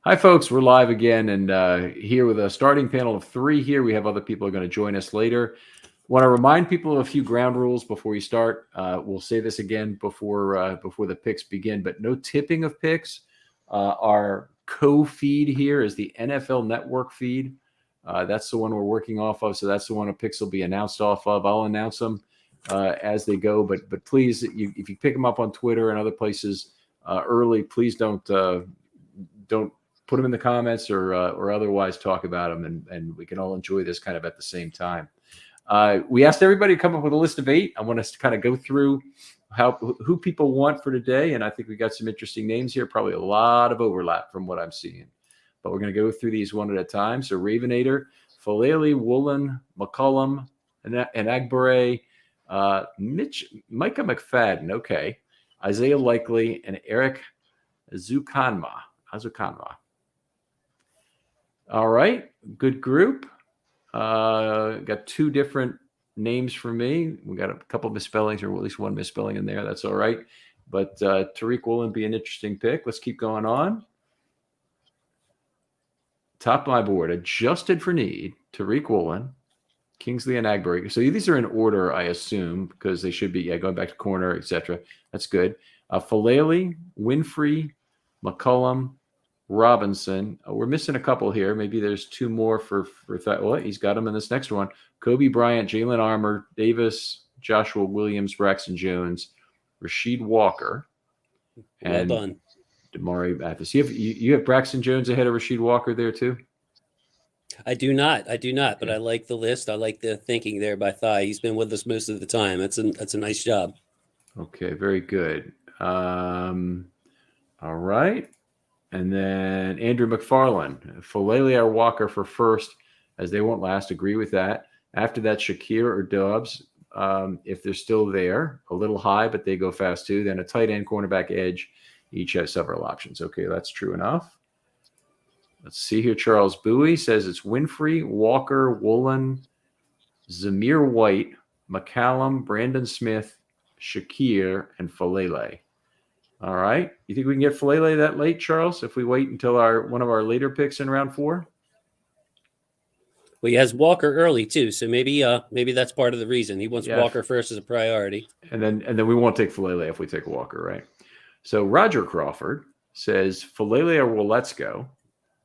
Hi, folks. We're live again, and here with a starting panel of 3 here. We have other people who are going to join us later. Want to remind people of a few ground rules before you start. We'll say this again before the picks begin, but no tipping of picks. Our co-feed here is the NFL Network feed. That's the one we're working off of, so that's the one the picks will be announced off of. I'll announce them as they go, but please, if you pick them up on Twitter and other places early, please don't put them in the comments or otherwise talk about them, and we can all enjoy this kind of at the same time. We asked everybody to come up with a list of 8. I want us to kind of go through who people want for today, and I think we got some interesting names here, probably a lot of overlap from what I'm seeing. But we're going to go through these one at a time. So Ravenator, Falele, Woolen, McCullum, and Agbare, Micah McFadden, okay, Isaiah Likely, and Eric Azukanma. All right, good group. Got 2 different names for me. We got a couple of misspellings, or at least one misspelling in there. That's all right. But Tariq Woolen be an interesting pick. Let's keep going on. Top of my board, adjusted for need, Tariq Woolen, Kingsley, and Agbury. So these are in order, I assume, because they should be, going back to corner, etc. That's good. Falele, Winfrey, McCullum, Robinson. We're missing a couple here. Maybe there's 2 more for that. Well, he's got them in this next one. Kobe Bryant, Jalen Armour, Davis, Joshua Williams, Braxton Jones, Rasheed Walker, and well done. Damari Mathis. You have Braxton Jones ahead of Rasheed Walker there too? I do not, but I like the list. I like the thinking there by Thigh. He's been with us most of the time. That's a nice job. Okay, very good. All right. And then Andrew McFarland, Falele or Walker for first, as they won't last. Agree with that. After that, Shakir or Dobbs, if they're still there, a little high, but they go fast too. Then a tight end, cornerback, edge, each have several options. Okay, that's true enough. Let's see here. Charles Bowie says it's Winfrey, Walker, Woolen, Zamir White, McCallum, Brandon Smith, Shakir, and Falele. All right. You think we can get Falele that late, Charles, if we wait until one of our later picks in round 4? Well, he has Walker early too, so maybe that's part of the reason. He wants Walker first as a priority. And then we won't take Falele if we take Walker, right? So Roger Crawford says Falele or Woletsko,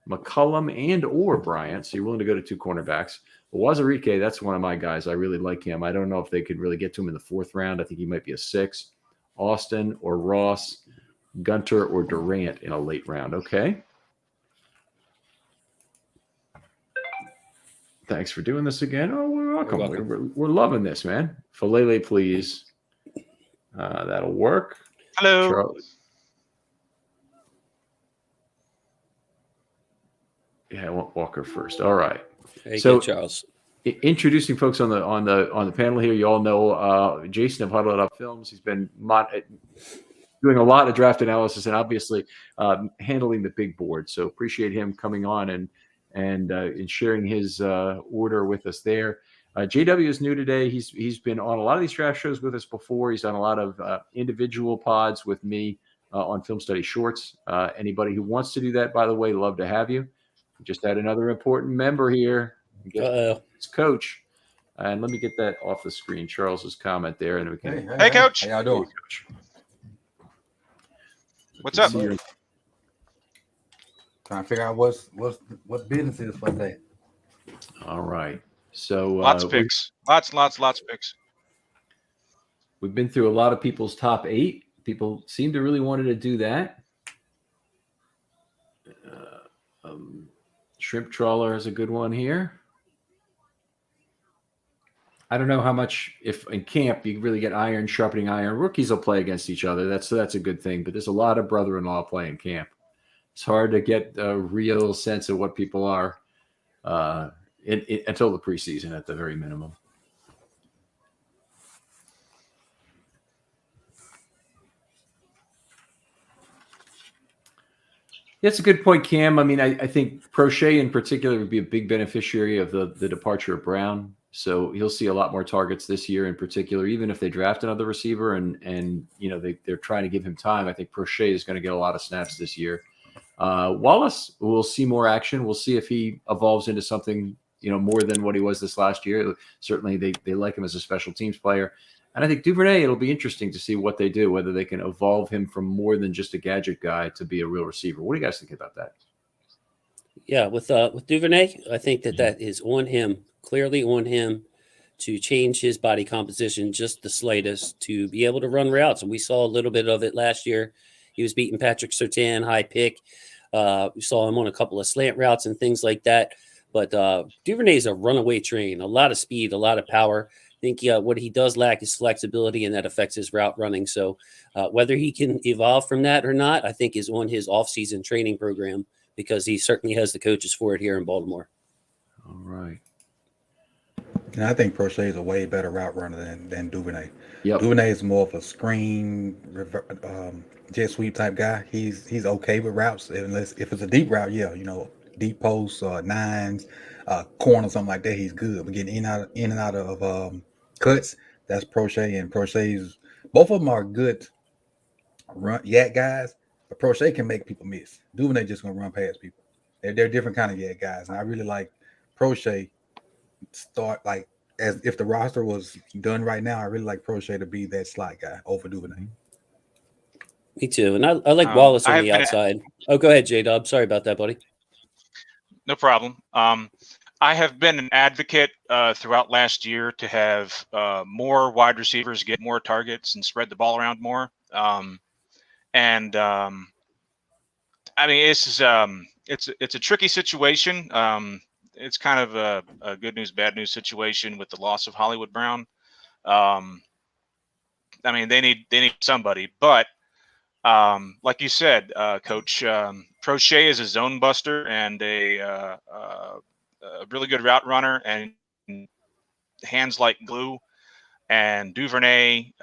McCullum and or Bryant. So you're willing to go to 2 cornerbacks. Wazirike, that's one of my guys. I really like him. I don't know if they could really get to him in the 4th round. I think he might be a 6. Austin or Ross, Gunter or Durant in a late round. Okay. Thanks for doing this again. Oh, we're welcome. We're loving this, man. Falele, please. That'll work. Hello. Charles. Yeah, I want Walker first. All right. So, Charles. Introducing folks on the panel here, you all know Jason of Huddled Up Films. He's been doing a lot of draft analysis and obviously handling the big board. So appreciate him coming on and sharing his order with us there. JW is new today. He's been on a lot of these draft shows with us before. He's done a lot of individual pods with me on Film Study Shorts. Anybody who wants to do that, by the way, love to have you. We just had another important member here. It's Coach. And let me get that off the screen. Charles's comment there, and we can. Hey, Coach. How y'all doing? Hey, Coach. What's up? Trying to figure out what business is for that. All right. So lots of picks. Lots of picks. We've been through a lot of people's top 8. People seem to really wanted to do that. Shrimp Trawler is a good one here. I don't know how much, if in camp you really get iron sharpening iron. Rookies will play against each other. That's a good thing. But there's a lot of brother-in-law playing camp. It's hard to get a real sense of what people are until the preseason at the very minimum. That's a good point, Cam. I mean, I think Prochet in particular would be a big beneficiary of the departure of Brown. So he'll see a lot more targets this year in particular, even if they draft another receiver and they're trying to give him time. I think Prochet is going to get a lot of snaps this year. Wallace, we'll see more action. We'll see if he evolves into something, more than what he was this last year. Certainly they like him as a special teams player. And I think Duvernay, it'll be interesting to see what they do, whether they can evolve him from more than just a gadget guy to be a real receiver. What do you guys think about that? Yeah, with Duvernay, I think that is on him, clearly on him, to change his body composition just the slightest to be able to run routes. And we saw a little bit of it last year. He was beating Patrick Surtain, high pick. We saw him on a couple of slant routes and things like that. But Duvernay is a runaway train, a lot of speed, a lot of power. I think what he does lack is flexibility, and that affects his route running. So whether he can evolve from that or not, I think is on his offseason training program, because he certainly has the coaches for it here in Baltimore. All right. And I think Prochet is a way better route runner than Duvernay. Yep. Duvernay is more of a screen jet sweep type guy. He's okay with routes, unless if it's a deep route, deep posts, nines, corner, something like that. He's good. But getting in and out of cuts, that's Prochet. And Prochet's both of them are good yak guys, but Prochet can make people miss. Duvernay just gonna run past people. They're different kind of yak guys, and I really like Prochet. Start like as if the roster was done right now. I really like Prochet to be that slot guy over Duvernay. Me too. And I like Wallace on the outside. Oh, go ahead, J-Dub. Sorry about that, buddy. No problem. I have been an advocate throughout last year to have more wide receivers get more targets and spread the ball around more. I mean, it's a tricky situation. It's kind of a good news, bad news situation with the loss of Hollywood Brown. I mean, they need somebody, but like you said, Coach, Prochet is a zone buster and a really good route runner and hands like glue. And Duvernay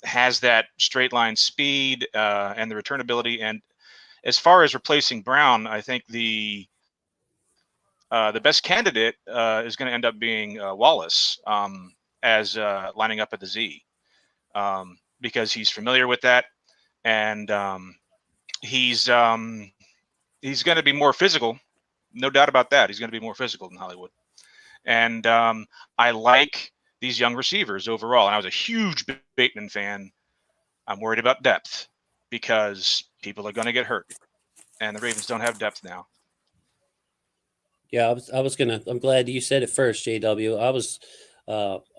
has that straight line speed and the return ability. And as far as replacing Brown, I think the best candidate is going to end up being Wallace as lining up at the Z, because he's familiar with that, and he's going to be more physical, no doubt about that. He's going to be more physical than Hollywood, and I like these young receivers overall. And I was a huge Bateman fan. I'm worried about depth because people are going to get hurt, and the Ravens don't have depth now. Yeah, I'm glad you said it first, JW.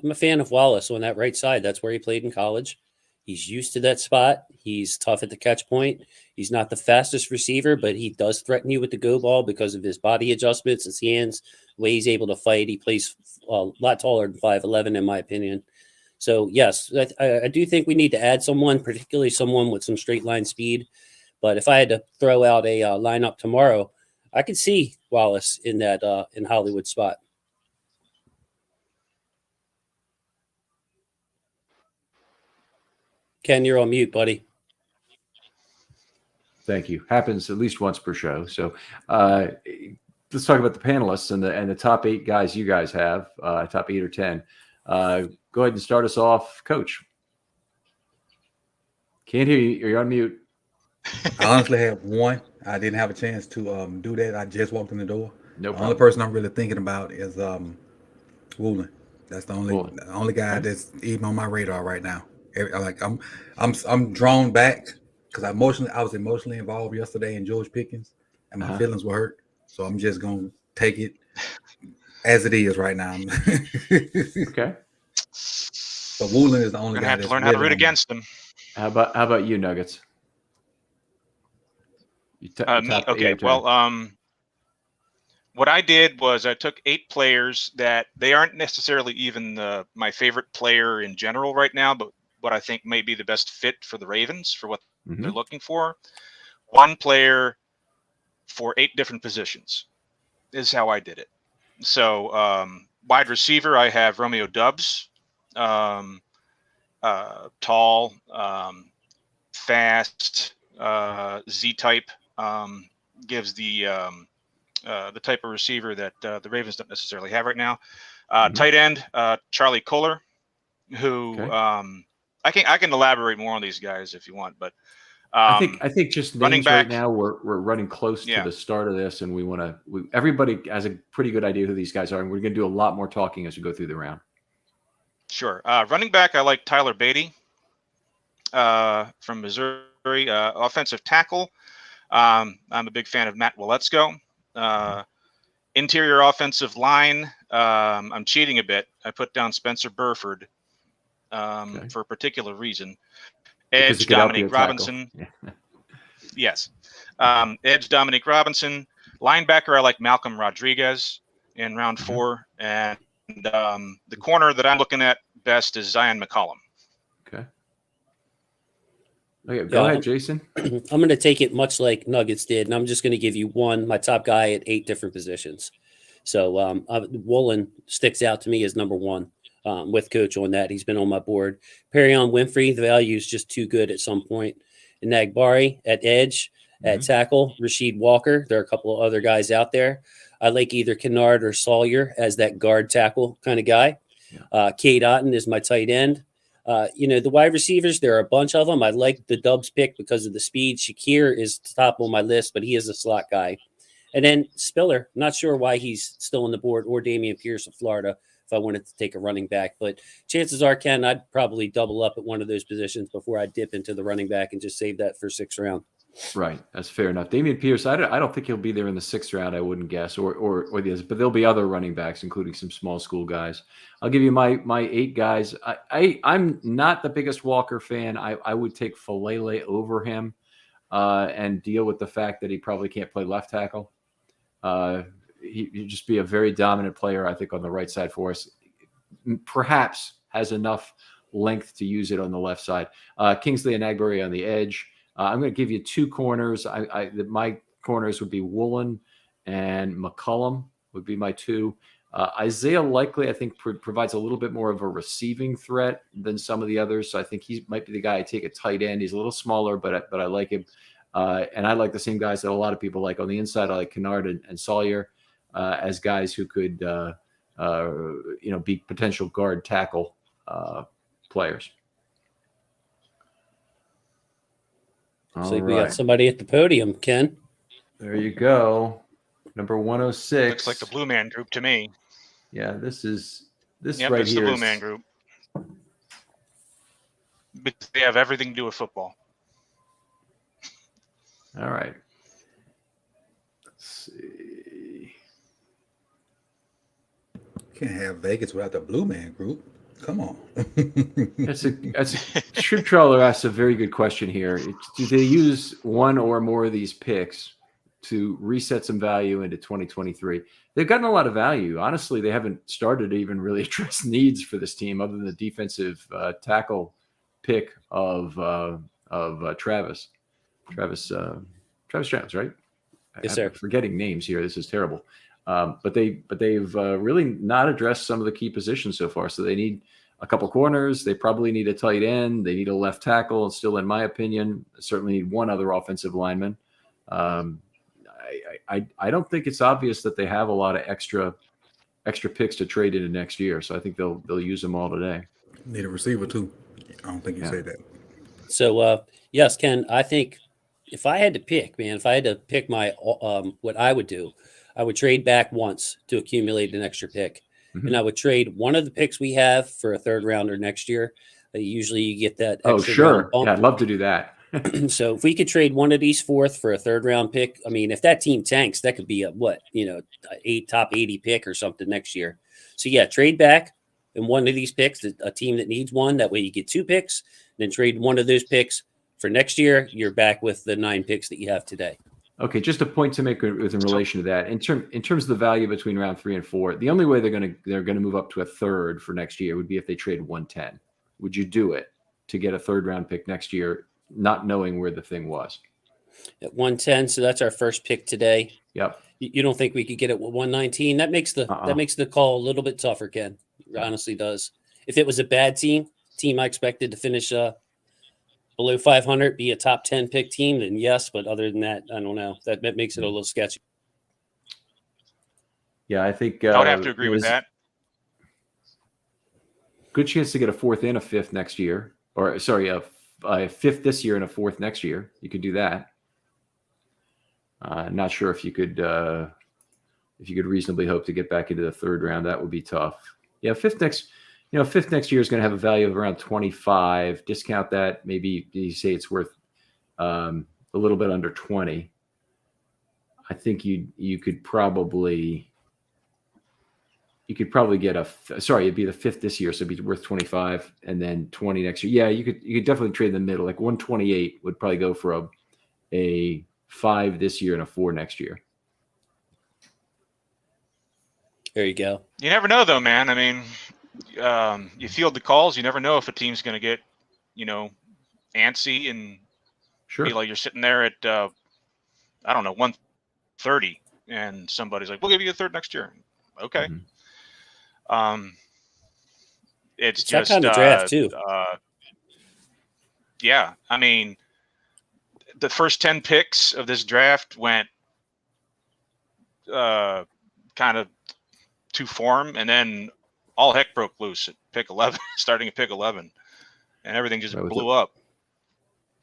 I'm a fan of Wallace on that right side. That's where he played in college. He's used to that spot. He's tough at the catch point. He's not the fastest receiver, but he does threaten you with the go ball because of his body adjustments, his hands, the way he's able to fight. He plays a lot taller than 5'11", in my opinion. So, yes, I do think we need to add someone, particularly someone with some straight line speed. But if I had to throw out a lineup tomorrow, I could see Wallace in that in Hollywood spot. Ken, you're on mute, buddy. Thank you. Happens at least once per show. So let's talk about the panelists and the top 8 guys you guys have, top 8 or 10. Go ahead and start us off, Coach. Can't hear you. You're on mute. I honestly have one. I didn't have a chance to do that. I just walked in the door. No problem. The only person I'm really thinking about is Woolen. That's the only guy that's even on my radar right now. Like I'm drawn back because I was emotionally involved yesterday in George Pickens, and my feelings were hurt. So I'm just gonna take it as it is right now. Okay. But Woolen is the only guy have that's to learn how to root against him. How about you, Nuggets? Okay. Well, what I did was I took 8 players that they aren't necessarily even my favorite player in general right now, but what I think may be the best fit for the Ravens for what they're looking for. One player for 8 different positions is how I did it. So wide receiver, I have Romeo Doubs, tall, fast, Z-type, gives the type of receiver that the Ravens don't necessarily have right now. Tight end, Charlie Kohler, who I can elaborate more on these guys if you want, but I think just running names right back. now we're running close to Yeah. the start of this, and everybody has a pretty good idea who these guys are, and we're going to do a lot more talking as we go through the round. Sure. Running back, I like Tyler Beatty from Missouri. Offensive tackle, I'm a big fan of Matt Waletzko. Interior offensive line, I'm cheating a bit. I put down Spencer Burford for a particular reason. Edge, Dominique Robinson. Yeah. Yes. Edge, Dominique Robinson. Linebacker, I like Malcolm Rodriguez in round 4. And the corner that I'm looking at best is Zion McCollum. Okay, go ahead, Jason. I'm going to take it much like Nuggets did, and I'm just going to give you my top guy at 8 different positions. So Woolen sticks out to me as number 1 with Coach on that. He's been on my board. Perion Winfrey, the value is just too good at some point. And Nagbari at edge, at tackle. Rasheed Walker. There are a couple of other guys out there. I like either Kennard or Sawyer as that guard tackle kind of guy. Cade Otton is my tight end. The wide receivers, there are a bunch of them. I like the Dubs pick because of the speed. Shakir is top on my list, but he is a slot guy. And then Spiller, not sure why he's still on the board, or Damian Pierce of Florida if I wanted to take a running back. But chances are, Ken, I'd probably double up at one of those positions before I dip into the running back and just save that for 6th round. Right, that's fair enough. Damian Pierce, I don't think he'll be there in the 6th round. I wouldn't guess, or the others, but there'll be other running backs, including some small school guys. I'll give you my 8 guys. I'm not the biggest Walker fan. I would take Falele over him and deal with the fact that he probably can't play left tackle. He'd just be a very dominant player, I think, on the right side for us. Perhaps has enough length to use it on the left side. Kingsley and Nagbari on the edge. I'm going to give you 2 corners. My corners would be Woolen and McCollum would be my 2. Isaiah Likely, I think, provides a little bit more of a receiving threat than some of the others. So I think he might be the guy I take a tight end. He's a little smaller, but I like him. And I like the same guys that a lot of people like. On the inside, I like Kennard and Sawyer as guys who could, be potential guard tackle players. So we got somebody at the podium, Ken. There you go. Number 106. Looks like the Blue Man Group to me. Yeah, this right it's here. the Blue Man Group. Because they have everything to do with football. All right. Let's see. Can't have Vegas without the Blue Man Group. Come on. That's Shrimp Trawler asks a very good question here. Do they use one or more of these picks to reset some value into 2023? They've gotten a lot of value. Honestly, they haven't started to even really address needs for this team other than the defensive tackle pick of Travis Jones, right? Yes, sir. I'm forgetting names here. This is terrible. But they've really not addressed some of the key positions so far. So they need a couple corners. They probably need a tight end. They need a left tackle. And still, in my opinion, certainly need one other offensive lineman. I don't think it's obvious that they have a lot of extra picks to trade into next year. So I think they'll use them all today. Need a receiver too. I don't think you say that. So yes, Ken, I think if I had to pick, my what I would do, I would trade back once to accumulate an extra pick. And I would trade one of the picks we have for a 3rd rounder next year. Usually you get that extra sure. bump. Yeah, I'd love to do that. So if we could trade one of these 4th for a 3rd round pick, I mean, if that team tanks, that could be a top 80 pick or something next year. So yeah, trade back and one of these picks, a team that needs one. That way you get 2 picks, then trade one of those picks for next year. You're back with the 9 picks that you have today. Okay, just a point to make in relation to that. In terms of the value between round 3 and 4, the only way they're going to move up to a 3rd for next year would be if they trade 110. Would you do it to get a 3rd round pick next year, not knowing where the thing was? At 110, so that's our first pick today. Yep. You don't think we could get it with 119? That makes the call a little bit tougher, Ken. It honestly does. If it was a bad team I expected to finish below 500, be a top 10 pick team, then yes. But other than that, I don't know. That makes it a little sketchy. Yeah, I think I would have to agree with that. Good chance to get a 4th and a 5th next year, or sorry, a a fifth this year and a fourth next year. You could do that. Not sure if you could reasonably hope to get back into the third round. That would be tough. Yeah, fifth next year is going to have a value of around 25. Discount that, maybe you say it's worth a little bit under 20. I think you could probably get it'd be the fifth this year, so it'd be worth 25 and then 20 next year. Yeah, you could definitely trade in the middle. Like 128 would probably go for a 5 this year and a 4 next year. There you go. You never know, though, man. I mean, you field the calls. You never know if a team's going to get, antsy and Sure. be like you're sitting there at, 130, and somebody's like, "We'll give you a third next year." Okay. Mm-hmm. It's that just kind of draft too. Yeah, I mean, the first 10 picks of this draft went kind of to form, and then all heck broke loose at pick 11, starting at pick 11, and everything just blew up.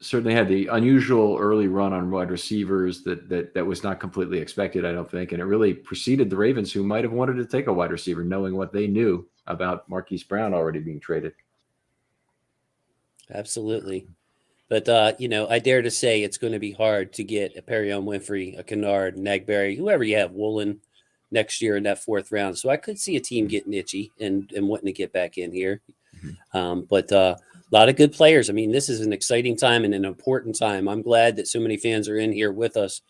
Certainly had the unusual early run on wide receivers that was not completely expected, I don't think, and it really preceded the Ravens, who might have wanted to take a wide receiver, knowing what they knew about Marquise Brown already being traded. Absolutely. But, I dare to say it's going to be hard to get a Perion Winfrey, a Kennard, Nagberry, whoever you have, Woolen next year in that fourth round. So I could see a team getting itchy and wanting to get back in here. But a lot of good players. I mean, this is an exciting time and an important time. I'm glad that so many fans are in here with us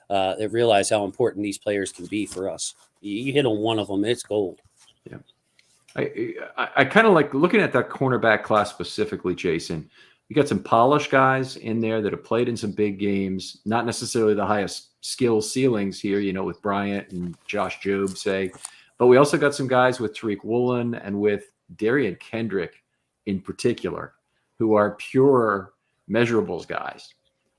that realize how important these players can be for us. You hit on one of them, it's gold. Yeah. I kind of like looking at that cornerback class specifically, Jason. You got some polished guys in there that have played in some big games, not necessarily the highest skill ceilings here, with Bryant and Josh Jobe, say. But we also got some guys with Tariq Woolen and with Darian Kendrick in particular, who are pure measurables guys.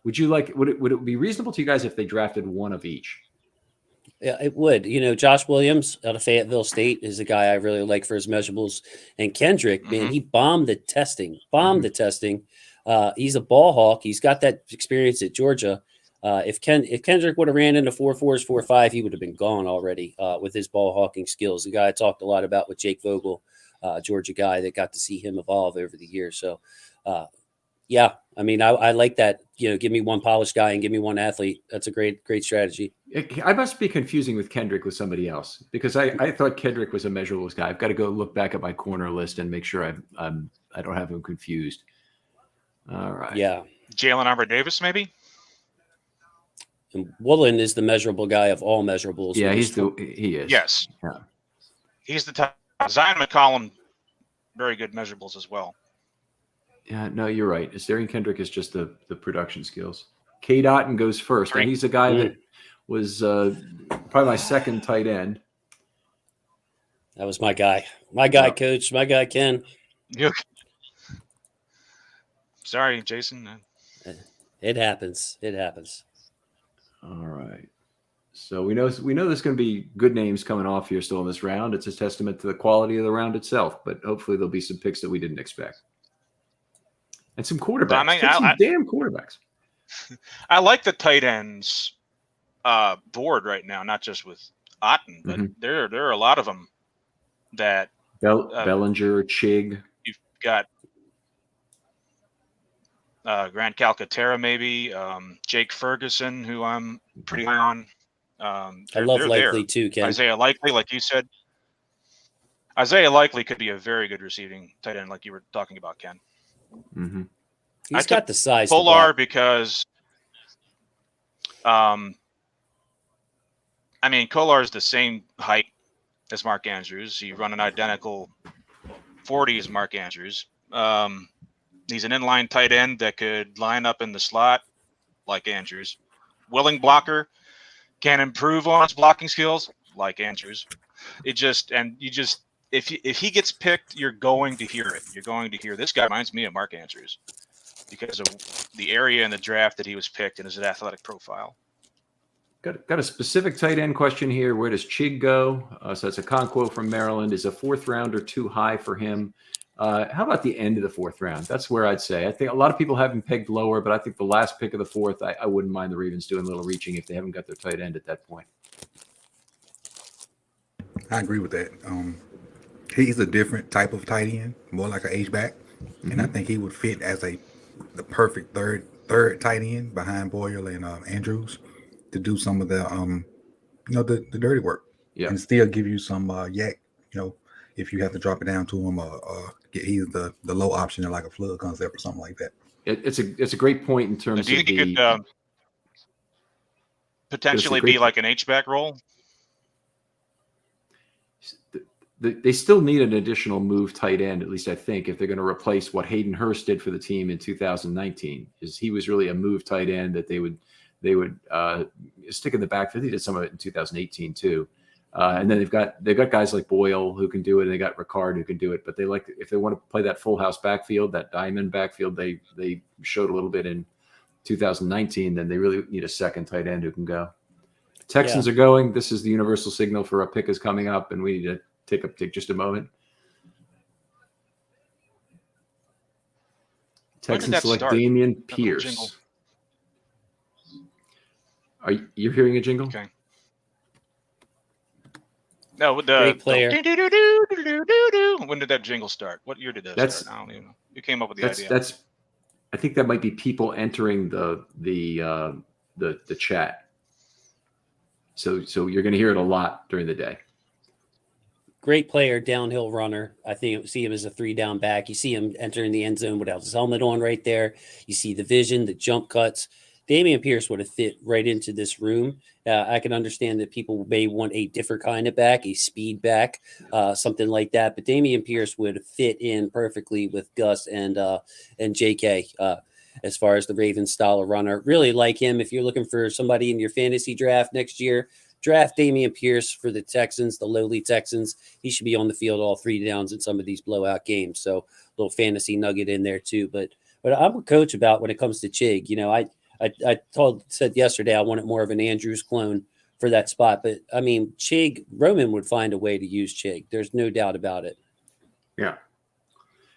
Would it be reasonable to you guys if they drafted one of each? Yeah, it would. Josh Williams out of Fayetteville State is a guy I really like for his measurables. And Kendrick, man, he bombed the testing. He's a ball hawk. He's got that experience at Georgia. If Kendrick would have ran into 4.4s, 4.5, he would have been gone already with his ball hawking skills. The guy I talked a lot about with Jake Vogel, Georgia guy that got to see him evolve over the years. So, yeah, I mean, I like that. Give me one polished guy and give me one athlete. That's a great strategy. I must be confusing with Kendrick with somebody else, because I thought Kendrick was a measurables guy. I've got to go look back at my corner list and make sure I don't have him confused. All right. Yeah. Jalen Arbor-Davis, maybe? And Woolen is the measurable guy of all measurables. Yeah, he is. Yes. Yeah. He's the top. Zion McCollum, very good measurables as well. Yeah, no, you're right. Darian Kendrick is just the production skills. K. Dotton goes first, and he's a guy that was probably my second tight end. That was my guy. Coach. My guy, Ken. Sorry, Jason. It happens. All right. So we know there's going to be good names coming off here still in this round. It's a testament to the quality of the round itself, but hopefully there'll be some picks that we didn't expect. And some quarterbacks. I mean, damn quarterbacks. I like the tight ends board right now, not just with Otten, but there are a lot of them that Bellinger, Chig. You've got Grant Calcaterra, maybe Jake Ferguson, who I'm pretty high on. I love Likely too, Ken. Isaiah Likely, like you said. Isaiah Likely could be a very good receiving tight end, like you were talking about, Ken. Mm-hmm. He's got the size. Kohler because, Kohler is the same height as Mark Andrews. He run an identical 40 as Mark Andrews. He's an inline tight end that could line up in the slot like Andrews. Willing blocker, can improve on his blocking skills like Andrews. If he gets picked, you're going to hear it. You're going to hear this guy reminds me of Mark Andrews because of the area in the draft that he was picked and his athletic profile. Got a specific tight end question here. Where does Chig go? So it's a Conquo from Maryland. Is a fourth rounder too high for him? How about the end of the fourth round? That's where I'd say. I think a lot of people have him pegged lower, but I think the last pick of the fourth, I wouldn't mind the Ravens doing a little reaching if they haven't got their tight end at that point. I agree with that. He's a different type of tight end, more like an H-back, and I think he would fit as the perfect third tight end behind Boyle and Andrews to do some of the the dirty work, and still give you some yak. If you have to drop it down to him, he's the low option in like a flood concept or something like that. It's a great point in terms of do you think he could potentially be like an H-back role? They still need an additional move tight end, at least I think, if they're going to replace what Hayden Hurst did for the team in 2019. Is he was really a move tight end that they would stick in the backfield. They did some of it in 2018 too. And then they've got guys like Boyle who can do it, and they got Ricard who can do it. But if they want to play that full house backfield, that diamond backfield, they showed a little bit in 2019. Then they really need a second tight end who can go. Texans are going. This is the universal signal for a pick is coming up, and we need to take just a moment. Texans select Damian Pierce. Are you hearing a jingle? Okay. No, great player. When did that jingle start? What year did that start? I don't even know. You came up with the idea. I think that might be people entering the chat. So you're going to hear it a lot during the day. Great player, downhill runner. I think you see him as a 3-down back. You see him entering the end zone without his helmet on right there. You see the vision, the jump cuts. Damian Pierce would have fit right into this room. I can understand that people may want a different kind of back, a speed back, something like that. But Damian Pierce would fit in perfectly with Gus and JK as far as the Ravens style of runner. Really like him. If you're looking for somebody in your fantasy draft next year, draft Damian Pierce for the Texans, the lowly Texans. He should be on the field all 3 downs in some of these blowout games. So a little fantasy nugget in there too. But I'm a coach about when it comes to Chig. I said yesterday I wanted more of an Andrews clone for that spot. But, I mean, Chig, Roman would find a way to use Chig. There's no doubt about it. Yeah.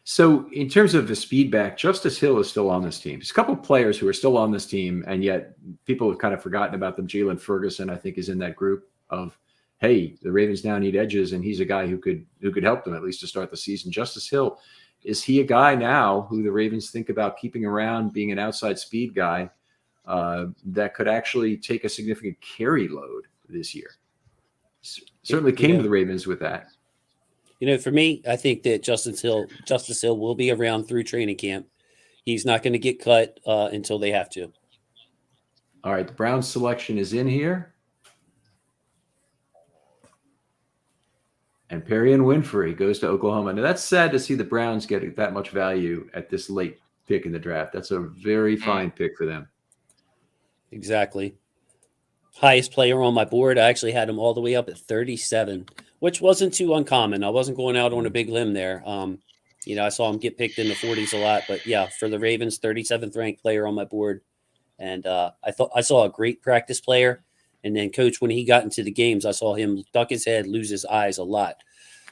So in terms of the speed back, Justice Hill is still on this team. There's a couple of players who are still on this team, and yet people have kind of forgotten about them. Jalen Ferguson, I think, is in that group of, hey, the Ravens now need edges, and he's a guy who could help them at least to start the season. Justice Hill, is he a guy now who the Ravens think about keeping around, being an outside speed guy that could actually take a significant carry load this year? Certainly came to the Ravens with that. For me, I think that Justice Hill will be around through training camp. He's not going to get cut until they have to. All right, the Browns selection is in here. And Perrion Winfrey goes to Oklahoma. Now, that's sad to see the Browns get that much value at this late pick in the draft. That's a very fine pick for them. Exactly. Highest player on my board. I actually had him all the way up at 37, which wasn't too uncommon. I wasn't going out on a big limb there. I saw him get picked in the 40s a lot, but yeah, for the Ravens, 37th ranked player on my board. And I saw a great practice player. And then coach, when he got into the games, I saw him duck his head, lose his eyes a lot.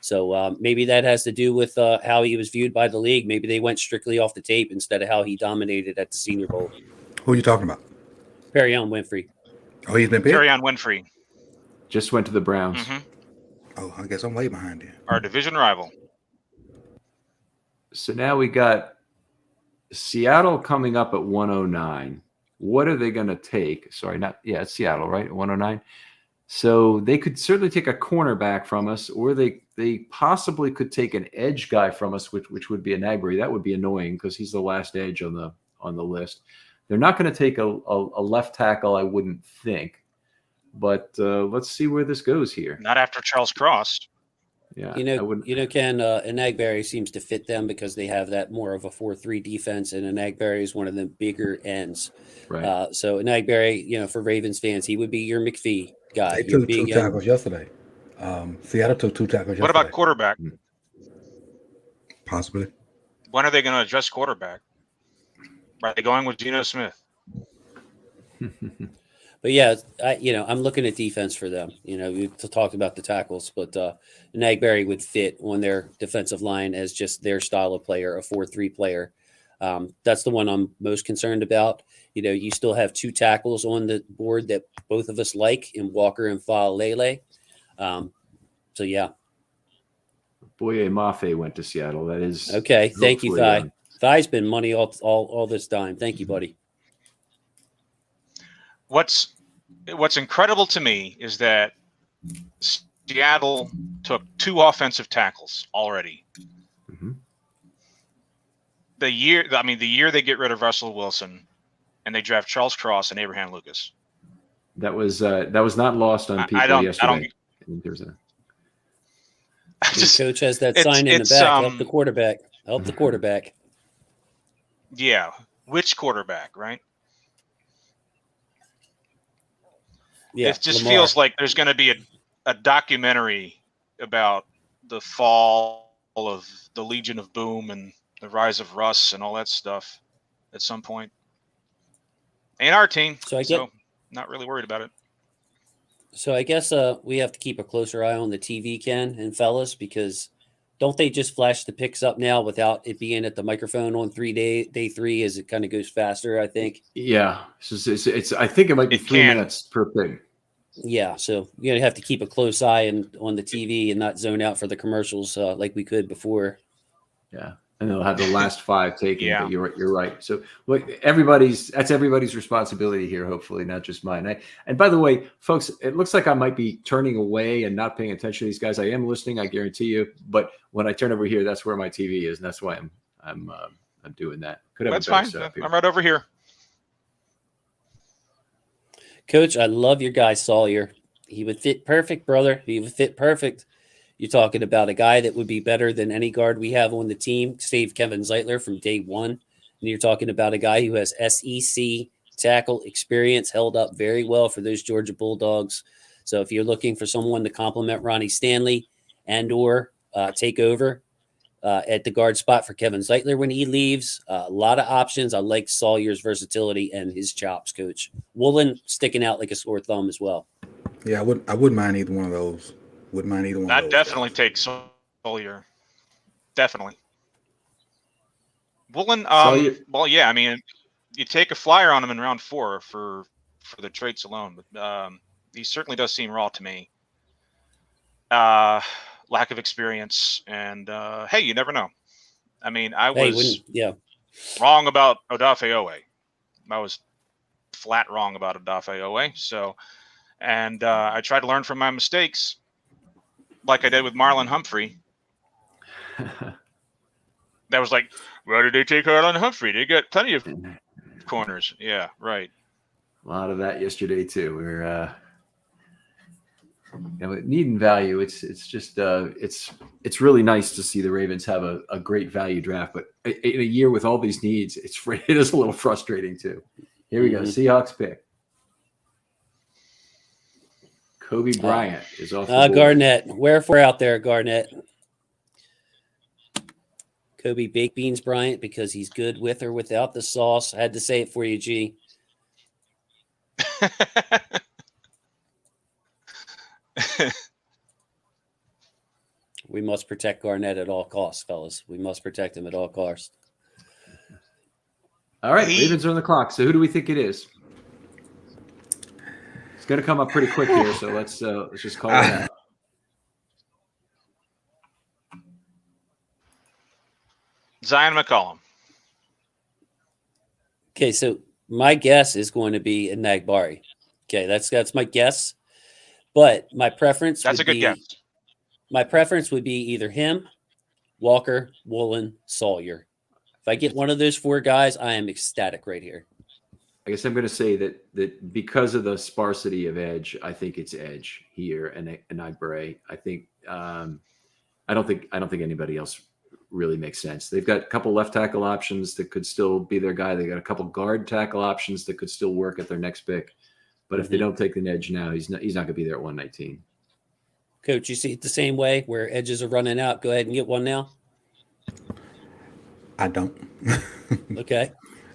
So maybe that has to do with how he was viewed by the league. Maybe they went strictly off the tape instead of how he dominated at the Senior Bowl. Who are you talking about? Perrion Winfrey. Oh, he's been picked? Perrion Winfrey. Just went to the Browns. Mm-hmm. Oh, I guess I'm way behind you. Our division rival. So now we got Seattle coming up at 109. What are they going to take? Sorry, it's Seattle, right? At 109. So they could certainly take a cornerback from us, or they possibly could take an edge guy from us, which would be a Nagbury. That would be annoying because he's the last edge on the list. They're not going to take a left tackle, I wouldn't think. But let's see where this goes here. Not after Charles Cross. Yeah, Ken, Nagbury seems to fit them because they have that more of a 4-3 defense, and Nagbury is one of the bigger ends. Right. So Nagbury, for Ravens fans, he would be your McPhee guy. They took 2 tackles yesterday. Seattle took 2 tackles yesterday. What about quarterback? Possibly. When are they going to address quarterback? Are they going with Geno Smith? But yeah, I'm looking at defense for them. We talked about the tackles, but Nagberry would fit on their defensive line as just their style of player, a 4-3 player. That's the one I'm most concerned about. You still have 2 tackles on the board that both of us like in Walker and Faalele. So yeah. Boye Mafe went to Seattle. That is Okay. Thank you, hopefully, Thigh. Thigh's been money all this time. Thank you, buddy. What's incredible to me is that Seattle took 2 offensive tackles already. Mhm. The year they get rid of Russell Wilson and they draft Charles Cross and Abraham Lucas. That was not lost on people yesterday. Coach has that sign in the back. Help the quarterback. Help the quarterback. Yeah. Which quarterback, right? Yeah, it just Lamar. feels like there's going to be a documentary about the fall of the Legion of Boom and the rise of Russ and all that stuff at some point. And our team, so not really worried about it. So I guess we have to keep a closer eye on the TV, Ken and fellas, because don't they just flash the picks up now without it being at the microphone on day 3 as it kind of goes faster, I think? Yeah. It's I think it might be 3 minutes per pick. Yeah. So you're going to have to keep a close eye on the TV and not zone out for the commercials like we could before. Yeah. And they'll have the last 5 taken. Yeah. But you're right. So look, that's everybody's responsibility here, hopefully, not just mine. And by the way, folks, it looks like I might be turning away and not paying attention to these guys. I am listening, I guarantee you. But when I turn over here, that's where my TV is, and that's why I'm doing that. Could have that's fine. I'm right over here. Coach, I love your guy Sawyer. He would fit perfect, brother. He would fit perfect. You're talking about a guy that would be better than any guard we have on the team, save Kevin Zeitler from day 1. And you're talking about a guy who has SEC tackle experience, held up very well for those Georgia Bulldogs. So if you're looking for someone to complement Ronnie Stanley and or take over at the guard spot for Kevin Zeitler when he leaves, a lot of options. I like Sawyer's versatility and his chops, Coach. Woolen sticking out like a sore thumb as well. Yeah, I wouldn't mind either one of those. Wouldn't mind either one of those. I'd definitely take Sawyer. Definitely. Woolen, well, yeah, I mean, you take a flyer on him in round 4 for the traits alone, but he certainly does seem raw to me. Lack of experience, and hey, you never know. I mean, I was wrong about Odafe Owe. I was flat wrong about Odafe Owe. So, and I try to learn from my mistakes, like I did with Marlon Humphrey. That was like, why did they take Marlon Humphrey? They got plenty of corners. Yeah, right. A lot of that yesterday too. We were need and value. It's just it's really nice to see the Ravens have a great value draft, but in a year with all these needs, it is a little frustrating too. Here we go. Seahawks pick. Kobe Bryant is off the board. Garnett. Wherefore out there, Garnett. Kobe Baked Beans Bryant because he's good with or without the sauce. I had to say it for you, G. We must protect Garnett at all costs, fellas. We must protect him at all costs. All right, Ravens are on the clock. So who do we think it is? It's going to come up pretty quick here, so let's just call it out. Zion McCollum. Okay, so my guess is going to be a Nagbari. Okay, that's my guess. But my preference That's a good guess. My preference would be either him, Walker, Woolen, Sawyer. If I get one of those 4 guys, I am ecstatic right here. I guess I'm going to say that because of the sparsity of edge, I think it's edge here and Nagberry. I think I don't think anybody else really makes sense. They've got a couple left tackle options that could still be their guy. They got a couple guard tackle options that could still work at their next pick. But if they don't take the edge now, he's not going to be there at 119. Coach, you see it the same way where edges are running out. Go ahead and get one now. I don't. Okay.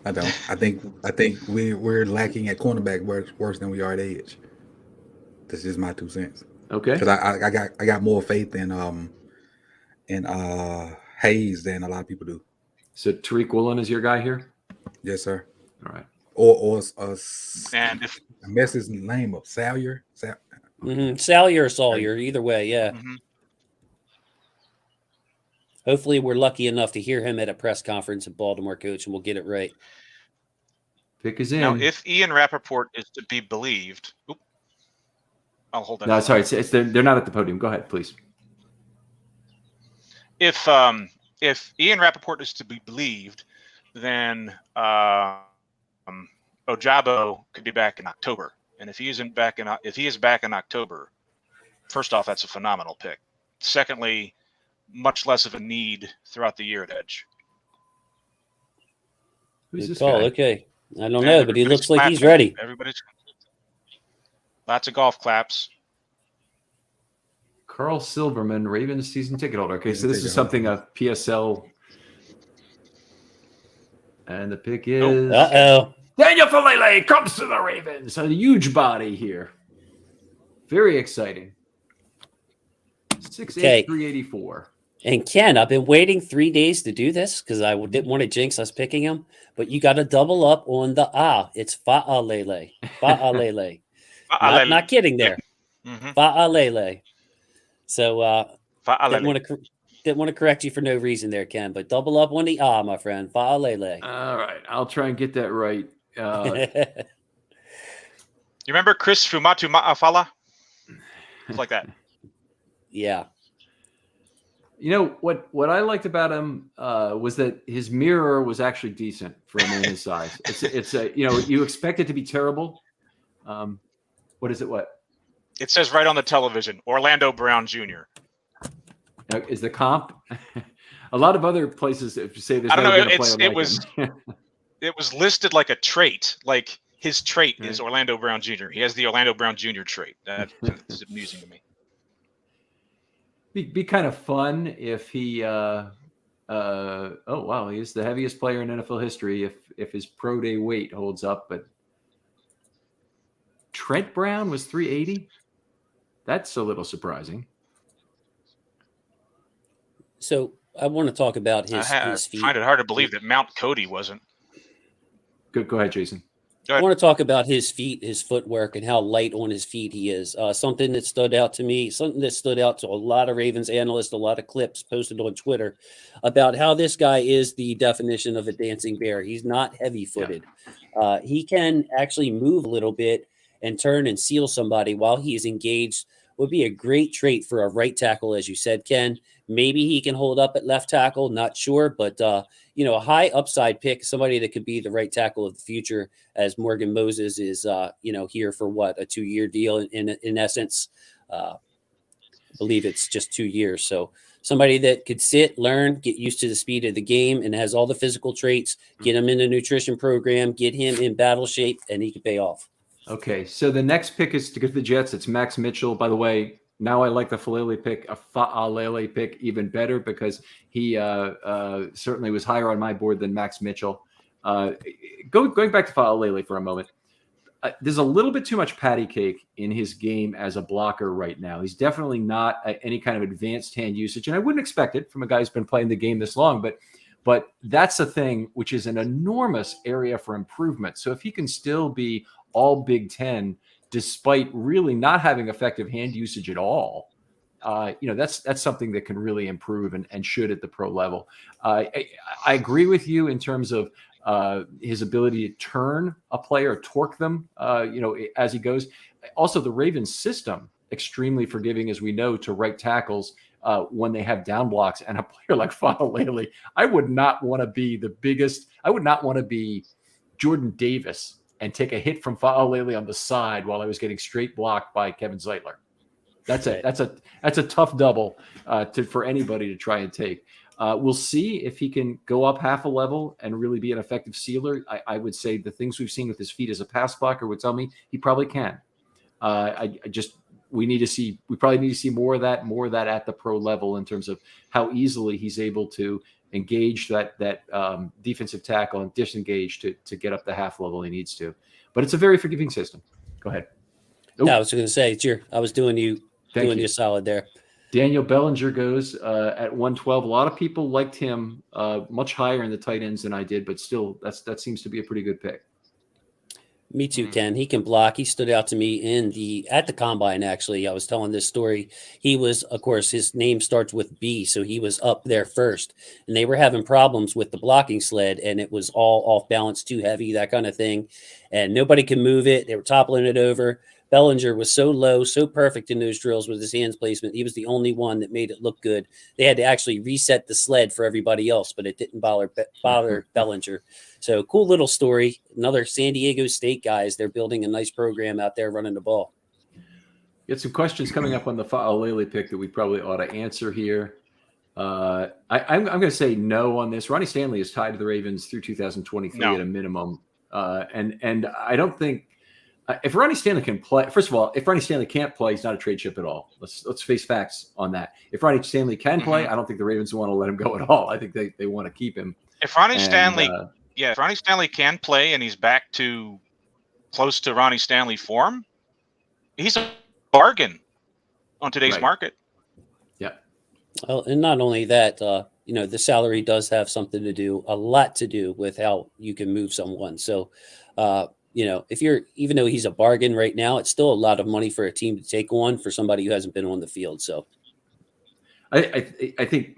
I don't. I think we're lacking at cornerback worse than we are at edge. This is my 2 cents. Okay. Because I got more faith in Hayes than a lot of people do. So Tariq Woolen is your guy here? Yes, sir. All right. Or And if I mess his name up, Salyer. Salyer or Sawyer, either way, yeah. mhm. Hopefully, we're lucky enough to hear him at a press conference at Baltimore, coach, and we'll get it right. Pick is in. Now, if Ian Rappaport is to be believed, I'll hold that. No, sorry, they're not at the podium. Go ahead, please. If Ian Rappaport is to be believed, then Ojabo could be back in October. And if he is back in October, first off, that's a phenomenal pick. Secondly, much less of a need throughout the year at edge. Who's Good this call. guy? Okay. I don't know, but he Everybody's looks like he's clapping. ready. Everybody's lots of golf claps. Carl Silverman, Ravens season ticket holder. Okay, so Season this is ticket something holder. a PSL. And the pick is Uh-oh. Daniel Falele comes to the Ravens. A huge body here. Very exciting. 6'8", Okay. 384. And Ken, I've been waiting 3 days to do this because I didn't want to jinx us picking him, but you got to double up on the It's Fa'alele. Fa'alele. Not kidding there. Mhm. Fa'alele. So Fa'alele. didn't want to correct you for no reason there, Ken, but double up on the my friend. Fa'alele. All right, I'll try and get that right. You remember Chris Fumatu Ma'afala? It's like that. Yeah. You know what I liked about him was that his mirror was actually decent for a man his size. It's you expect it to be terrible. What is it? What It says right on the television, Orlando Brown Jr. now, is the comp? A lot of other places if you say there's I don't never know. been a player It like was him. it was listed like a trait. Like his trait is Orlando Brown Jr. He has the Orlando Brown Jr. trait. That's amusing to me. Be kind of fun if he oh wow, he's the heaviest player in NFL history if his pro day weight holds up, but Trent Brown was 380. That's a little surprising. So I want to talk about his feet. Find it hard to believe that Mount Cody wasn't. Go ahead, Jason. I want to talk about his feet, his footwork, and how light on his feet he is. Something that stood out to me, something that stood out to a lot of Ravens analysts, a lot of clips posted on Twitter about how this guy is the definition of a dancing bear. He's not heavy-footed. Yeah. He can actually move a little bit and turn and seal somebody while he is engaged. Would be a great trait for a right tackle, as you said, Ken. Maybe he can hold up at left tackle, not sure, but a high upside pick, somebody that could be the right tackle of the future, as Morgan Moses is, here for a 2-year deal in essence. I believe it's just 2 years. So somebody that could sit, learn, get used to the speed of the game, and has all the physical traits. Get him in a nutrition program, get him in battle shape, and he could pay off. Okay, so the next pick is to go to the Jets. It's Max Mitchell. By the way, now I like the Falele pick, a Fa'alele pick, even better because he certainly was higher on my board than Max Mitchell. Going back to Fa'alele for a moment, there's a little bit too much patty cake in his game as a blocker right now. He's definitely not any kind of advanced hand usage, and I wouldn't expect it from a guy who's been playing the game this long, but that's a thing which is an enormous area for improvement. So if he can still be all Big Ten, despite really not having effective hand usage at all, that's something that can really improve and should at the pro level. I agree with you in terms of his ability to turn a player, torque them, as he goes. Also, the Ravens system, extremely forgiving, as we know, to right tackles when they have down blocks. And a player like Fa'alele, I would not want to be I would not want to be Jordan Davis and take a hit from Fa'alele on the side while I was getting straight blocked by Kevin Zeitler. That's a tough double for anybody to try and take. We'll see if he can go up half a level and really be an effective sealer. I would say the things we've seen with his feet as a pass blocker would tell me he probably can. We probably need to see more of that at the pro level in terms of how easily he's able to engage that defensive tackle and disengage to get up the half level he needs to. But it's a very forgiving system. Go ahead. No, I was going to say, I was doing you a solid there. Daniel Bellinger goes at 112. A lot of people liked him much higher in the tight ends than I did, but still, that seems to be a pretty good pick. Me too, Ken. He can block. He stood out to me at the combine. Actually, I was telling this story. He was, of course, his name starts with B, so he was up there first. And they were having problems with the blocking sled, and it was all off balance, too heavy, that kind of thing. And nobody could move it. They were toppling it over. Bellinger was so low, so perfect in those drills with his hands placement. He was the only one that made it look good. They had to actually reset the sled for everybody else, but it didn't bother Bellinger. So cool little story. Another San Diego State guys. They're building a nice program out there running the ball. Get some questions coming up on the Fa'alele pick that we probably ought to answer here. I'm going to say no on this. Ronnie Stanley is tied to the Ravens through 2023 at a minimum. And I don't think if Ronnie Stanley can play, first of all, if Ronnie Stanley can't play, he's not a trade chip at all. Let's face facts on that. If Ronnie Stanley can play, I don't think the Ravens want to let him go at all. I think they want to keep him. If Ronnie Stanley can play and he's back to close to Ronnie Stanley form, he's a bargain on today's market. Yeah. Well, and not only that, the salary does have a lot to do with how you can move someone. So, even though he's a bargain right now, it's still a lot of money for a team to take on for somebody who hasn't been on the field. So I think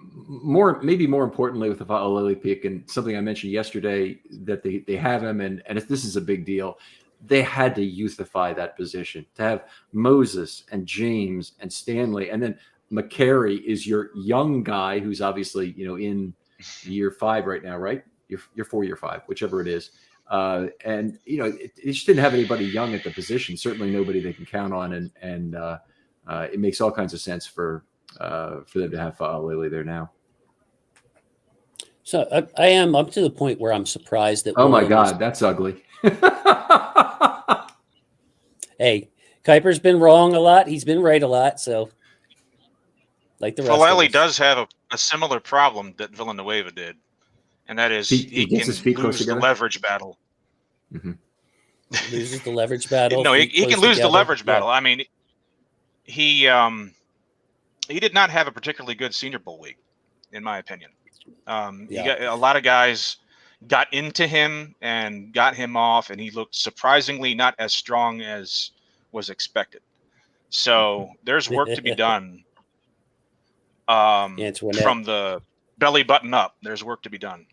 maybe more importantly with the Fa'alele pick, and something I mentioned yesterday, that they have him, and if this is a big deal, they had to youthify that position to have Moses and James and Stanley, and then McCary is your young guy who's obviously in year 5 right now, right? You're 4 year 5, whichever it is. It just didn't have anybody young at the position. Certainly nobody they can count on, and it makes all kinds of sense for them to have Fa'alele there now. So I'm up to the point where I'm surprised that. Oh my God, that's ugly. Hey, Kuiper's been wrong a lot. He's been right a lot. So, like the rest of Fa'alele us. does have a similar problem that Villanueva did, and that is he can lose the leverage battle. Mm-hmm. Loses the leverage battle. No, he can lose the leverage battle. I mean, he did not have a particularly good Senior Bowl week, in my opinion. A lot of guys got into him and got him off, and he looked surprisingly not as strong as was expected. So there's work to be done from the belly button up. There's work to be done.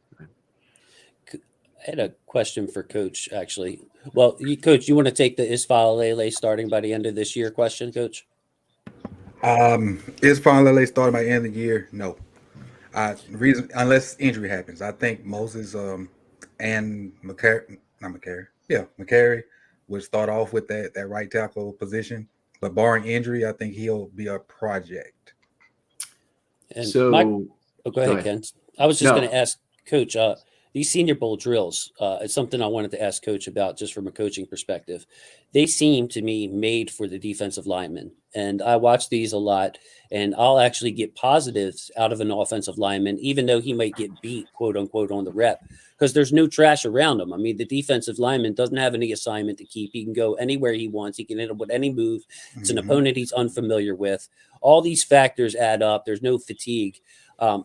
I had a question for Coach, actually. Well, Coach, you want to take the is Fa'alele starting by the end of this year question, Coach? Is Fa'alele starting by the end of the year? No. Unless injury happens. I think Moses and McCary would start off with that right tackle position. But barring injury, I think he'll be a project. And go ahead, Ken. I was just going to ask Coach, these Senior Bowl drills, it's something I wanted to ask Coach about just from a coaching perspective. They seem to me made for the defensive linemen. And I watch these a lot, and I'll actually get positives out of an offensive lineman, even though he might get beat, quote unquote, on the rep, because there's no trash around him. I mean, the defensive lineman doesn't have any assignment to keep. He can go anywhere he wants. He can hit him with any move. It's an opponent he's unfamiliar with. All these factors add up. There's no fatigue.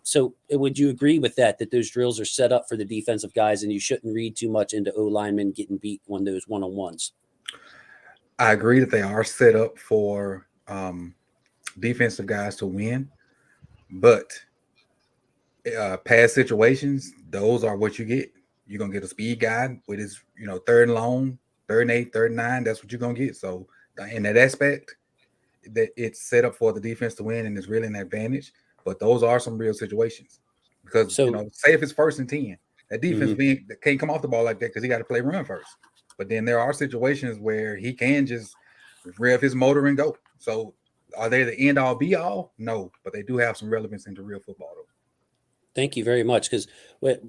So would you agree with that those drills are set up for the defensive guys and you shouldn't read too much into O-linemen getting beat on those one-on-ones? I agree that they are set up for defensive guys to win, but past situations, those are what you get. You're going to get a speed guy with his, 3rd and long, 3rd and 8, 3rd and 9. That's what you're going to get. So in that aspect, that it's set up for the defense to win and it's really an advantage. But those are some real situations because, say if it's 1st and 10, that defense can't come off the ball like that because he got to play run first. But then there are situations where he can just rev his motor and go. So are they the end all be all? No, but they do have some relevance into real football though. Thank you very much. Because what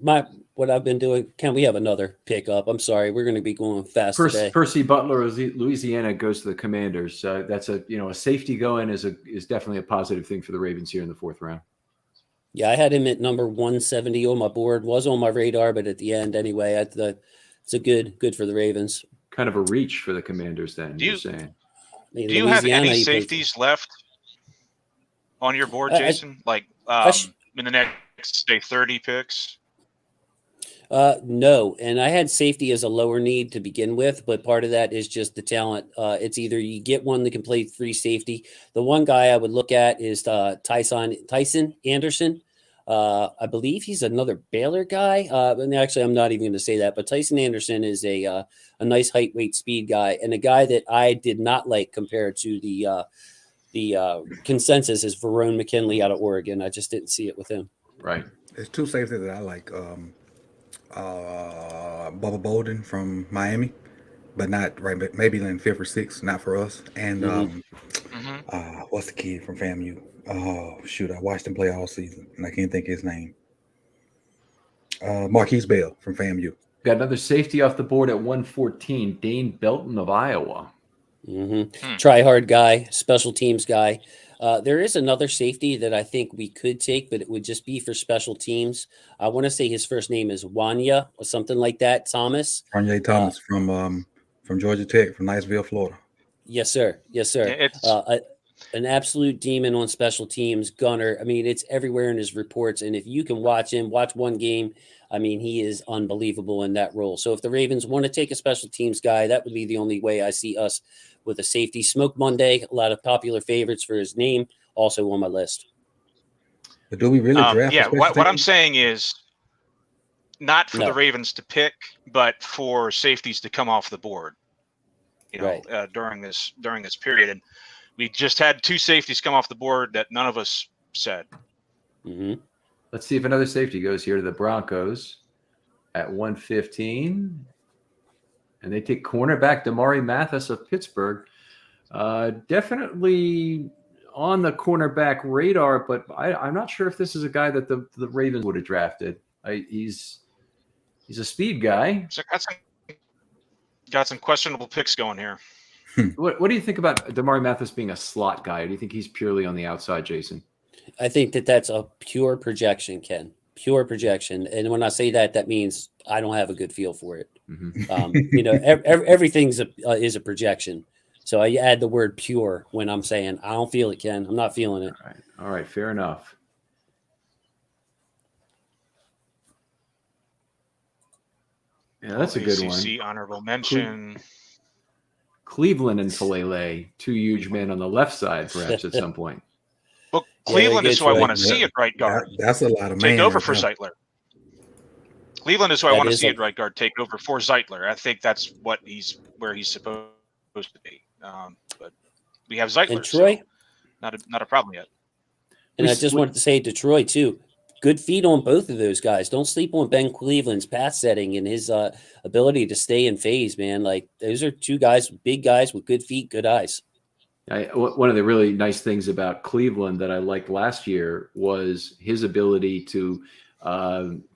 I've been doing, can we have another pickup? I'm sorry, we're going to be going fast today. Percy Butler of Louisiana goes to the Commanders. That's a safety going is definitely a positive thing for the Ravens here in the 4th round. Yeah, I had him at number 170 on my board. Was on my radar, but at the end anyway, it's a good for the Ravens. Kind of a reach for the Commanders then, Do you're you saying. I mean, do you have Louisiana, any you play- safeties left on your board, I- Jason? Like sh- in the next say 30 picks? No, and I had safety as a lower need to begin with, but part of that is just the talent. It's either you get one that can play free safety. The one guy I would look at is Tyson Anderson. I believe he's another Baylor guy. And actually, I'm not even going to say that, but Tyson Anderson is a nice height, weight, speed guy, and a guy that I did not like compared to the consensus is Verone McKinley out of Oregon. I just didn't see it with him. Right. There's two safeties that I like. Bubba Bolden from Miami, but not right. Maybe in fifth or sixth, not for us. And what's the kid from FAMU? Oh shoot, I watched him play all season, and I can't think of his name. Marquise Bell from FAMU. Got another safety off the board at 114, Dane Belton of Iowa. Try hard guy, special teams guy. There is another safety that I think we could take, but it would just be for special teams. I want to say his first name is Wanya or something like that. Thomas. Kanye Thomas from Georgia Tech, from Niceville, Florida. Yes, sir. Yes, sir. An absolute demon on special teams, gunner. I mean, it's everywhere in his reports. And if you can watch him, watch one game, I mean, he is unbelievable in that role. So if the Ravens want to take a special teams guy, that would be the only way I see us with a safety. Smoke Monday, a lot of popular favorites for his name, also on my list. But do we really draft? Yeah, what I'm saying is not for the Ravens to pick, but for safeties to come off the board. You know, right. during this period, and we just had two safeties come off the board that none of us said. Let's see if another safety goes here to the Broncos at 115. And they take cornerback Damari Mathis of Pittsburgh. Definitely on the cornerback radar, but I'm not sure if this is a guy that the Ravens would have drafted. He's a speed guy. So got some questionable picks going here. What do you think about Damari Mathis being a slot guy? Or do you think he's purely on the outside, Jason? I think that's a pure projection, Ken. Pure projection. And when I say that, that means I don't have a good feel for it. You know, everything's is a projection. So I add the word pure when I'm saying I don't feel it, Ken. I'm not feeling it. All right. Fair enough. Yeah, that's a good one. Honorable mention. Cleveland and Falele, two huge men on the left side, perhaps at some point. Well, Cleveland is who I want to see at right guard. That's a lot of take man over right for now. Zeitler. Cleveland is who I want to see at right guard take over for Zeitler. I think that's where he's supposed to be. But we have Zeitler. And Troy, so not a problem yet. And I just wanted to say Detroit too. Good feet on both of those guys. Don't sleep on Ben Cleveland's pass setting and his ability to stay in phase, man. Like those are two guys, big guys with good feet, good eyes. One of the really nice things about Cleveland that I liked last year was his ability to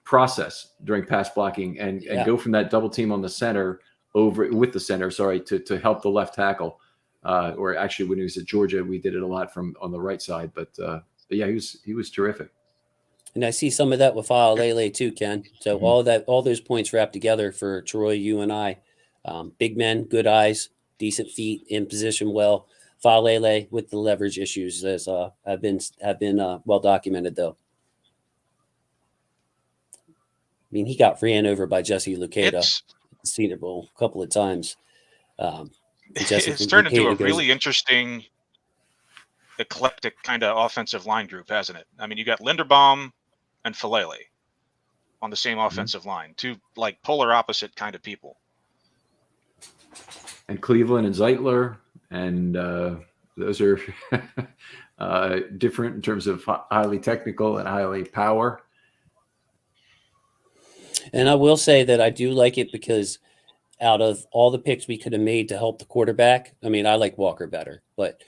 process during pass blocking and go from that double team on the center to help the left tackle. Or actually, when he was at Georgia, we did it a lot from on the right side. But yeah, he was terrific. And I see some of that with Lele too, Ken. So all those points wrapped together for Troy, you and I. Big men, good eyes, decent feet, in position well. Lele with the leverage issues as have been well documented though. I mean, he got ran over by Jesse Luketa at the Cedar Bowl a couple of times. It's turned into a really interesting, eclectic kind of offensive line group, hasn't it? I mean, you got Linderbaum and Falele on the same offensive line, two like polar opposite kind of people. And Cleveland and Zeitler, and those are different in terms of highly technical and highly power. And I will say that I do like it because out of all the picks we could have made to help the quarterback, I mean, I like Walker better, but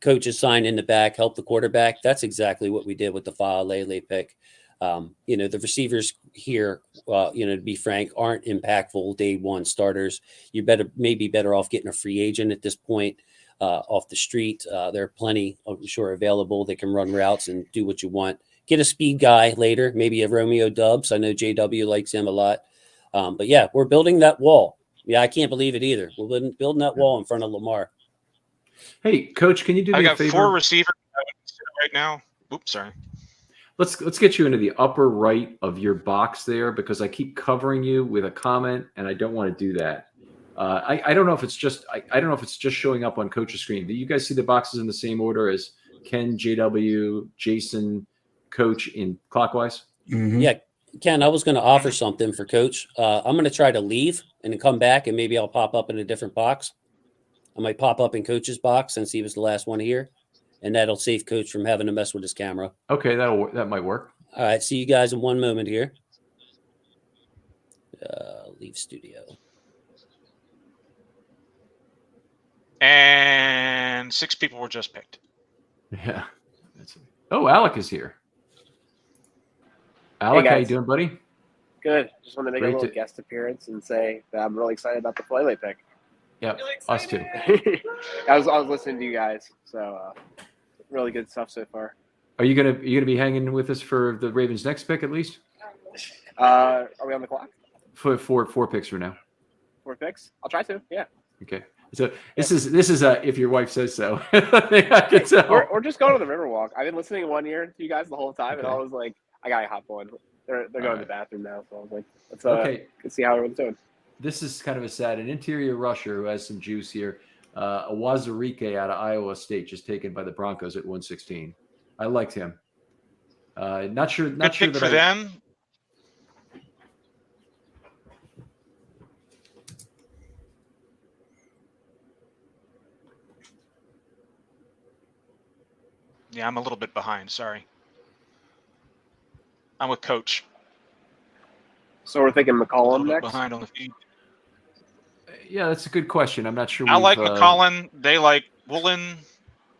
coaches signed in the back, help the quarterback. That's exactly what we did with the Lele pick. You know, the receivers here, to be frank, aren't impactful day one starters. You maybe better off getting a free agent at this point off the street. There are plenty, I'm sure, available. They can run routes and do what you want. get a speed guy later, maybe a Romeo Dubs. I know JW likes him a lot. But yeah, we're building that wall. Yeah, I can't believe it either. We're building that wall in front of Lamar. Hey, Coach, can you do I me a got favor? 4 receivers right now. Oops, sorry. Let's get you into the upper right of your box there, because I keep covering you with a comment, and I don't want to do that. I don't know if it's just I don't know if it's just showing up on Coach's screen. Do you guys see the boxes in the same order as Ken, JW, Jason, Coach in clockwise? Mhm. Yeah, Ken, I was going to offer something for Coach. I'm going to try to leave and then come back, and maybe I'll pop up in a different box. I might pop up in Coach's box since he was the last one here, and that'll save Coach from having to mess with his camera. Okay, that might work. All right, see you guys in one moment here. Leave studio. And 6 people were just picked. Yeah. Oh, Alec is here. Alec, how you guys. doing, buddy? Good. Just want to make Great a little to- guest appearance and say that I'm really excited about the Flyway pick. Yeah, us too. I was listening to you guys, so really good stuff so far. Are you gonna be hanging with us for the Ravens' next pick at least? Are we on the clock? For four picks for now. 4 picks? I'll try to. Yeah. Okay. So this is if your wife says so. I can tell. We're just going to the Riverwalk. I've been listening in one ear to you guys the whole time, and Okay. I was like, I gotta hop on. They're going to right. the bathroom now, so I was like, let's Okay. see how everyone's doing. This is kind of a sad. An interior rusher who has some juice here. A Wazirike out of Iowa State, just taken by the Broncos at 116. I liked him. Not sure. Not Good sure pick that for them. Yeah, I'm a little bit behind. Sorry. I'm with Coach. So we're thinking A McCollum little bit next. behind on the feed. Yeah, that's a good question. I'm not sure. I like we've, McCollum. They like Woolen.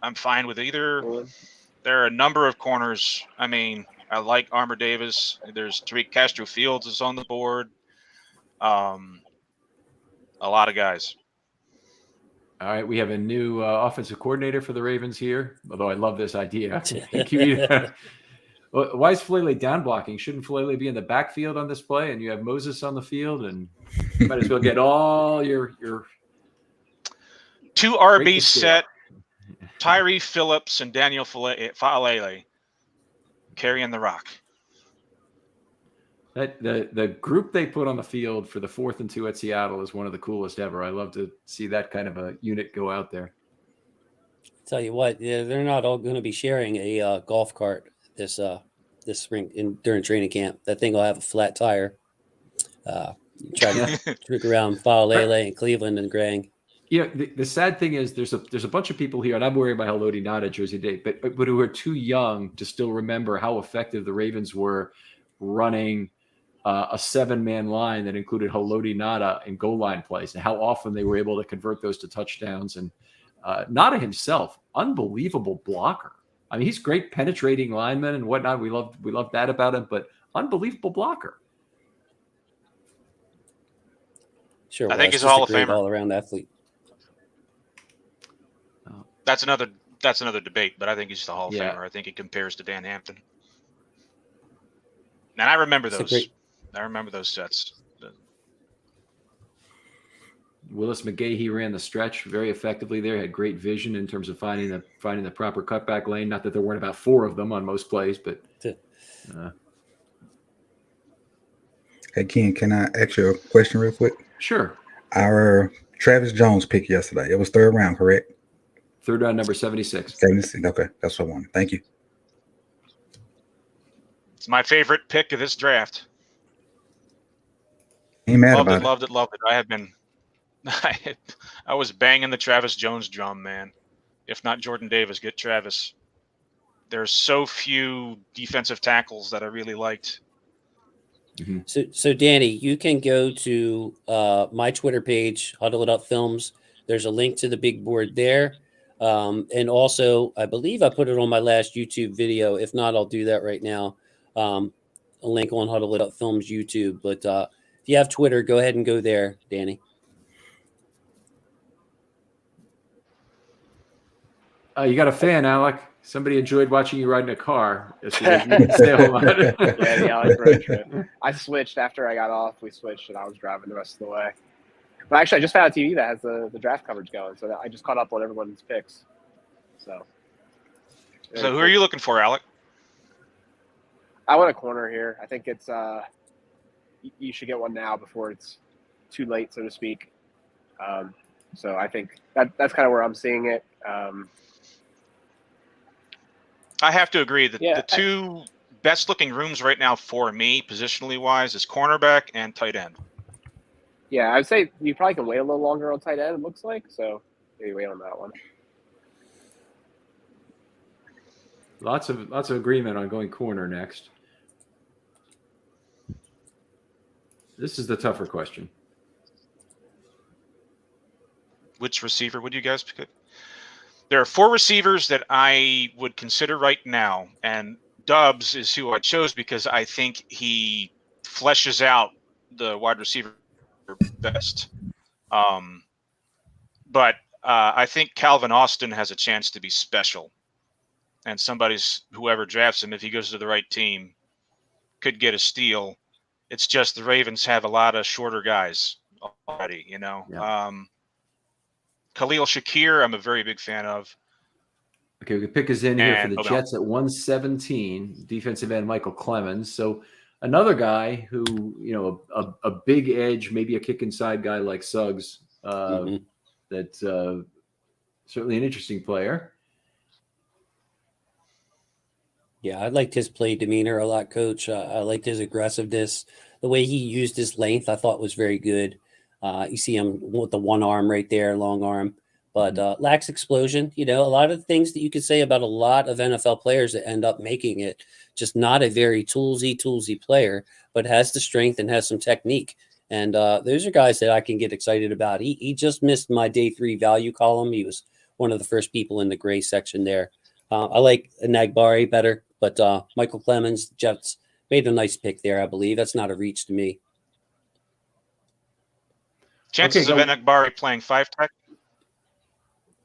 I'm fine with either. Woolen. There are a number of corners. I mean, I like Armour Davis. There's Tariq Castro Fields is on the board. A lot of guys. All right, we have a new offensive coordinator for the Ravens here. Although I love this idea. Why is Falele down blocking? Shouldn't Falele be in the backfield on this play? And you have Moses on the field, and you might as well get all your 2 Break RB the scale. set. Tyree Phillips and Daniel Falele carrying the rock. That the group they put on the field for the 4th and 2 at Seattle is one of the coolest ever. I love to see that kind of a unit go out there. Tell you what, yeah, they're not all going to be sharing a golf cart this spring during training camp. That thing will have a flat tire. Try to trick around Falele and Cleveland and Grang. Yeah, the sad thing is there's a bunch of people here, and I'm wearing my Haloti Nada jersey today, but who are too young to still remember how effective the Ravens were running a 7-man line that included Haloti Nada in goal line plays, and how often they were able to convert those to touchdowns. And Nada himself, unbelievable blocker. I mean, he's great penetrating lineman and whatnot. We love that about him, but unbelievable blocker. Sure, I think he's he's a Hall of great Famer. all-around athlete. That's another debate, but I think he's the Hall of Yeah. Famer. I think he compares to Dan Hampton. And I remember It's a those. great- I remember those sets. Willis McGahee ran the stretch very effectively there, had great vision in terms of finding the proper cutback lane. Not that there weren't about 4 of them on most plays, but Hey, Ken, can I ask you a question real quick? sure. Our Travis Jones pick yesterday, it was 3rd round, correct? 3rd round, number 76. 76. Okay, that's what I wanted. Thank you. It's my favorite pick of this draft. Ain't mad Loved about it. I have been. I was banging the Travis Jones drum, man. If not Jordan Davis, get Travis. There's so few defensive tackles that I really liked. So Danny, you can go to my Twitter page, Huddle It Up Films. There's a link to the big board there. And also, I believe I put it on my last YouTube video. If not, I'll do that right now. A link on Huddle It Up Films YouTube. But if you have Twitter, go ahead and go there, Danny. You got a fan, Alec. Somebody enjoyed watching you ride in a car. So you can stay home. Yeah, the Alex road trip. I switched after I got off. We switched, and I was driving the rest of the way. But actually, I just found a TV that has the draft coverage going, so I just caught up on everyone's picks. So who are you looking for, Alec? I want a corner here. I think it's you should get one now before it's too late, so to speak. So I think that's kind of where I'm seeing it. I have to agree that the two best looking rooms right now for me, positionally wise, is cornerback and tight end. Yeah, I would say you probably can wait a little longer on tight end, it looks like. So maybe wait on that one. Lots of agreement on going corner next. This is the tougher question. Which receiver would you guys pick? There are 4 receivers that I would consider right now, and Dubs is who I chose because I think he fleshes out the wide receiver best. But I think Calvin Austin has a chance to be special, and whoever drafts him, if he goes to the right team, could get a steal. It's just the Ravens have a lot of shorter guys already, you know. Yeah. Khalil Shakir, I'm a very big fan of. Okay, we can pick us in here for And the Jets at 117, defensive end Michael Clemons. So another guy who, you know, a big edge, maybe a kick inside guy like Suggs. That's certainly an interesting player. Yeah, I liked his play demeanor a lot, Coach. I liked his aggressiveness. The way he used his length, I thought was very good. You see him with the one arm right there, long arm, but lacks explosion. You know, a lot of the things that you could say about a lot of NFL players that end up making it, just not a very toolsy player, but has the strength and has some technique. And those are guys that I can get excited about. He just missed my day 3 value column. He was one of the first people in the gray section there. I like Nagbari better, but Michael Clemons, Jets made a nice pick there, I believe. That's not a reach to me. Chances of Enagbari playing 5-tech?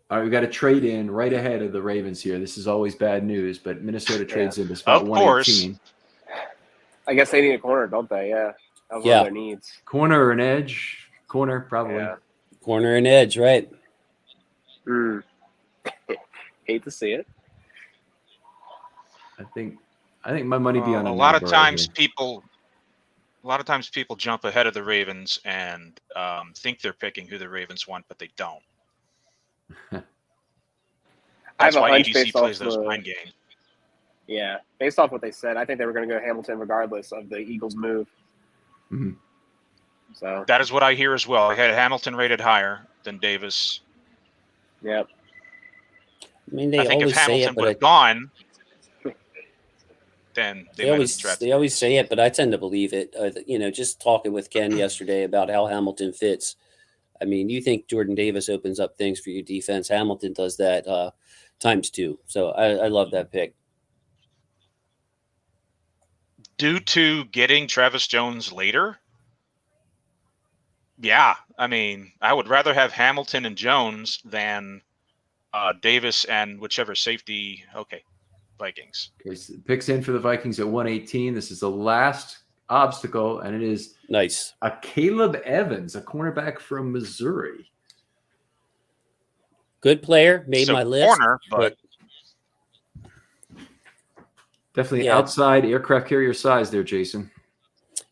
All right, we got a trade in right ahead of the Ravens here. This is always bad news, but Minnesota trades into spot 118. I guess they need a corner, don't they? Yeah. That was one of their needs. Corner or an edge? Corner, probably. Yeah. Corner and edge, right? Hate to see it. I think my money be on a lot of times people jump ahead of the Ravens and think they're picking who the Ravens want, but they don't. That's why EDC plays those mind games. Yeah, based off what they said, I think they were going to go Hamilton regardless of the Eagles' move. Mm-hmm. So that is what I hear as well. I had Hamilton rated higher than Davis. Yep. I mean, I think if Hamilton would have gone, then they always say it, but I tend to believe it. You know, just talking with Ken yesterday about how Hamilton fits. I mean, you think Jordan Davis opens up things for your defense. Hamilton does that ×2. So I love that pick. Due to getting Travis Jones later, yeah. I mean, I would rather have Hamilton and Jones than Davis and whichever safety. Okay, Vikings. Okay, so picks in for the Vikings at 118. This is the last obstacle, and it is nice. A Caleb Evans, a cornerback from Missouri. Good player, made my list. Corner, but definitely outside aircraft carrier size there, Jason.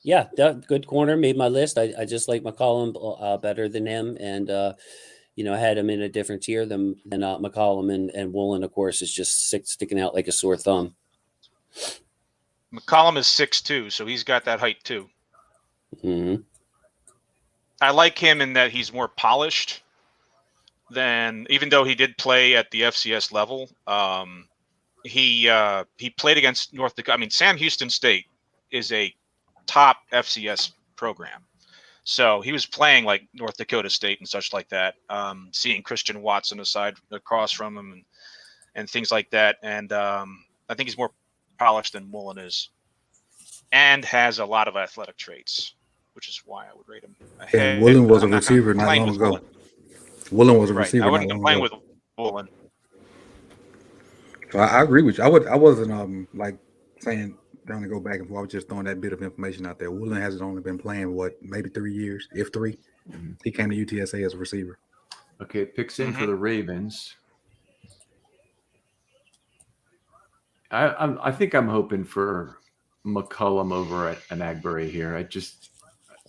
Yeah, good corner, made my list. I just like McCollum better than him, and you know, I had him in a different tier than McCollum, and Woolen, of course, is just sticking out like a sore thumb. McCollum is 6'2", so he's got that height too. Mm-hmm. I like him in that he's more polished than, even though he did play at the FCS level. He played against North Dakota. I mean, Sam Houston State is a top FCS program. So he was playing like North Dakota State and such like that, seeing Christian Watson across from him and things like that. And I think he's more polished than Woolen is, and has a lot of athletic traits, which is why I would rate him ahead. And Woolen was a receiver not long ago. Woolen was a receiver. I wouldn't complain with Woolen. So I agree with you. I wasn't like saying trying to go back and forth. I was just throwing that bit of information out there. Woolen has only been playing maybe 3 years, if 3. Mhm. He came to UTSA as a receiver. Okay, picks in for the Ravens. I think I'm hoping for McCullum over at Agbury here. I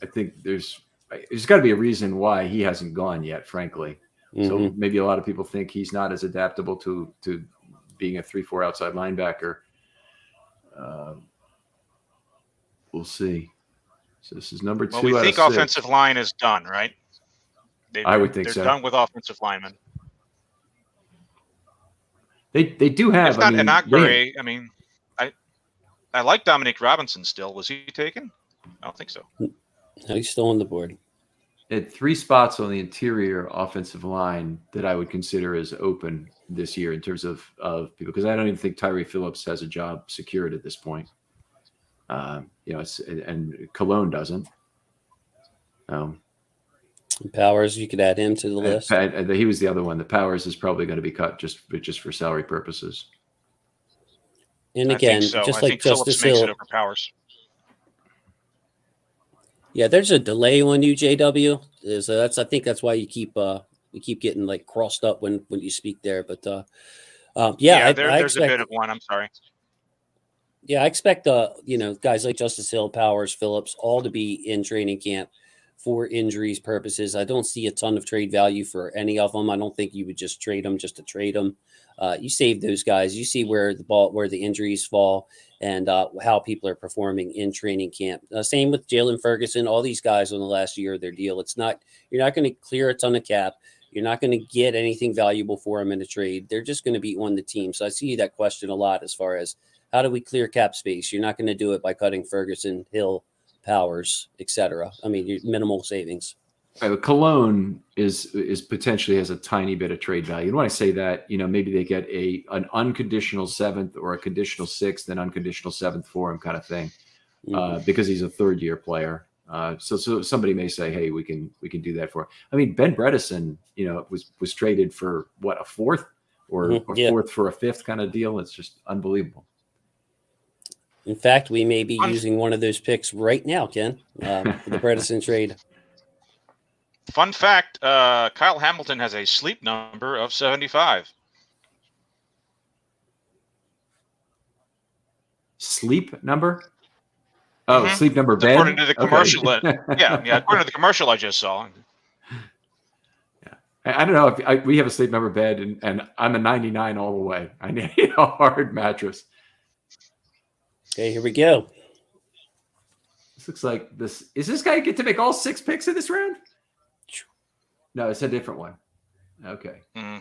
think there's got to be a reason why he hasn't gone yet, frankly. So maybe a lot of people think he's not as adaptable to being a 3-4 outside linebacker. We'll see. So this is number 2 Well, we out think of 6. offensive line is done, right? I would think they're so. done with offensive linemen. They do have. If not I mean, Inagbury, I like Dominique Robinson still. Was he taken? I don't think so. No, he's still on the board. They had 3 spots on the interior offensive line that I would consider as open this year in terms of people, because I don't even think Tyree Phillips has a job secured at this point. And Cologne doesn't. Powers, you could add him to the list. He was the other one. The Powers is probably going to be cut just for salary purposes. And again, I just think like Phillips Justice makes Hill, it over Powers. yeah, there's a delay on you, JW. I think that's why you keep getting like crossed up when you speak there. But There's expect, a bit of one. I'm sorry. Yeah, I expect guys like Justice Hill, Powers, Phillips, all to be in training camp for injuries purposes. I don't see a ton of trade value for any of them. I don't think you would just trade them just to trade them. You save those guys. You see where the injuries fall, and how people are performing in training camp. Same with Jalen Ferguson. All these guys on the last year of their deal. You're not going to clear a ton of cap. You're not going to get anything valuable for them in a trade. They're just going to be on the team. So I see that question a lot as far as how do we clear cap space? You're not going to do it by cutting Ferguson, Hill, Powers, etc. I mean, minimal savings. Cologne is potentially has a tiny bit of trade value. And when I say that, maybe they get an unconditional 7th or a conditional 6th and unconditional 7th for him kind of thing, because he's a 3rd-year player. So somebody may say, hey, we can do that for him. I mean, Ben Bredesen, was traded for what, a 4th or a 4th for a 5th kind of deal. It's just unbelievable. In fact, we may be using one of those picks right now, Ken, for the Bredesen trade. Fun fact, Kyle Hamilton has a sleep number of 75. Sleep number? Oh, sleep number bed? According to the commercial. Okay. Yeah, according to the commercial I just saw. Yeah, I don't know if we have a sleep number bed, and I'm a 99 all the way. I need a hard mattress. Okay, here we go. This looks like this. Is this guy get to make all 6 picks in this round? No, it's a different one. Okay. And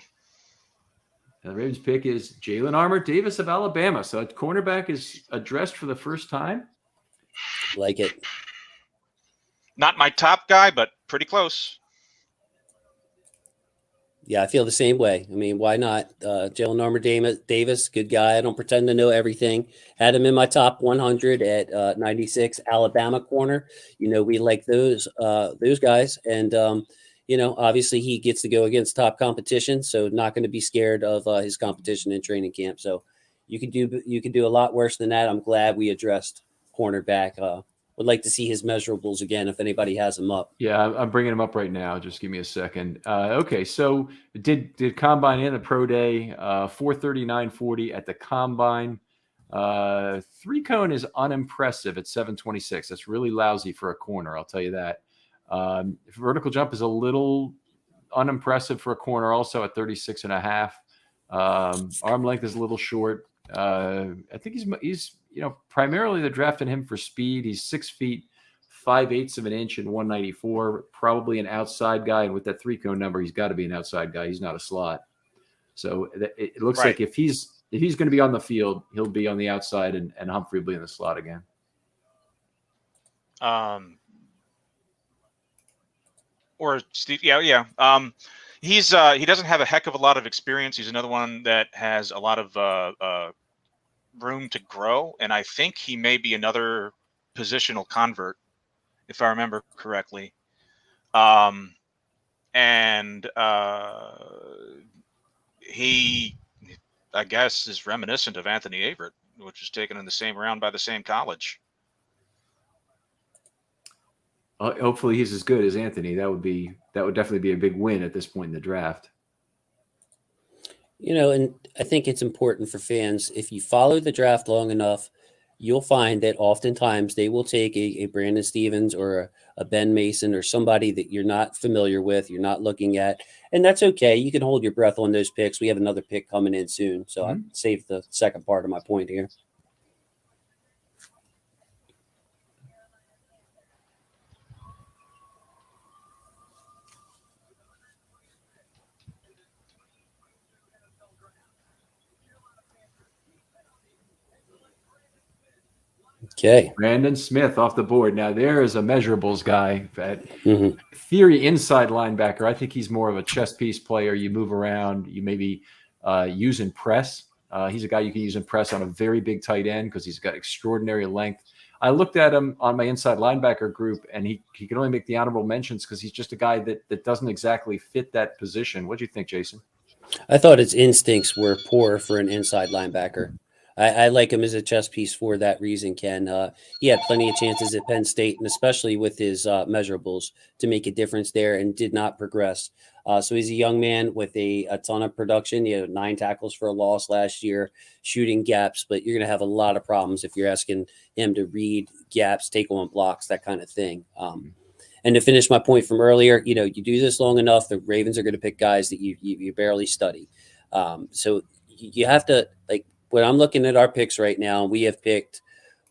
the Ravens pick is Jalen Armour Davis of Alabama. So a cornerback is addressed for the first time. Like it. Not my top guy, but pretty close. Yeah, I feel the same way. I mean, why not? Jalen Armour Davis, good guy. I don't pretend to know everything. Had him in my top 100 at 96, Alabama corner. We like those guys. And, obviously he gets to go against top competition. So not going to be scared of his competition in training camp. So you could do a lot worse than that. I'm glad we addressed cornerback. Would like to see his measurables again if anybody has him up. Yeah, I'm bringing him up right now. Just give me a second. Okay, so did combine in the pro day, 439.40 at the combine. 3-cone is unimpressive at 726. That's really lousy for a corner, I'll tell you that. Vertical jump is a little unimpressive for a corner, also at 36.5. Arm length is a little short. I think he's primarily they're drafting him for speed. He's 6 feet, 5/8 of an inch and 194, probably an outside guy. And with that 3-cone number, he's got to be an outside guy. He's not a slot. So it looks like if he's going to be on the field, he'll be on the outside and Humphrey will be in the slot again. Or Steve. Yeah. He doesn't have a heck of a lot of experience. He's another one that has a lot of room to grow, and I think he may be another positional convert, if I remember correctly. He I guess, is reminiscent of Anthony Averett, which was taken in the same round by the same college. Hopefully he's as good as Anthony. That would definitely be a big win at this point in the draft. And I think it's important for fans, if you follow the draft long enough, you'll find that oftentimes they will take a Brandon Stevens or a Ben Mason or somebody that you're not familiar with, you're not looking at, and that's okay. You can hold your breath on those picks. We have another pick coming in soon, so I'll save the second part of my point here. Okay. Brandon Smith off the board. Now there is a measurables guy at theory inside linebacker. I think he's more of a chess piece player. You move around, you maybe use in press. He's a guy you can use in press on a very big tight end because he's got extraordinary length. I looked at him on my inside linebacker group, and he can only make the honorable mentions because he's just a guy that doesn't exactly fit that position. What do you think, Jason? I thought his instincts were poor for an inside linebacker. I like him as a chess piece for that reason, Ken. He had plenty of chances at Penn State, and especially with his measurables, to make a difference there, and did not progress. So he's a young man with a ton of production. He had 9 tackles for a loss last year, shooting gaps, but you're going to have a lot of problems if you're asking him to read gaps, take on blocks, that kind of thing. And to finish my point from earlier, you do this long enough, the Ravens are going to pick guys that you barely study. So you have to, like, when I'm looking at our picks right now, we have picked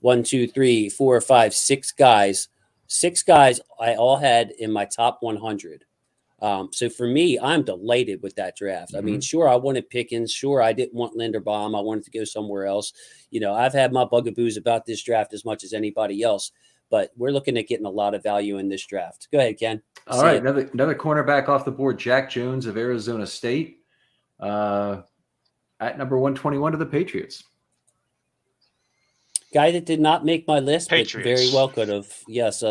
1, 2, 3, 4, 5, 6 guys. 6 guys I all had in my top 100. So for me, I'm delighted with that draft. I mean, sure, I wanted Pickens. Sure, I didn't want Linderbaum. I wanted to go somewhere else. I've had my bugaboos about this draft as much as anybody else, but we're looking at getting a lot of value in this draft. Go ahead, Ken. All right, another cornerback off the board, Jack Jones of Arizona State. At number 121 to the Patriots. Guy that did not make my list, Patriots. But very well could have. Yes,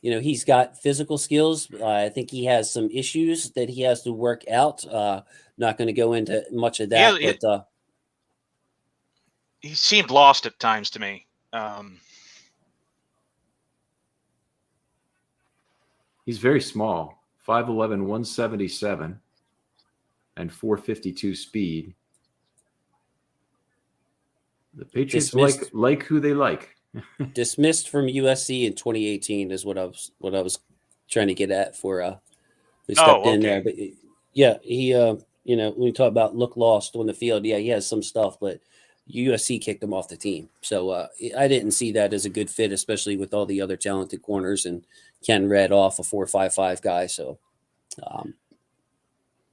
he's got physical skills. I think he has some issues that he has to work out. Not going to go into much of that, but he seemed lost at times to me. He's very small, 5'11", 177, and 452 speed. The Patriots like who they like. Dismissed from USC in 2018 is what I was trying to get at for we stepped in there. But yeah, he when we talk about look lost on the field, yeah, he has some stuff, but USC kicked him off the team. So I didn't see that as a good fit, especially with all the other talented corners, and Ken read off a 4.55 guy. So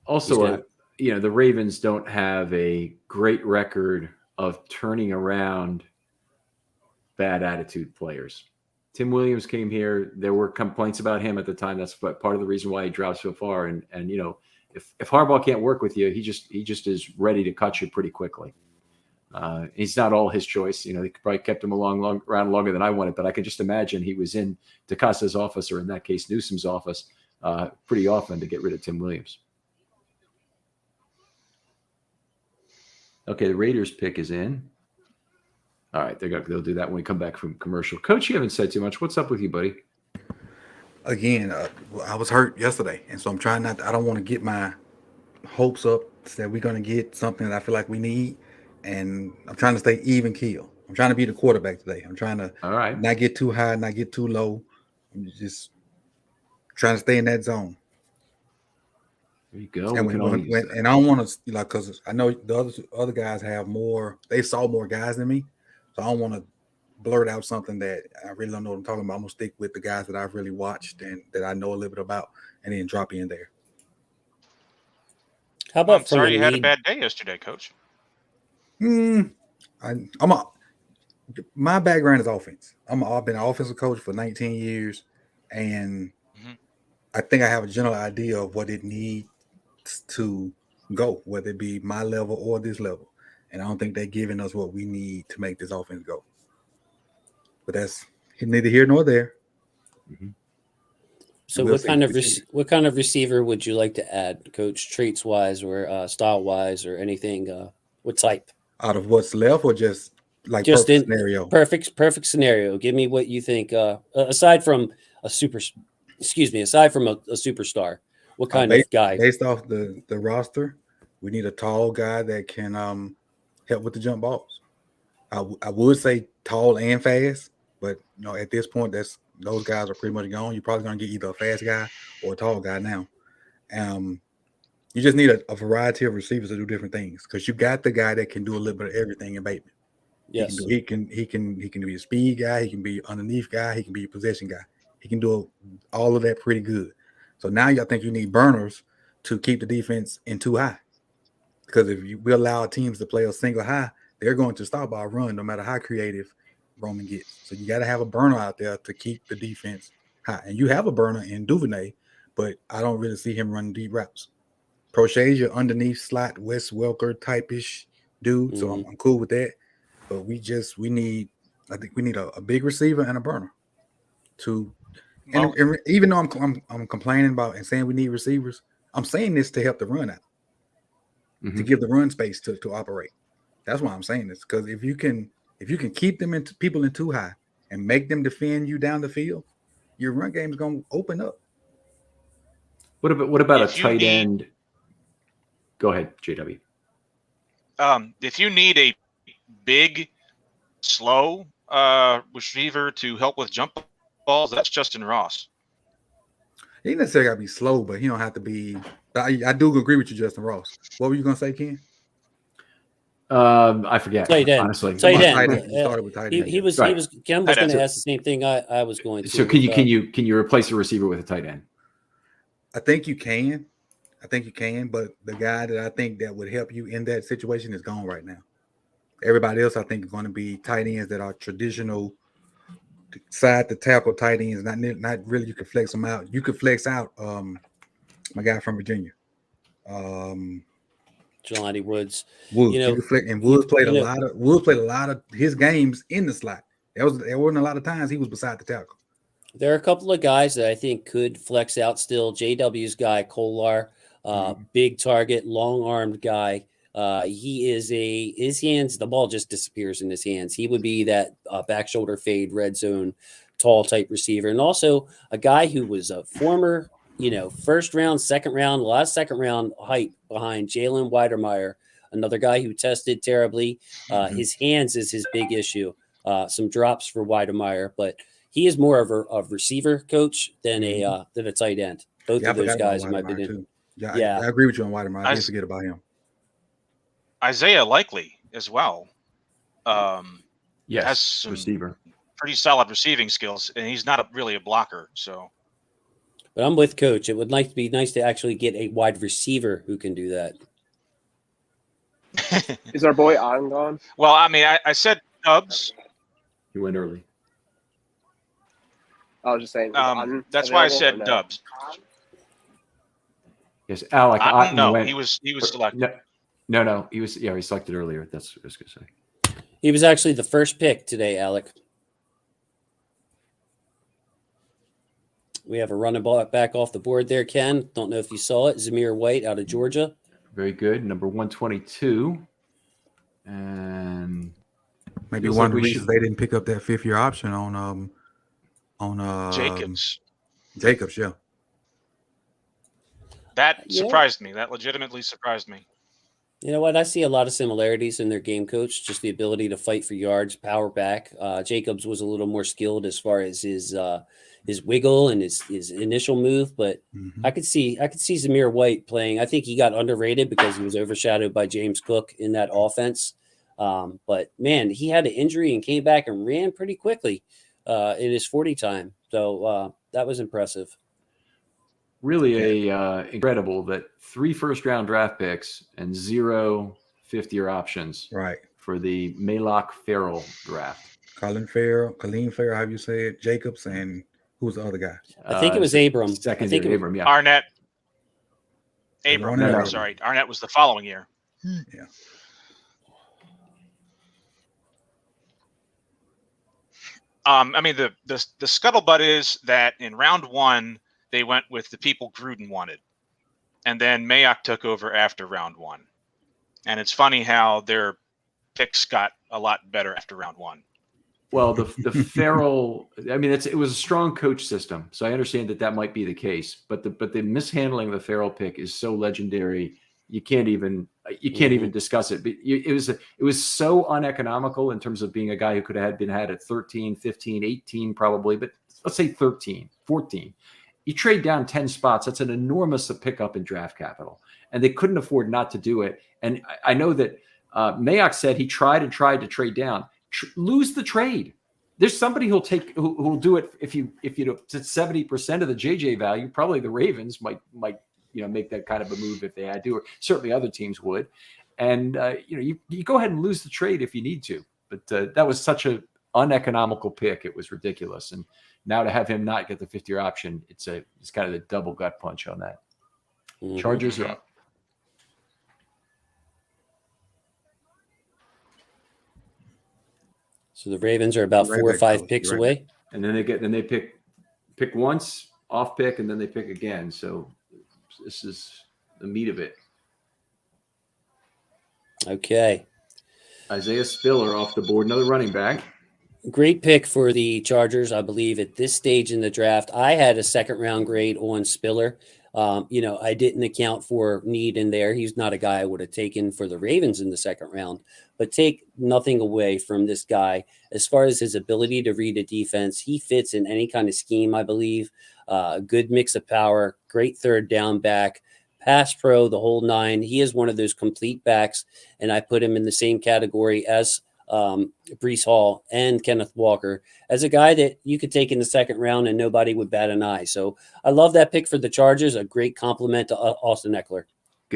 also, the Ravens don't have a great record of turning around bad attitude players. Tim Williams came here. There were complaints about him at the time. That's part of the reason why he dropped so far. And if Harbaugh can't work with you, he just is ready to cut you pretty quickly. He's not all his choice. They probably kept him around longer than I wanted, but I could just imagine he was in DeCosta's office, or in that case, Newsom's office, pretty often to get rid of Tim Williams. Okay, the Raiders pick is in. All right, they'll do that when we come back from commercial. Coach, you haven't said too much. What's up with you, buddy? Again, I was hurt yesterday, and so I'm trying I don't want to get my hopes up that we're going to get something that I feel like we need, and I'm trying to stay even keel. I'm trying to be the quarterback today. I'm trying to not get too high, not get too low. I'm just trying to stay in that zone. There you go. And I don't want to, because I know the other guys have more. They saw more guys than me, so I don't want to blurt out something that I really don't know what I'm talking about. I'm gonna stick with the guys that I've really watched and that I know a little bit about, and then drop in there. How about I'm sorry you had a bad day yesterday, Coach? My background is offense. I've been an offensive coach for 19 years, and I think I have a general idea of what it needs to go, whether it be my level or this level. And I don't think they're giving us what we need to make this offense go. But that's neither here nor there. So what kind of receiver would you like to add, Coach, traits wise or style wise or anything What type? Out of what's left, or just like Just perfect in scenario? perfect scenario. Give me what you think. Aside from a superstar, what kind Based, of guy? based off the roster, we need a tall guy that can help with the jump balls. I would say tall and fast, but at this point, those guys are pretty much gone. You're probably gonna get either a fast guy or a tall guy now. You just need a variety of receivers to do different things, because you got the guy that can do a little bit of everything in Bateman. Yes. He can be a speed guy. He can be underneath guy. He can be a possession guy. He can do all of that pretty good. So now I think you need burners to keep the defense in too high. Because if we allow teams to play a single high, they're going to stop our run no matter how creative Roman gets. So you got to have a burner out there to keep the defense high. And you have a burner in Duvernay, but I don't really see him running deep routes. Prochet's your underneath slot Wes Welker type-ish dude, so I'm cool with that. But we need a big receiver and a burner to. And even though I'm complaining about and saying we need receivers, I'm saying this to help the run out, to give the run space to operate. That's why I'm saying this, because if you can keep people in too high and make them defend you down the field, your run game is going to open up. What about a tight end? Go ahead, JW. If you need a big, slow receiver to help with jump balls, that's Justin Ross. He doesn't necessarily got to be slow, but he don't have to be. I do agree with you, Justin Ross. What were you going to say, Ken? I forget. Tight end. Honestly, Tight end. You started with tight end. He was. Ken was going to ask the same thing I was going to. So can you replace a receiver with a tight end? I think you can. But the guy that I think that would help you in that situation is gone right now. Everybody else, I think, is going to be tight ends that are traditional side to tackle tight ends. Not really. You can flex them out. You could flex out my guy from Virginia, Jelani Woods. Woods played a lot of his games in the slot. There wasn't a lot of times he was beside the tackle. There are a couple of guys that I think could flex out still. JW's guy, Kohler, big target, long-armed guy. He is his hands, the ball just disappears in his hands. He would be that back shoulder fade, red zone, tall type receiver. And also a guy who was a former, first round, second round, a lot of second round hype behind Jalen Weidermeyer, another guy who tested terribly. His hands is his big issue. Some drops for Weidermeyer, but he is more of a receiver coach than a tight end. Both of those guys, in my opinion. Yeah, I agree with you on Weidermeyer. I didn't forget about him. Isaiah Likely as well. Yes, has some receiver. Pretty solid receiving skills, and he's not really a blocker. So, but I'm with Coach. It would be nice to actually get a wide receiver who can do that. Is our boy on gone? Well, I mean, I said Dubs. He went early. I was just saying. That's why I said Dubs. Yes, Alec. No, he was selected. No, he was. Yeah, he selected earlier. That's what I was going to say. He was actually the first pick today, Alec. We have a running ball back off the board there, Ken. Don't know if you saw it. Zamir White out of Georgia. Very good. Number 122. And maybe one of the reasons they didn't pick up that fifth-year option on Jacobs. Jacobs, yeah. That surprised me. That legitimately surprised me. You know what? I see a lot of similarities in their game coach, just the ability to fight for yards, power back. Jacobs was a little more skilled as far as his wiggle and his initial move, but I could see Zamir White playing. I think he got underrated because he was overshadowed by James Cook in that offense. But man, he had an injury and came back and ran pretty quickly in his 40 time. So that was impressive. Really incredible that 3 first-round draft picks and 0 fifth-year options for the Malak Farrell draft. Colleen Farrell, how you say it, Jacobs, and who's the other guy? I think it was Abram. Abram, yeah. Arnett. Abram, sorry. Arnett was the following year. Yeah. I mean, the scuttlebutt is that in round 1, they went with the people Gruden wanted. And then Mayock took over after round 1. And it's funny how their picks got a lot better after round 1. Well, the Farrell, I mean, it was a strong coach system, so I understand that might be the case. But the mishandling of the Farrell pick is so legendary, you can't even discuss it. But it was so uneconomical in terms of being a guy who could have been had at 13, 15, 18 probably, but let's say 13, 14. You trade down 10 spots, that's an enormous pickup in draft capital, and they couldn't afford not to do it. And I know that Mayock said he tried to trade down. Lose the trade. There's somebody who'll do it if you to 70% of the JJ value. Probably the Ravens might make that kind of a move if they had to, or certainly other teams would. And you go ahead and lose the trade if you need to. But that was such an uneconomical pick. It was ridiculous. And now to have him not get the 5th-year option, it's kind of a double gut punch on that. Mm-hmm. Chargers are up. So the Ravens are about 4 or 5 picks away, and then they pick once, off pick, and then they pick again. So this is the meat of it. Okay. Isaiah Spiller off the board, another running back. Great pick for the Chargers, I believe, at this stage in the draft. I had a 2nd-round grade on Spiller. I didn't account for need in there. He's not a guy I would have taken for the Ravens in the 2nd round, but take nothing away from this guy. As far as his ability to read a defense, he fits in any kind of scheme, I believe. Good mix of power, great 3rd down back, pass pro, the whole 9. He is one of those complete backs, and I put him in the same category as Breece Hall and Kenneth Walker as a guy that you could take in the 2nd round and nobody would bat an eye. So I love that pick for the Chargers. A great compliment to Austin Eckler.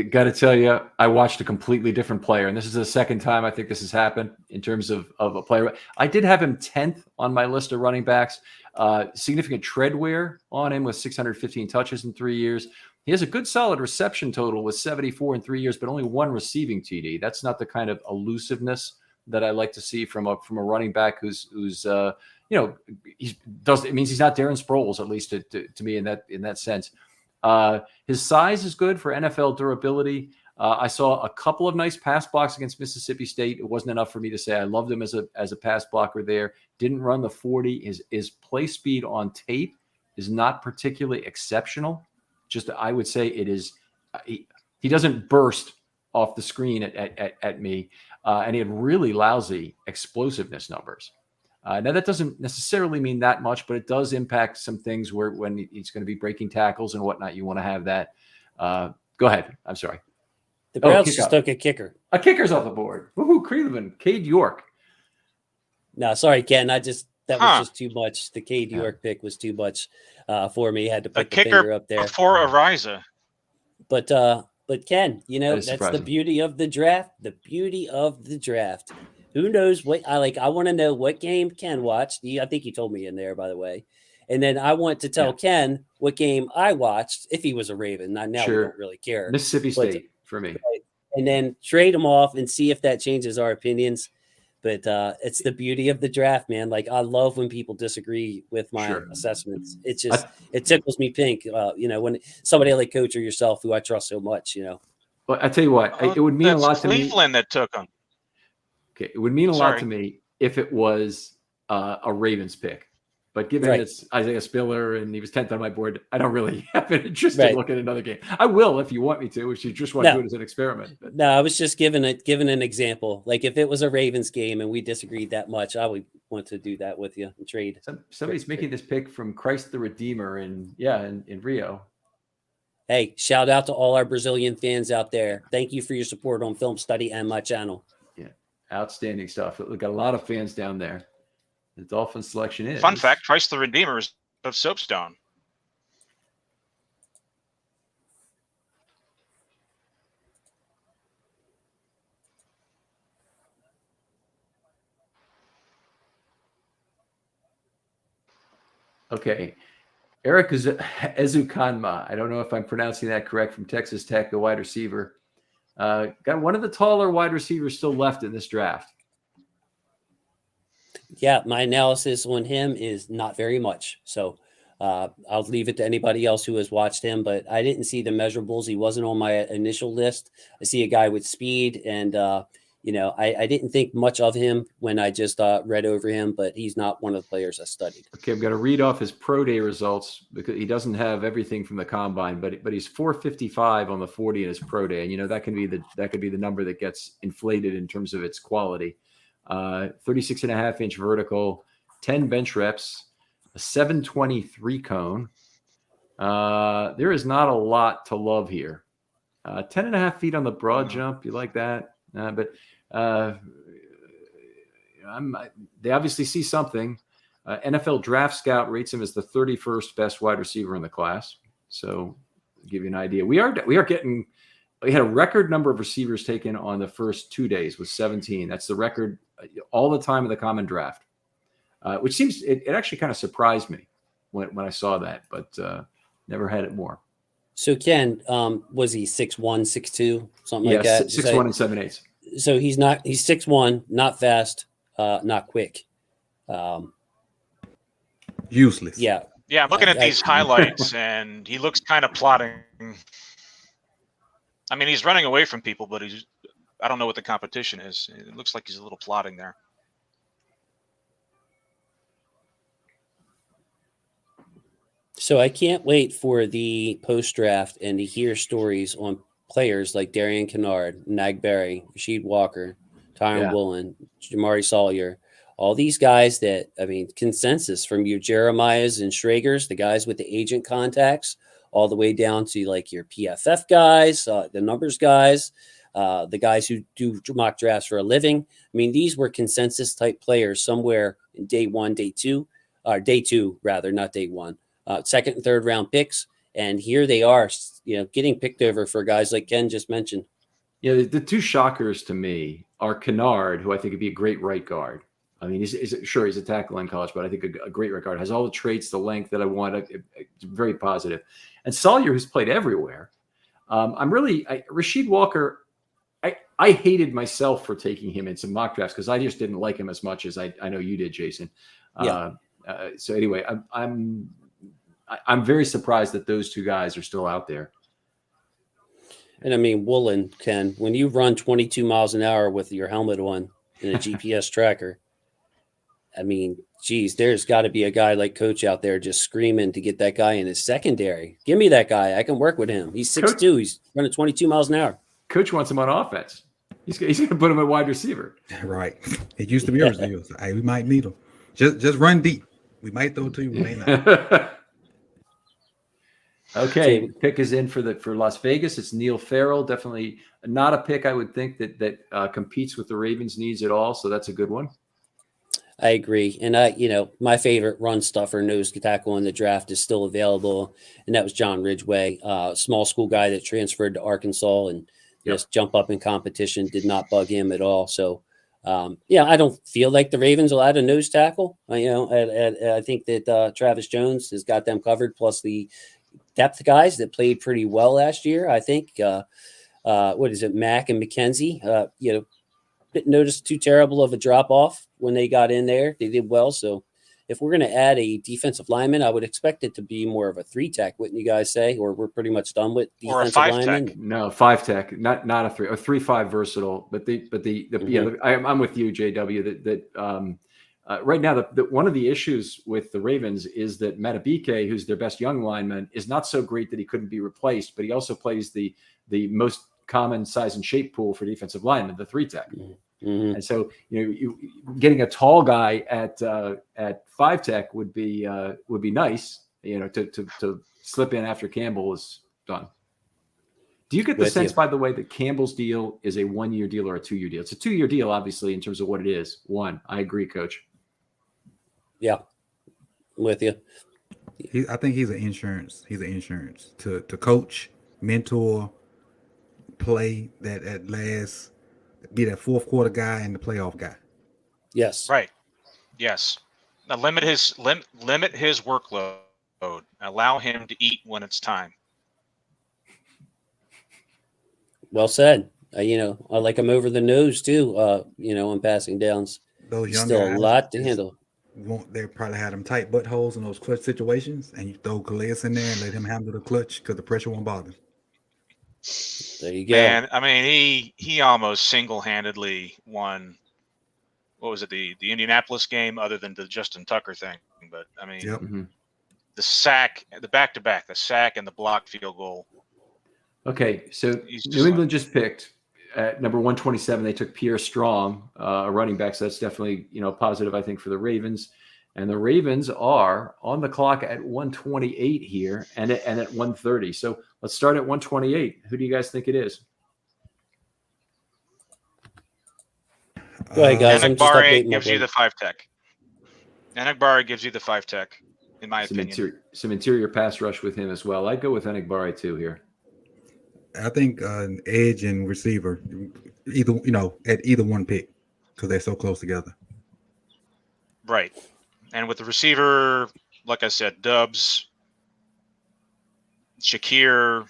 Got to tell you, I watched a completely different player, and this is the 2nd time I think this has happened in terms of a player. I did have him 10th on my list of running backs. Significant tread wear on him with 615 touches in 3 years. He has a good solid reception total with 74 in 3 years, but only 1 receiving TD. That's not the kind of elusiveness that I like to see from a running back who's it means he's not Darren Sproles, at least to me in that sense. His size is good for NFL durability. I saw a couple of nice pass blocks against Mississippi State. It wasn't enough for me to say I loved him as a pass blocker there. Didn't run the 40. His play speed on tape is not particularly exceptional. Just I would say it is. He doesn't burst off the screen at me. And he had really lousy explosiveness numbers. Now, that doesn't necessarily mean that much, but it does impact some things when he's going to be breaking tackles and whatnot. You want to have that. Go ahead. I'm sorry. The Browns just took a kicker. A kicker's off the board. Woohoo, Cleveland. Cade York. No, sorry, Ken. That was just too much. The Cade York pick was too much for me. I had to put the finger up there. Before Ariza. But Ken, that's the beauty of the draft. The beauty of the draft. Who knows what I want to know what game Ken watched. I think he told me in there, by the way. And then I want to tell Ken what game I watched if he was a Raven. Now we don't really care. Mississippi State for me. Right. And then trade him off and see if that changes our opinions. But it's the beauty of the draft, man. I love when people disagree with my assessments. It's just it tickles me pink. When somebody like Coach or yourself, who I trust so much, Well, I tell you what, it would mean a lot to me. Cleveland that took him. Okay, it would mean a lot to me if it was a Ravens pick. But given it's Isaiah Spiller and he was 10th on my board, I don't really have an interest in looking at another game. I will if you want me to, if you just want to do it as an experiment. But. No, I was just giving an example. If it was a Ravens game and we disagreed that much, I would want to do that with you and trade. Somebody's making this pick from Christ the Redeemer in Rio. Hey, shout out to all our Brazilian fans out there. Thank you for your support on Film Study and my channel. Yeah, outstanding stuff. We've got a lot of fans down there. The Dolphin selection is. Fun fact, Christ the Redeemer is of soapstone. Okay. Eric Ezukanma. I don't know if I'm pronouncing that correct, from Texas Tech, the wide receiver. Got one of the taller wide receivers still left in this draft. Yeah, my analysis on him is not very much. So I'll leave it to anybody else who has watched him, but I didn't see the measurables. He wasn't on my initial list. I see a guy with speed, and I didn't think much of him when I just read over him, but he's not one of the players I studied. Okay, I'm going to read off his pro day results because he doesn't have everything from the combine, but he's 455 on the 40 in his pro day, and that could be the number that gets inflated in terms of its quality. 36.5-inch vertical, 10 bench reps, a 723 cone. There is not a lot to love here. 10.5 feet on the broad jump. You like that? But they obviously see something. NFL Draft Scout rates him as the 31st best wide receiver in the class. So, to give you an idea, we had a record number of receivers taken on the first 2 days with 17. That's the record all the time in the common draft, which seems it actually kind of surprised me when I saw that, but never had it more. So Ken, was he 6'1", 6'2", something like that? 6'1" and 7/8. So he's 6'1", not fast, not quick. Useless. Yeah. Yeah, I'm looking at these highlights, and he looks kind of plodding. I mean, he's running away from people, but I don't know what the competition is. It looks like he's a little plodding there. So I can't wait for the post-draft and to hear stories on players like Darian Kennard, Nagberry, Rasheed Walker, Tyron Woolen, Jamari Sawyer, all these guys that, consensus from your Jeremiahs and Schragers, the guys with the agent contacts, all the way down to like your PFF guys, the numbers guys, the guys who do mock drafts for a living. These were consensus type players somewhere in day two, rather, not day one. Second and third round picks. And here they are, getting picked over for guys like Ken just mentioned. Yeah, the two shockers to me are Kennard, who I think would be a great right guard. He's a tackle in college, but I think a great right guard, has all the traits, the length that I want. It's very positive. And Sawyer, who's played everywhere. Rasheed Walker, I hated myself for taking him in some mock drafts because I just didn't like him as much as I know you did, Jason. Yeah. So anyway, I'm very surprised that those two guys are still out there. And Woolen, Ken, when you run 22 miles an hour with your helmet on in a GPS tracker, there's got to be a guy like Coach out there just screaming to get that guy in his secondary. Give me that guy. I can work with him. He's 6'2". He's running 22 miles an hour. Coach wants him on offense. He's going to put him at wide receiver. Right. It used to be ours. Hey, we might need him. Just run deep. We might throw to you. We may not. Okay, pick is in for Las Vegas. It's Neil Farrell. Definitely not a pick I would think that competes with the Ravens' needs at all. So that's a good one. I agree. And my favorite run stuffer nose tackle in the draft is still available. And that was John Ridgeway, small school guy that transferred to Arkansas and just jump up in competition, did not bug him at all. So, I don't feel like the Ravens will add a nose tackle. I think that Travis Jones has got them covered, plus the depth guys that played pretty well last year. I think, Mack and McKenzie, didn't notice too terrible of a drop off when they got in there. They did well. So if we're going to add a defensive lineman, I would expect it to be more of a 3-tech, wouldn't you guys say? Or we're pretty much done with defensive linemen? No, 5-tech, not a 3 or 3-5 versatile. But I'm with you, JW. That right now, one of the issues with the Ravens is that Matabike, who's their best young lineman, is not so great that he couldn't be replaced, but he also plays the most common size and shape pool for defensive linemen, the 3-tech. Mm-hmm. And so, you getting a tall guy at 5-tech would be nice, to slip in after Campbell is done. Do you get the sense, by the way, that Campbell's deal is a 1-year deal or a 2-year deal? It's a 2-year deal, obviously, in terms of what it is. I agree, Coach. Yeah, I'm with you. I think he's an insurance. He's an insurance to coach, mentor, play that last, be that fourth quarter guy and the playoff guy. Yes. Right. Yes. Now limit his workload. Allow him to eat when it's time. Well said. I like him over the nose too. On passing downs. Those young still guys, a lot to handle. they probably had them tight buttholes in those clutch situations, and you throw Calais in there and let him handle the clutch because the pressure won't bother him. There you go. Man, I mean, he almost single-handedly won. What was it, the Indianapolis game, other than the Justin Tucker thing? But I mean, Yep. the sack, the back-to-back, the sack and the blocked field goal. Okay, so He's New just England just picked at number 127. They took Pierre Strong, a running back. So that's definitely positive, I think, for the Ravens. And the Ravens are on the clock at 128 here and at 130. So let's start at 128. Who do you guys think it is? Go ahead, guys. I'm just Anagbare updating my gives you board. the 5-tech. Anagbare gives you the 5-tech, in my opinion. Some interior pass rush with him as well. I'd go with Anagbare too here. I think an edge and receiver, at either one pick, because they're so close together. Right. And with the receiver, like I said, Dubs, Shakir,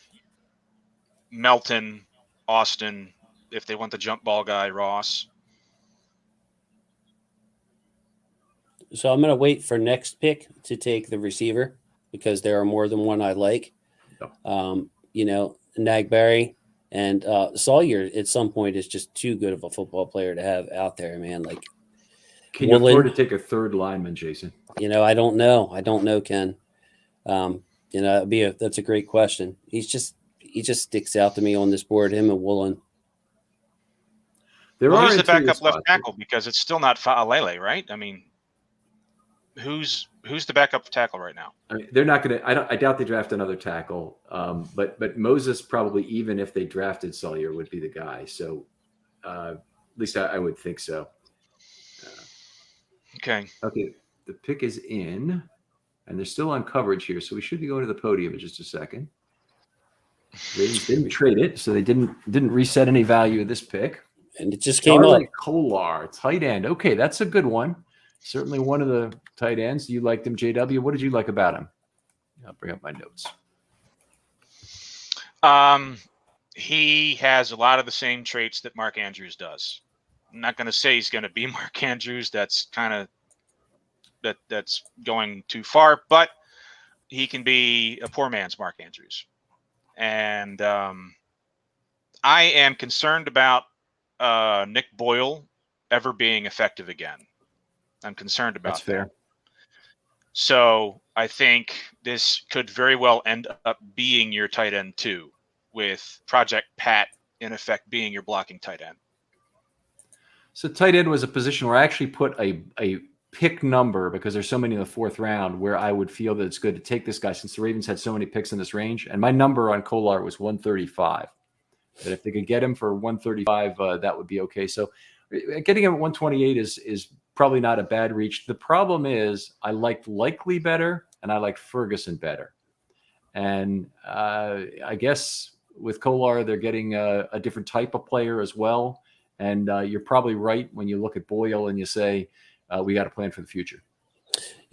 Melton, Austin, if they want the jump ball guy, Ross. So I'm going to wait for next pick to take the receiver because there are more than one I like. Nagberry and Sawyer at some point is just too good of a football player to have out there, man. Like, can you afford to take a third lineman, Jason? I don't know, Ken. That's a great question. He just sticks out to me on this board. Him and Woolen. Who's the backup left tackle? Because it's still not Fa'alele, right? I mean, who's the backup tackle right now? I mean, they're not going to. I doubt they draft another tackle. But Moses probably, even if they drafted Sawyer, would be the guy. So at least I would think so. Okay. The pick is in, and they're still on coverage here, so we should be going to the podium in just a second. Ravens didn't trade it, so they didn't reset any value of this pick. And it just came up. Kohler, tight end. Okay, that's a good one. Certainly one of the tight ends. You liked him, JW. What did you like about him? I'll bring up my notes. He has a lot of the same traits that Mark Andrews does. I'm not going to say he's going to be Mark Andrews. That's kind of that's going too far, but he can be a poor man's Mark Andrews. And I am concerned about Nick Boyle ever being effective again. I'm concerned about That's fair. So I think this could very well end up being your tight end too, with Project Pat in effect being your blocking tight end. So tight end was a position where I actually put a pick number because there's so many in the fourth round where I would feel that it's good to take this guy since the Ravens had so many picks in this range. And my number on Kohler was 135. That if they could get him for 135, that would be okay. So getting him at 128 is probably not a bad reach. The problem is I liked Likely better and I liked Ferguson better. And I guess with Kohler, they're getting a different type of player as well. And you're probably right when you look at Boyle and you say, we got a plan for the future.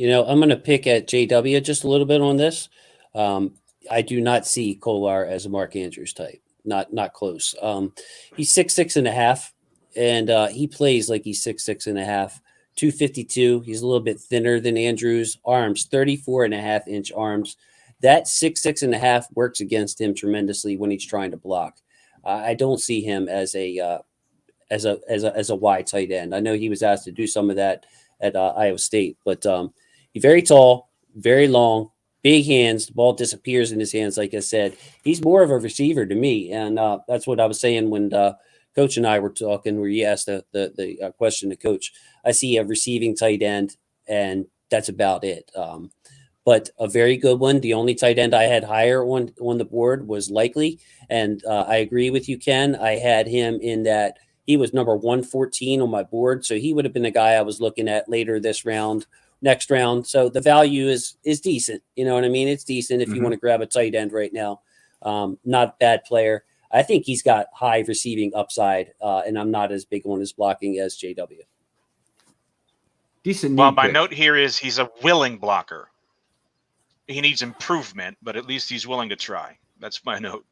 I'm going to pick at JW just a little bit on this. I do not see Kohler as a Mark Andrews type. Not close. He's 6'6.5", and he plays like he's 6'6.5", 252. He's a little bit thinner than Andrews. Arms, 34.5-inch arms. That 6'6.5" works against him tremendously when he's trying to block. I don't see him as a wide tight end. I know he was asked to do some of that at Iowa State, but he's very tall, very long, big hands. The ball disappears in his hands. Like I said, he's more of a receiver to me, and that's what I was saying when Coach and I were talking, where you asked the question to Coach. I see a receiving tight end, and that's about it. But a very good one. The only tight end I had higher on the board was Likely, and I agree with you, Ken. I had him in that. He was number 114 on my board, so he would have been the guy I was looking at later this round, next round. So the value is decent. You know what I mean? It's decent if you want to grab a tight end right now. Not a bad player. I think he's got high receiving upside, and I'm not as big on his blocking as JW. Decent. Well, my note here is he's a willing blocker. He needs improvement, but at least he's willing to try. That's my note.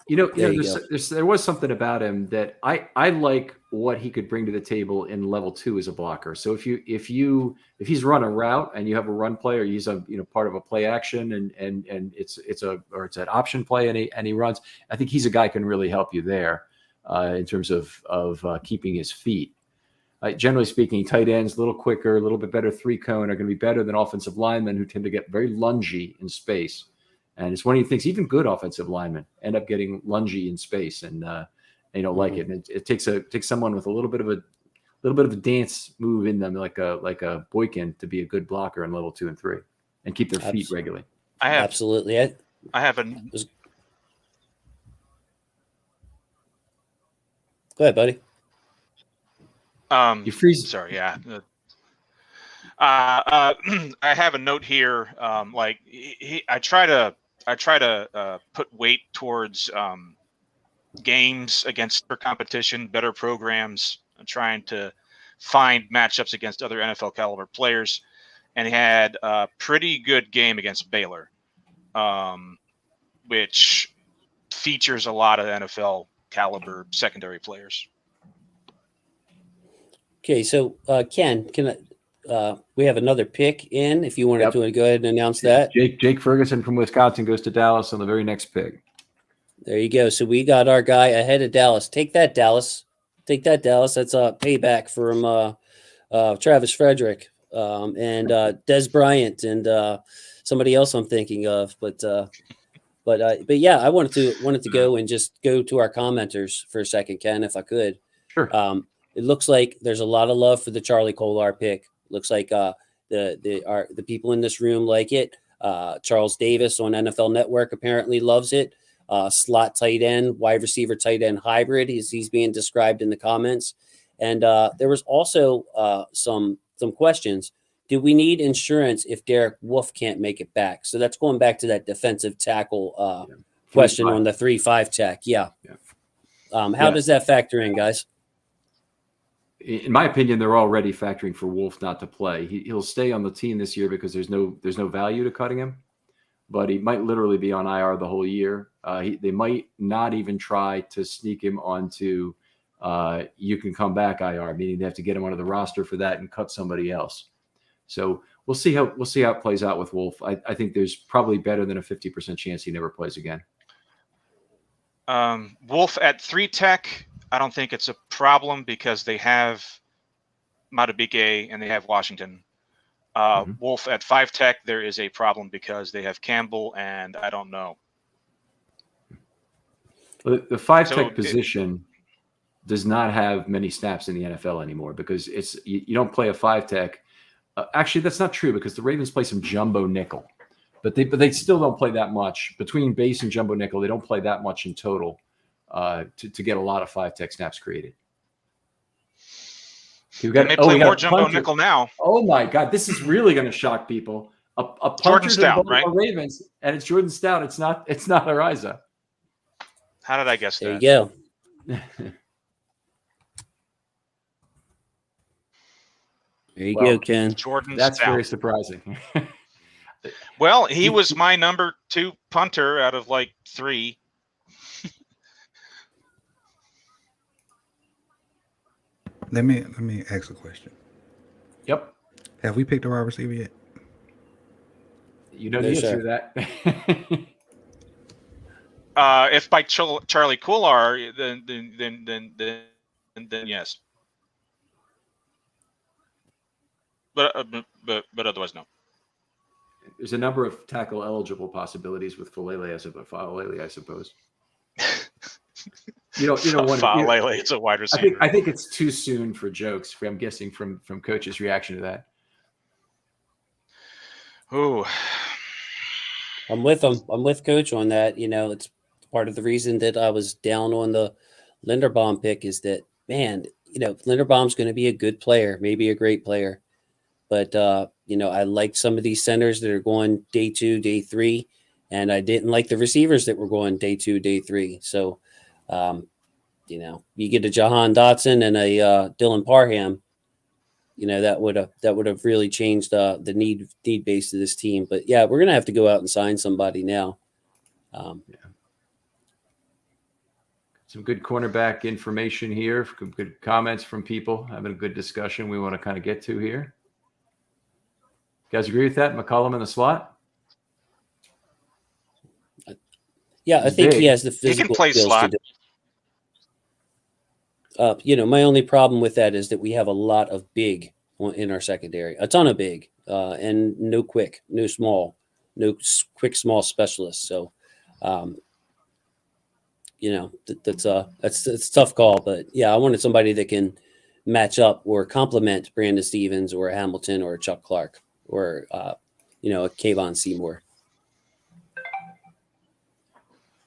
There you go. There was something about him that I like what he could bring to the table in level 2 as a blocker. So if he's run a route and you have a run play, or he's a part of a play action and it's an option play and he runs, I think he's a guy who can really help you there in terms of keeping his feet. Generally speaking, tight ends, a little quicker, a little bit better 3-cone, are going to be better than offensive linemen who tend to get very lungy in space. And it's one of the things, even good offensive linemen end up getting lungy in space, and they don't like it. And it takes someone with a little bit of a dance move in them, like a Boykin, to be a good blocker in level 2 and 3 and keep their feet regularly. Absolutely. I have a. Go ahead, buddy. You freeze. Sorry, yeah. I have a note here. I try to put weight towards games against their competition, better programs, trying to find matchups against other NFL caliber players. And he had a pretty good game against Baylor, which features a lot of NFL caliber secondary players. Okay, so Ken, we have another pick in. If you wanted to go ahead and announce that. Jake Ferguson from Wisconsin goes to Dallas on the very next pick. There you go. So we got our guy ahead of Dallas. Take that, Dallas. Take that, Dallas. That's a payback from Travis Frederick and Des Bryant and somebody else I'm thinking of. But yeah, I wanted to go and just go to our commenters for a second, Ken, if I could. Sure. It looks like there's a lot of love for the Charlie Kohler pick. Looks like the people in this room like it. Charles Davis on NFL Network apparently loves it. Slot tight end, wide receiver tight end hybrid. He's being described in the comments. And there was also some questions. Do we need insurance if Derek Wolfe can't make it back? So that's going back to that defensive tackle question on the 3-5 tech. Yeah. How does that factor in, guys? In my opinion, they're already factoring for Wolfe not to play. He'll stay on the team this year because there's no value to cutting him, but he might literally be on IR the whole year. They might not even try to sneak him onto you can come back IR, meaning they have to get him onto the roster for that and cut somebody else. So we'll see how it plays out with Wolfe. I think there's probably better than a 50% chance he never plays again. Wolfe at 3 tech. I don't think it's a problem because they have Madubuike and they have Washington. Wolfe at 5 tech, there is a problem because they have Campbell and I don't know. The 5 tech position does not have many snaps in the NFL anymore because you don't play a 5 tech. Actually, that's not true because the Ravens play some jumbo nickel, but they still don't play that much between base and jumbo nickel. They don't play that much in total. To get a lot of 5 tech snaps created. They play more jumbo nickel now. Oh my God, this is really going to shock people. A puncher Jordan Stout, to right? the Ravens, and it's Jordan Stout. It's not Ariza. How did I guess that? There you go. There you go, Ken. Jordan That's Stout. very surprising. Well, he was my number 2 punter out of like 3. Let me ask a question. Yep. Have we picked a wide receiver yet? You know the answer to that. If by Charlie Kohler, then yes. But otherwise no. There's a number of tackle eligible possibilities with Falele, I suppose. You don't want to. It's a wide receiver. I think it's too soon for jokes. I'm guessing from Coach's reaction to that. Ooh, I'm with him. I'm with Coach on that. It's part of the reason that I was down on the Linderbaum pick is that, man, Linderbaum's going to be a good player, maybe a great player, but I like some of these centers that are going day 2, day 3, and I didn't like the receivers that were going day 2, day 3. So. You get a Jahan Dotson and a Dylan Parham, that would have really changed the need base of this team. But yeah, we're gonna have to go out and sign somebody now. Some good cornerback information here. Good comments from people. Having a good discussion we want to kind of get to here. You guys agree with that? McCollum in the slot? Yeah, I He's think big. he has the He can physical play skills slot. to do. My only problem with that is that we have a lot of big in our secondary, a ton of big, and no quick, no small, no quick small specialists. So, that's a tough call. But yeah, I wanted somebody that can match up or complement Brandon Stevens or Hamilton or Chuck Clark or a Kayvon Seymour.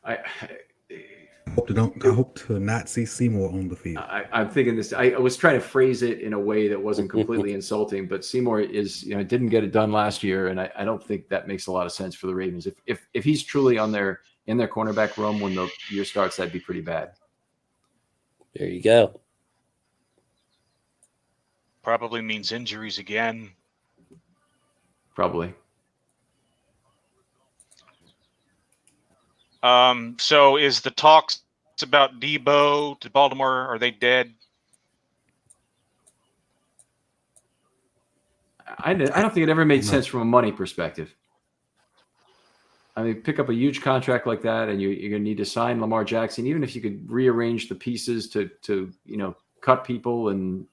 I hope to not see Seymour on the field. I'm thinking this. I was trying to phrase it in a way that wasn't completely insulting, but Seymour is, didn't get it done last year, and I don't think that makes a lot of sense for the Ravens. If he's truly in their cornerback room when the year starts, that'd be pretty bad. There you go. Probably means injuries again. Probably. So is the talks about Debo to Baltimore, are they dead? I don't think it ever made sense from a money perspective. I mean, pick up a huge contract like that, and you're going to need to sign Lamar Jackson. Even if you could rearrange the pieces to cut people and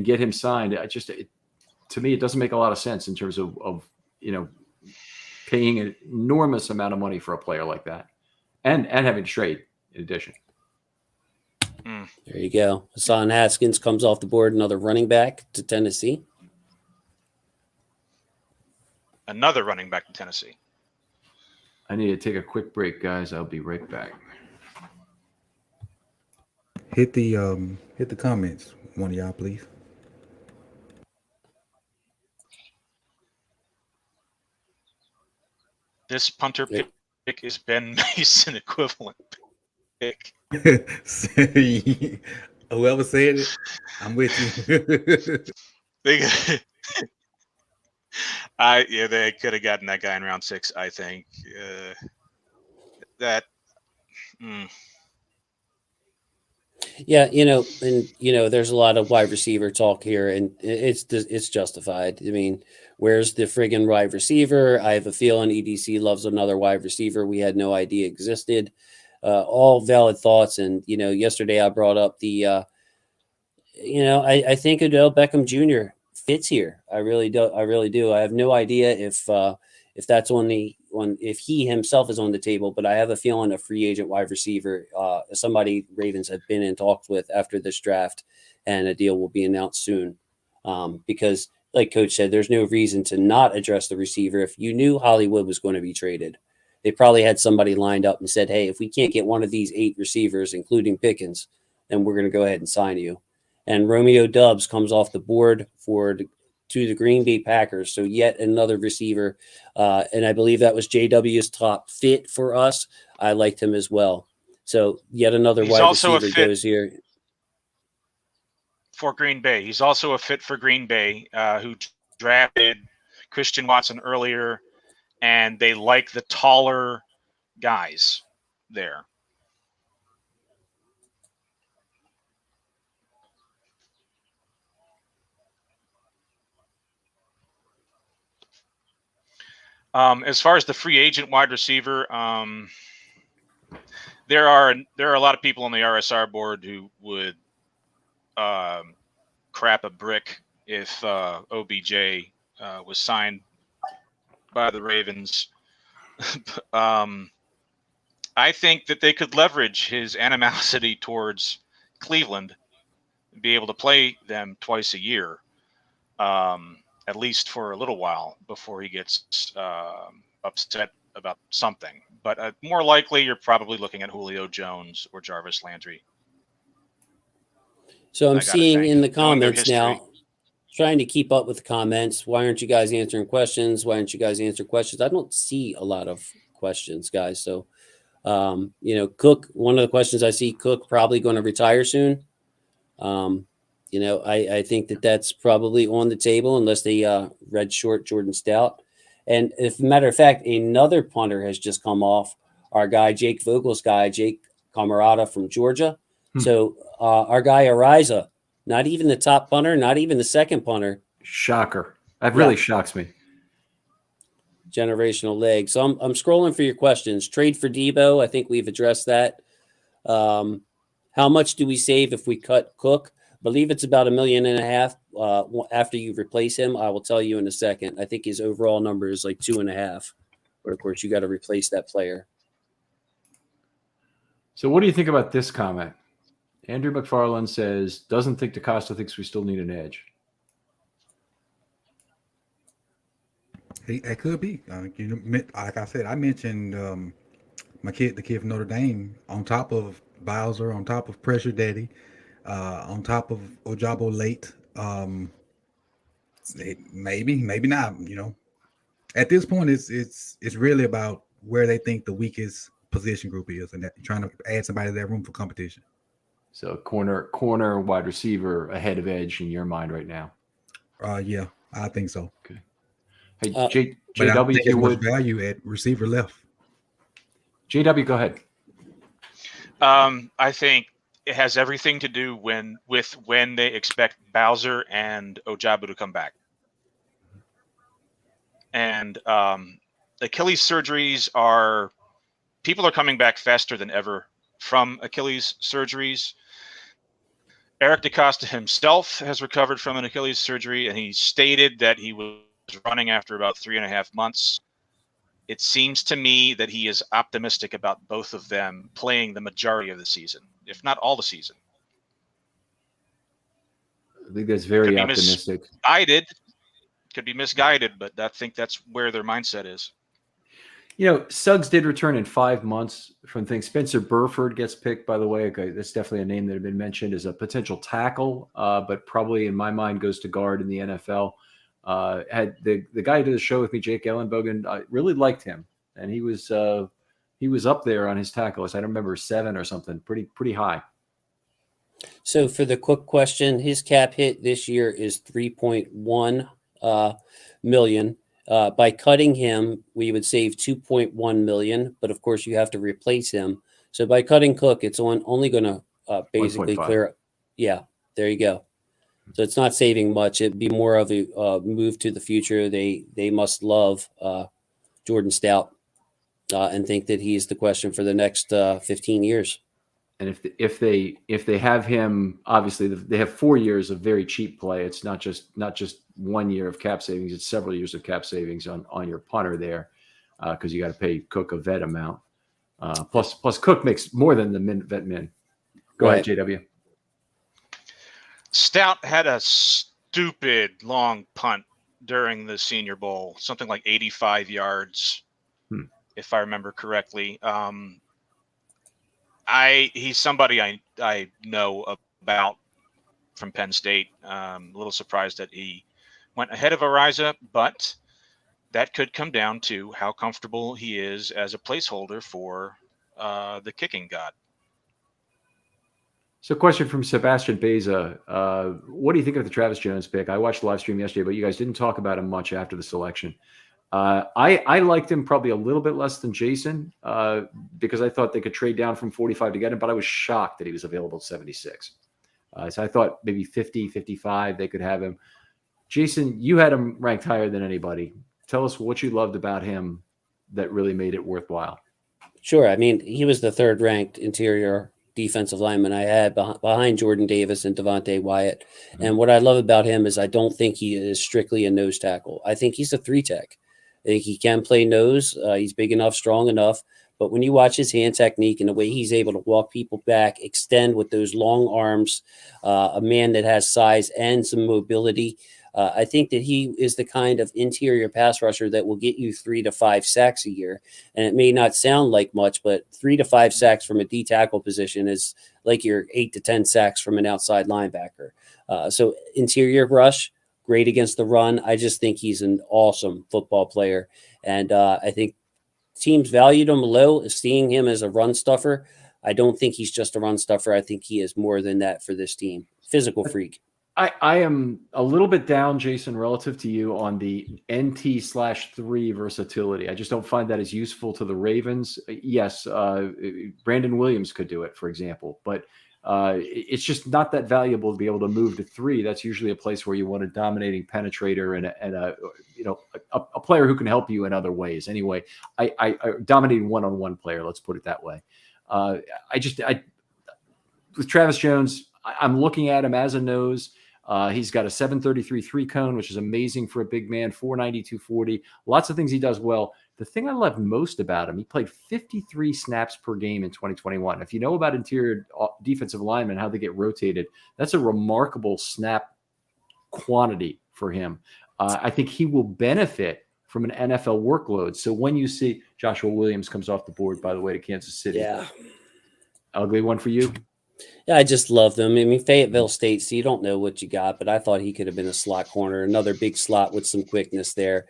get him signed, to me it doesn't make a lot of sense in terms of paying an enormous amount of money for a player like that, and having to trade in addition. There you go. Hassan Haskins comes off the board, another running back to Tennessee. Another running back to Tennessee. I need to take a quick break, guys. I'll be right back. Hit the comments, one of y'all, please. This punter pick is Ben Mason equivalent pick. Whoever said it, I'm with you. They could have gotten that guy in round 6. I think Yeah, there's a lot of wide receiver talk here, and it's justified. I mean, where's the friggin' wide receiver? I have a feeling EDC loves another wide receiver we had no idea existed. All valid thoughts, and yesterday I brought up the, I think Odell Beckham Jr. fits here. I really do. I have no idea if that's if he himself is on the table, but I have a feeling a free agent wide receiver, somebody Ravens have been in talks with after this draft, and a deal will be announced soon. Because like Coach said, there's no reason to not address the receiver. If you knew Hollywood was going to be traded, they probably had somebody lined up and said, hey, if we can't get one of these 8 receivers, including Pickens, then we're going to go ahead and sign you. And Romeo Doubs comes off the board to the Green Bay Packers. So yet another receiver. And I believe that was JW's top fit for us. I liked him as well. So yet another wide receiver goes here. For Green Bay. He's also a fit for Green Bay, who drafted Christian Watson earlier, and they like the taller guys there. As far as the free agent wide receiver, there are a lot of people on the RSR board who would crap a brick if OBJ was signed by the Ravens. I think that they could leverage his animosity towards Cleveland and be able to play them twice a year. At least for a little while before he gets upset about something. But more likely, you're probably looking at Julio Jones or Jarvis Landry. So I'm seeing in the comments now, trying to keep up with the comments. Why aren't you guys answering questions? Why aren't you guys answering questions? I don't see a lot of questions, guys. So, Cook, one of the questions I see, Cook probably going to retire soon. I think that's probably on the table unless they redshirt Jordan Stout. And if a matter of fact, another punter has just come off. Our guy, Jake Vogel's guy, Jake Camarada from Georgia. Hmm. So our guy Ariza, not even the top punter, not even the second punter. Shocker. That really Yeah. shocks me. Generational leg. So I'm scrolling for your questions. Trade for Debo. I think we've addressed that. How much do we save if we cut Cook? I believe it's about $1.5 million after you replace him. I will tell you in a second. I think his overall number is like 2.5. But of course, you got to replace that player. So what do you think about this comment? Andrew McFarland says, doesn't think DaCosta thinks we still need an edge. It could be. Like I said, I mentioned the kid from Notre Dame, on top of Bowser, on top of Pressure Daddy, on top of Ojabo Late. Maybe not. At this point, it's really about where they think the weakest position group is, and trying to add somebody to that room for competition. So corner, wide receiver ahead of edge in your mind right now. Yeah, I think so. Okay. Hey, But I JW, don't think if you there's much would. value at receiver left. JW, go ahead. I think it has everything to do with when they expect Bowser and Ojabo to come back. And Achilles surgeries people are coming back faster than ever from Achilles surgeries. Eric DaCosta himself has recovered from an Achilles surgery, and he stated that he was running after about 3.5 months. It seems to me that he is optimistic about both of them playing the majority of the season, if not all the season. I think that's very optimistic. Could be misguided, but I think that's where their mindset is. Suggs did return in 5 months from things. Spencer Burford gets picked, by the way. Okay, that's definitely a name that had been mentioned as a potential tackle, but probably in my mind goes to guard in the NFL. Had the guy who did the show with me, Jake Ellenbogen, I really liked him, and he was up there on his tackle list. I don't remember 7 or something, pretty high. So for the Cook question, his cap hit this year is $3.1 million. By cutting him, we would save $2.1 million, but of course you have to replace him. So by cutting Cook, it's only going to basically 1.5. clear up. Yeah, there you go. So it's not saving much. It'd be more of a move to the future. They must love Jordan Stout and think that he's the question for the next 15 years. And if they have him, obviously they have 4 years of very cheap play. It's not just 1 year of cap savings. It's several years of cap savings on your punter there, because you got to pay Cook a vet amount. Plus Cook makes more than the vet min. Go ahead, JW. Stout had a stupid long punt during the Senior Bowl, something like 85 yards, if I remember correctly. He's somebody I know about from Penn State. A little surprised that he went ahead of Ariza, but that could come down to how comfortable he is as a placeholder for the kicking god. So, question from Sebastian Beza. What do you think of the Travis Jones pick? I watched the live stream yesterday, but you guys didn't talk about him much after the selection. I liked him probably a little bit less than Jason because I thought they could trade down from 45 to get him, but I was shocked that he was available at 76. So I thought maybe 50, 55, they could have him. Jason, you had him ranked higher than anybody. Tell us what you loved about him that really made it worthwhile. Sure. I mean, he was the third ranked interior defensive lineman I had behind Jordan Davis and Devontae Wyatt. Mm-hmm. And what I love about him is I don't think he is strictly a nose tackle. I think he's a 3-tech. I think he can play nose. He's big enough, strong enough. But when you watch his hand technique and the way he's able to walk people back, extend with those long arms, a man that has size and some mobility, I think that he is the kind of interior pass rusher that will get you 3 to 5 sacks a year. And it may not sound like much, but 3 to 5 sacks from a D tackle position is like your 8 to 10 sacks from an outside linebacker. So interior rush, great against the run. I just think he's an awesome football player. And I think teams valued him low, seeing him as a run stuffer. I don't think he's just a run stuffer. I think he is more than that for this team. Physical freak. I am a little bit down, Jason, relative to you on the NT/3 versatility. I just don't find that as useful to the Ravens. Yes, Brandon Williams could do it, for example, but it's just not that valuable to be able to move to 3. That's usually a place where you want a dominating penetrator and a player who can help you in other ways. Anyway, I dominating one-on-one player. Let's put it that way. With Travis Jones, I'm looking at him as a nose. He's got a 733 3-cone, which is amazing for a big man, 490, 240. Lots of things he does well. The thing I love most about him, he played 53 snaps per game in 2021. If you know about interior defensive linemen, how they get rotated, that's a remarkable snap quantity for him. I think he will benefit from an NFL workload. So when you see Joshua Williams comes off the board, by the way, to Kansas City. Yeah. Ugly one for you? Yeah, I just love them. I mean, Fayetteville State, so you don't know what you got, but I thought he could have been a slot corner, another big slot with some quickness there.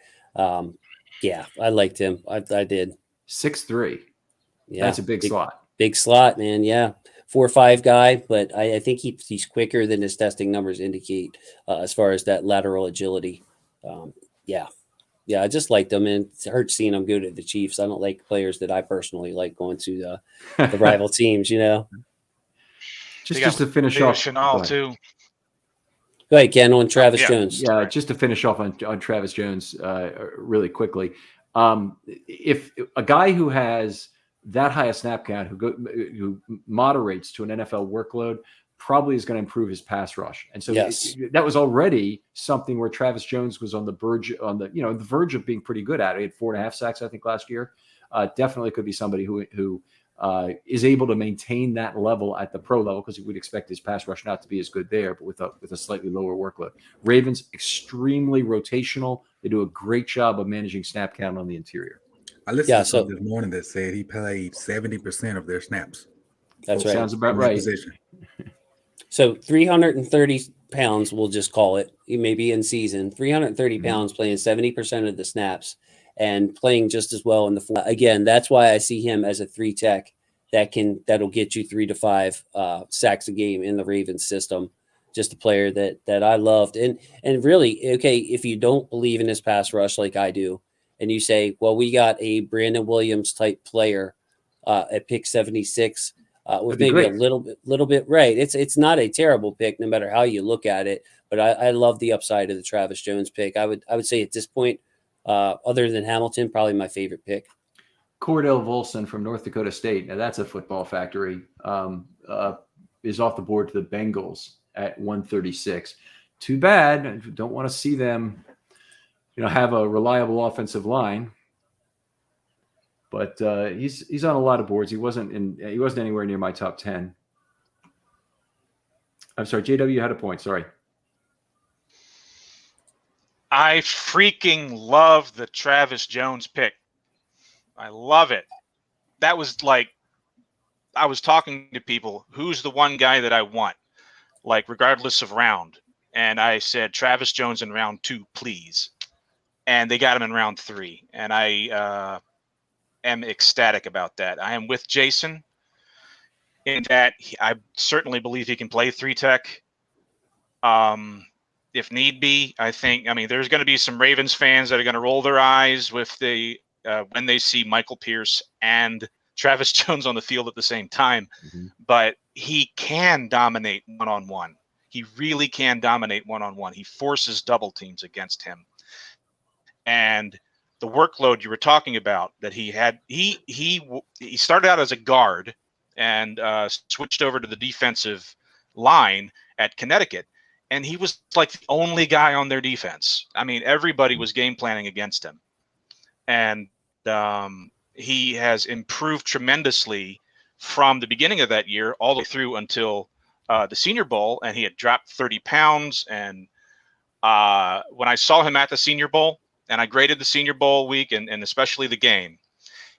Yeah, I liked him. I did. 6'3". Yeah, that's a big slot. Big slot, man. Yeah, 4'5" guy, but I think he's quicker than his testing numbers indicate as far as that lateral agility. Yeah, I just liked him, and it hurts seeing him go to the Chiefs. I don't like players that I personally like going to the rival teams. Just to finish off, Chanel too. Go ahead, Ken, on Travis Jones. Yeah, just to finish off on Travis Jones really quickly. If a guy who has that high a snap count, who moderates to an NFL workload, probably is going to improve his pass rush. And so that was already something where Travis Jones was on the verge of being pretty good at it. He had 4.5 sacks, I think, last year. Definitely could be somebody who is able to maintain that level at the pro level, because we'd expect his pass rush not to be as good there, but with a slightly lower workload. Ravens, extremely rotational. They do a great job of managing snap count on the interior. I listened to something this morning that said he played 70% of their snaps. That's right. Sounds about right. So 330 pounds, we'll just call it, maybe in season, 330 pounds playing 70% of the snaps and playing just as well in the four. Again, that's why I see him as a 3 tech that'll get you 3 to 5 sacks a game in the Ravens system. Just a player that I loved. And really, okay, if you don't believe in his pass rush like I do, and you say, well, we got a Brandon Williams type player at pick 76 with maybe a little bit right. It's not a terrible pick no matter how you look at it, but I love the upside of the Travis Jones pick. I would say at this point, other than Hamilton, probably my favorite pick. Cordell Volson from North Dakota State. Now that's a football factory. Is off the board to the Bengals at 136. Too bad. I don't want to see them, have a reliable offensive line. But he's on a lot of boards. He wasn't anywhere near my top 10. I'm sorry, JW had a point. Sorry. I freaking love the Travis Jones pick. I love it. That was like, I was talking to people, who's the one guy that I want, like regardless of round. And I said, Travis Jones in round 2, please. And they got him in round 3. And I am ecstatic about that. I am with Jason in that I certainly believe he can play 3 tech. If need be, there's going to be some Ravens fans that are going to roll their eyes with when they see Michael Pierce and Travis Jones on the field at the same time. Mm-hmm. But he can dominate one-on-one. He really can dominate one-on-one. He forces double teams against him. And the workload you were talking about that he had, he started out as a guard and switched over to the defensive line at Connecticut. And he was like the only guy on their defense. I mean, everybody was game planning against him. And he has improved tremendously from the beginning of that year all the way through until the Senior Bowl. And he had dropped 30 pounds. And when I saw him at the Senior Bowl, and I graded the Senior Bowl week and especially the game,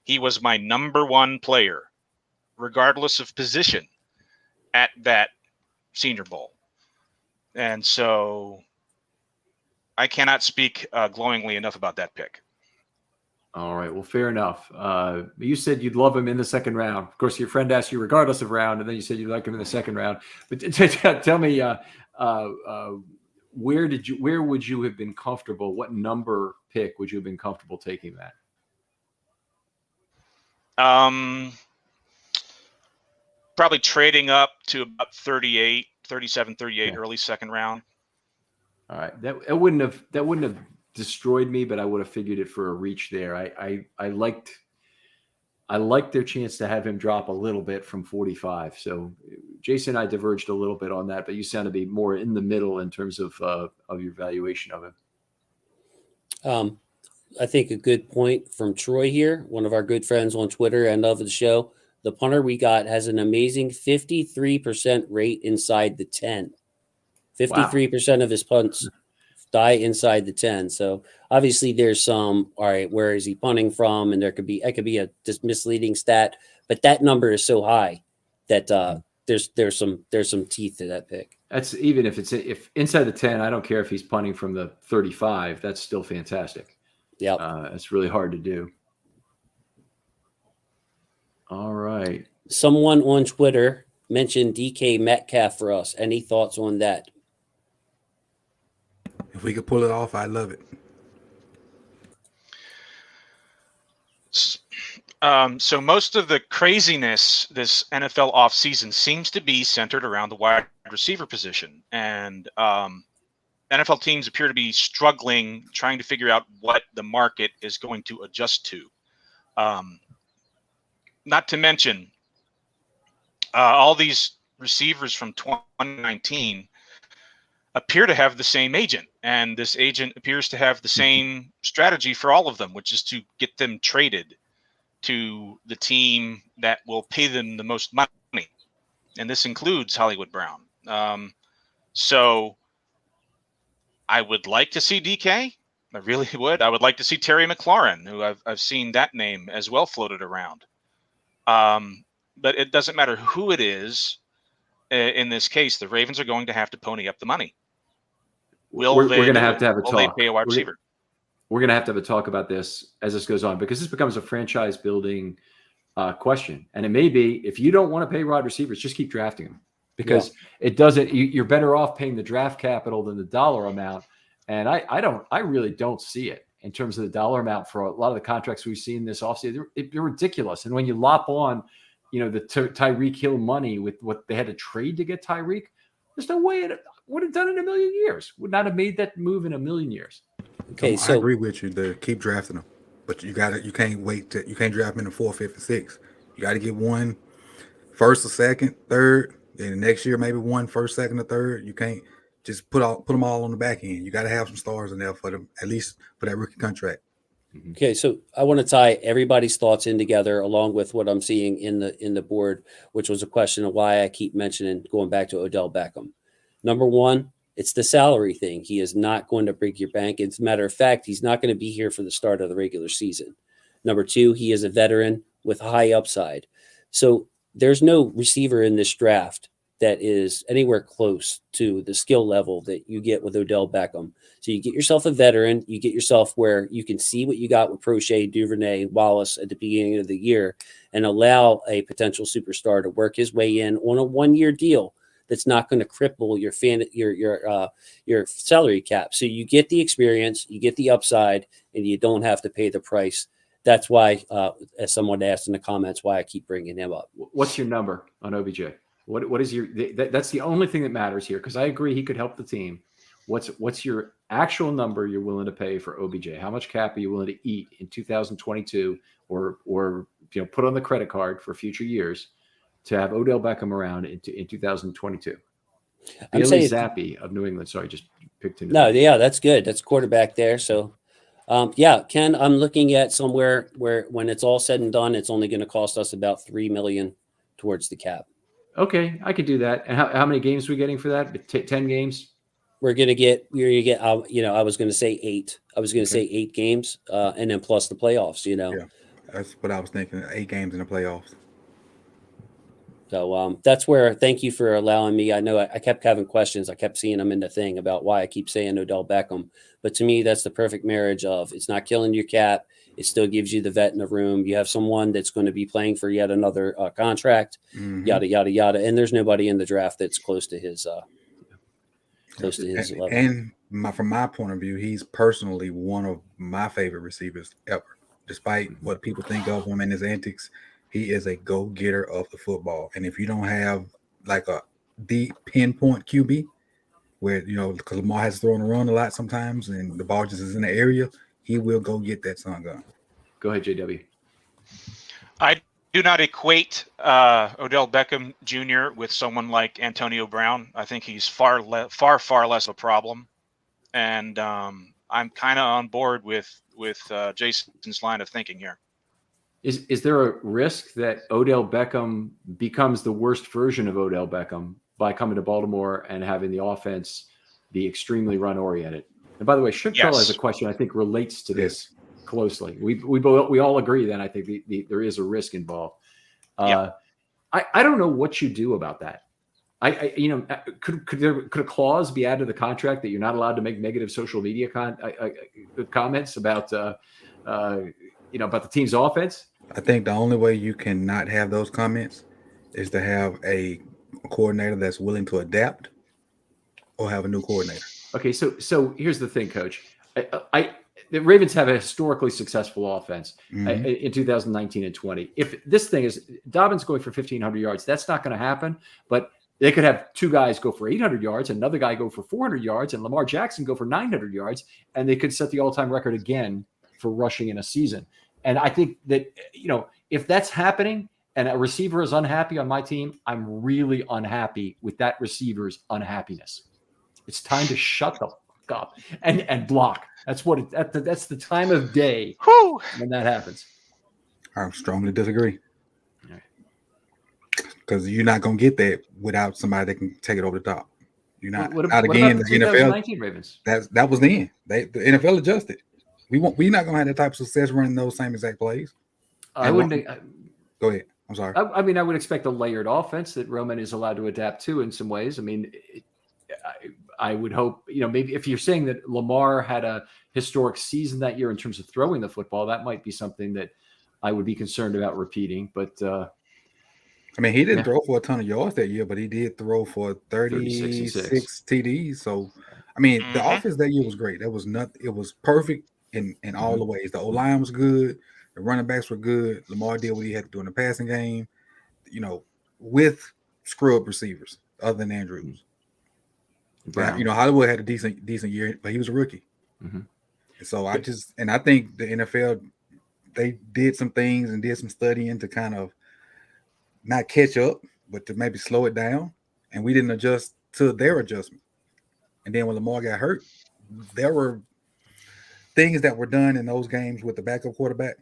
he was my number 1 player, regardless of position, at that Senior Bowl. And so I cannot speak glowingly enough about that pick. All right. Well, fair enough. You said you'd love him in the second round. Of course, your friend asked you regardless of round, and then you said you'd like him in the second round. But tell me, where would you have been comfortable? What number pick would you have been comfortable taking that? Probably trading up to about 37, 38, Okay. early second round. All right, that wouldn't have destroyed me, but I would have figured it for a reach there. I liked their chance to have him drop a little bit from 45. So Jason and I diverged a little bit on that, but you sound to be more in the middle in terms of your valuation of him. I think a good point from Troy here, one of our good friends on Twitter and of the show. The punter we got has an amazing 53% rate inside the 10. 53% of his punts die inside the 10. So obviously there's some, all right, where is he punting from? And it could be a misleading stat, but that number is so high that there's some teeth to that pick. That's even if inside the 10, I don't care if he's punting from the 35, that's still fantastic. Yeah. It's really hard to do. All right. Someone on Twitter mentioned DK Metcalf for us. Any thoughts on that? If we could pull it off, I love it. So most of the craziness this NFL offseason seems to be centered around the wide receiver position. And NFL teams appear to be struggling, trying to figure out what the market is going to adjust to. Not to mention all these receivers from 2019 appear to have the same agent, and this agent appears to have the same strategy for all of them, which is to get them traded to the team that will pay them the most money, and this includes Hollywood Brown. So I would like to see DK. I really would. I would like to see Terry McLaurin, who I've seen that name as well floated around. But it doesn't matter who it is. In this case, the Ravens are going to have to pony up the money. We're going to have a Will they talk. pay a wide receiver? We're going to have a talk about this as this goes on, because this becomes a franchise building question. And it may be, if you don't want to pay wide receivers, just keep drafting them, because it doesn't. You're better off paying the draft capital than the dollar amount. And I really don't see it in terms of the dollar amount for a lot of the contracts we've seen this offseason. They're ridiculous. And when you lop on, the Tyreek Hill money with what they had to trade to get Tyreek, there's no way it would have done it in a million years. Would not have made that move in a million years. Okay, I agree with you to keep drafting them, but you can't draft them in the 4th, 5th, and 6th. You got to get one first or second, third, then the next year maybe one first, second, or third. You can't just put them all on the back end. You got to have some stars in there for them, at least for that rookie contract. Okay, so I want to tie everybody's thoughts in together along with what I'm seeing in the board, which was a question of why I keep mentioning going back to Odell Beckham. Number one, it's the salary thing. He is not going to break your bank. As a matter of fact, he's not going to be here for the start of the regular season. Number two, he is a veteran with high upside. So there's no receiver in this draft that is anywhere close to the skill level that you get with Odell Beckham. So you get yourself a veteran, you get yourself where you can see what you got with Prochet, Duvernay, Wallace at the beginning of the year, and allow a potential superstar to work his way in on a 1-year deal that's not going to cripple your salary cap. So you get the experience, you get the upside, and you don't have to pay the price. That's why, as someone asked in the comments, why I keep bringing him up. What's your number on OBJ? What is your? That's the only thing that matters here, because I agree he could help the team. What's your actual number you're willing to pay for OBJ? How much cap are you willing to eat in 2022, or put on the credit card for future years to have Odell Beckham around in 2022? Bailey Zappi of New England. Sorry, just picked him. No, yeah, that's good. That's quarterback there. So, Ken, I'm looking at somewhere where when it's all said and done, it's only going to cost us about $3 million towards the cap. Okay, I could do that. And how many games are we getting for that? 10 games? We're going to get, I was going to say 8. I was going to say 8 games, and then plus the playoffs, Yeah, that's what I was thinking, 8 games in the playoffs. So that's where, thank you for allowing me. I know I kept having questions. I kept seeing them in the thing about why I keep saying Odell Beckham. But to me, that's the perfect marriage of it's not killing your cap. It still gives you the vet in the room. You have someone that's going to be playing for yet another contract, yada, yada, yada. And there's nobody in the draft that's close to his. close to his level. And from my point of view, he's personally one of my favorite receivers ever. Despite what people think of him and his antics, he is a go-getter of the football. And if you don't have like a deep pinpoint QB, where because Lamar has thrown and run a lot sometimes, and the ball just is in the area, he will go get that son gun. Go ahead, JW. I do not equate Odell Beckham Jr. with someone like Antonio Brown. I think he's far less a problem, and I'm kind of on board with Jason's line of thinking here. Is there a risk that Odell Beckham becomes the worst version of Odell Beckham by coming to Baltimore and having the offense be extremely run oriented? And by the way, Shipfell has a question I think relates to this closely. We all agree then I think there is a risk involved. I don't know what you do about that. Could a clause be added to the contract that you're not allowed to make negative social media comments about about the team's offense? I think the only way you can not have those comments is to have a coordinator that's willing to adapt, or have a new coordinator. Okay, so here's the thing, Coach. The Ravens have a historically successful offense in 2019 and 20. If this thing is Dobbins going for 1,500 yards, that's not going to happen. But they could have two guys go for 800 yards, another guy go for 400 yards, and Lamar Jackson go for 900 yards, and they could set the all-time record again for rushing in a season. And I think that, if that's happening and a receiver is unhappy on my team, I'm really unhappy with that receiver's unhappiness. It's time to shut the fuck up and block. That's that's the time of day when that happens. I strongly disagree. Because you're not going to get that without somebody that can take it over the top. You're not. What again, about the the 2019 Ravens? That was the end. The NFL adjusted. We're not going to have that type of success running those same exact plays. I wouldn't. Go ahead. I'm sorry. I mean, I would expect a layered offense that Roman is allowed to adapt to in some ways. I mean, I would hope, maybe if you're saying that Lamar had a historic season that year in terms of throwing the football, that might be something that I would be concerned about repeating. But I mean, he didn't throw for a ton of yards that year, but he did throw for 36 TDs. So, I mean, the offense that year was great. It was perfect in all the ways. The O-line was good. The running backs were good. Lamar did what he had to do in the passing game, with scrub receivers other than Andrews. Brown. Hollywood had a decent year, but he was a rookie. Mm-hmm. So I think the NFL, they did some things and did some studying to kind of not catch up, but to maybe slow it down. And we didn't adjust to their adjustment. And then when Lamar got hurt, there were things that were done in those games with the backup quarterback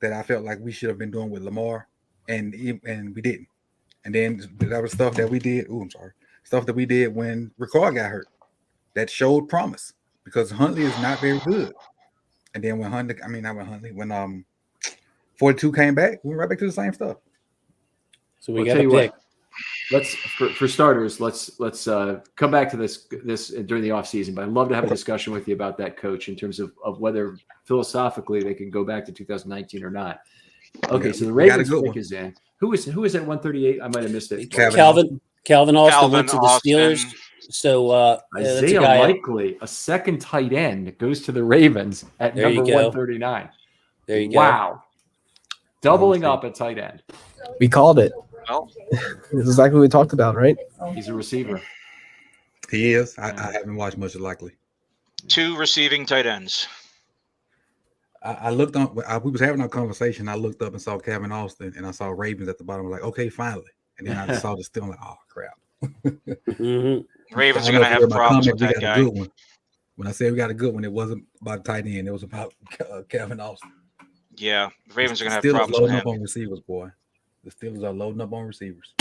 that I felt like we should have been doing with Lamar, and we didn't. And then that was stuff that we did. Stuff that we did when Ricard got hurt that showed promise, because Huntley is not very good. And then when 42 came back, we went right back to the same stuff. So we got to pick. Let's for starters, let's come back to this during the offseason. But I'd love to have a discussion with you about that, Coach, in terms of whether philosophically they can go back to 2019 or not. Okay, so the Ravens pick is in. Who is at 138? I might have missed it. Calvin Austin went to the Steelers. So Isaiah Likely, a second tight end, goes to the Ravens at number 139. There you go. Wow. Doubling up at tight end. We called it. Well, This is exactly what we talked about, right? He's a receiver. He is. I haven't watched much of Likely. 2 receiving tight ends. I looked on. We was having a conversation. I looked up and saw Calvin Austin, and I saw Ravens at the bottom. I'm like, okay, finally. And then I saw the still. I'm like, oh crap. Ravens are going to have problems with that guy. When I say we got a good one, it wasn't about tight end. It was about Calvin Austin. Yeah, the Ravens are going to have Steelers problems with loading him. up on receivers, boy. The Steelers are loading up on receivers.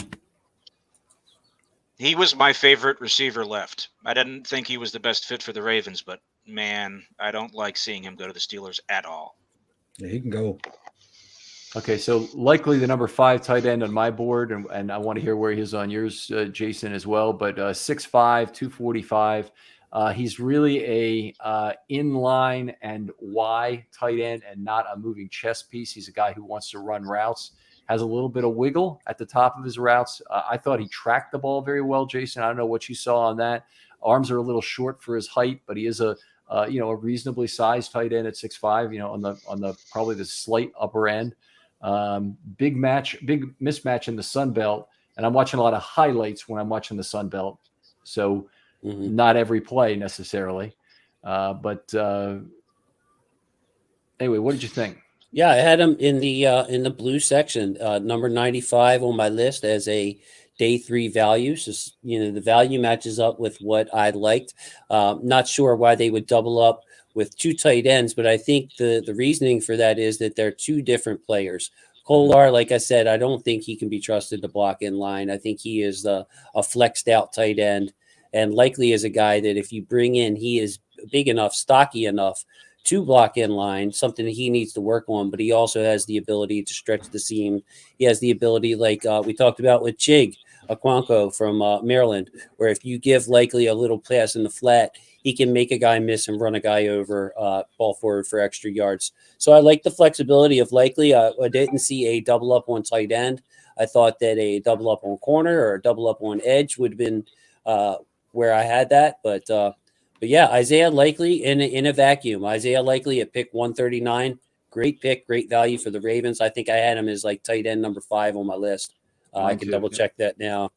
He was my favorite receiver left. I didn't think he was the best fit for the Ravens, but man, I don't like seeing him go to the Steelers at all. Yeah, he can go. Okay, so Likely the number 5 tight end on my board, and I want to hear where he is on yours, Jason, as well. But 6'5", 245. He's really a inline and Y tight end and not a moving chess piece. He's a guy who wants to run routes, has a little bit of wiggle at the top of his routes. I thought he tracked the ball very well, Jason. I don't know what you saw on that. Arms are a little short for his height, but he is a reasonably sized tight end at 6'5", on the probably the slight upper end. Big mismatch in the Sun Belt. And I'm watching a lot of highlights when I'm watching the Sun Belt. So not every play necessarily. But anyway, what did you think? Yeah, I had him in the blue section, number 95 on my list as a day 3 value. So, the value matches up with what I liked. Not sure why they would double up with 2 tight ends, but I think the reasoning for that is that they're 2 different players. Kohler, like I said, I don't think he can be trusted to block in line. I think he is a flexed out tight end, and likely is a guy that if you bring in, he is big enough, stocky enough to block in line, something that he needs to work on, but he also has the ability to stretch the seam. He has the ability, like we talked about with Chig Aquanco from Maryland, where if you give Likely a little pass in the flat, he can make a guy miss and run a guy over, ball forward for extra yards. So I like the flexibility of Likely. I didn't see a double up on tight end. I thought that a double up on corner or a double up on edge would have been where I had that, but yeah, Isaiah Likely in a vacuum. Isaiah Likely at pick 139. Great pick, great value for the Ravens. I think I had him as like tight end number 5 on my list. I can double check that now.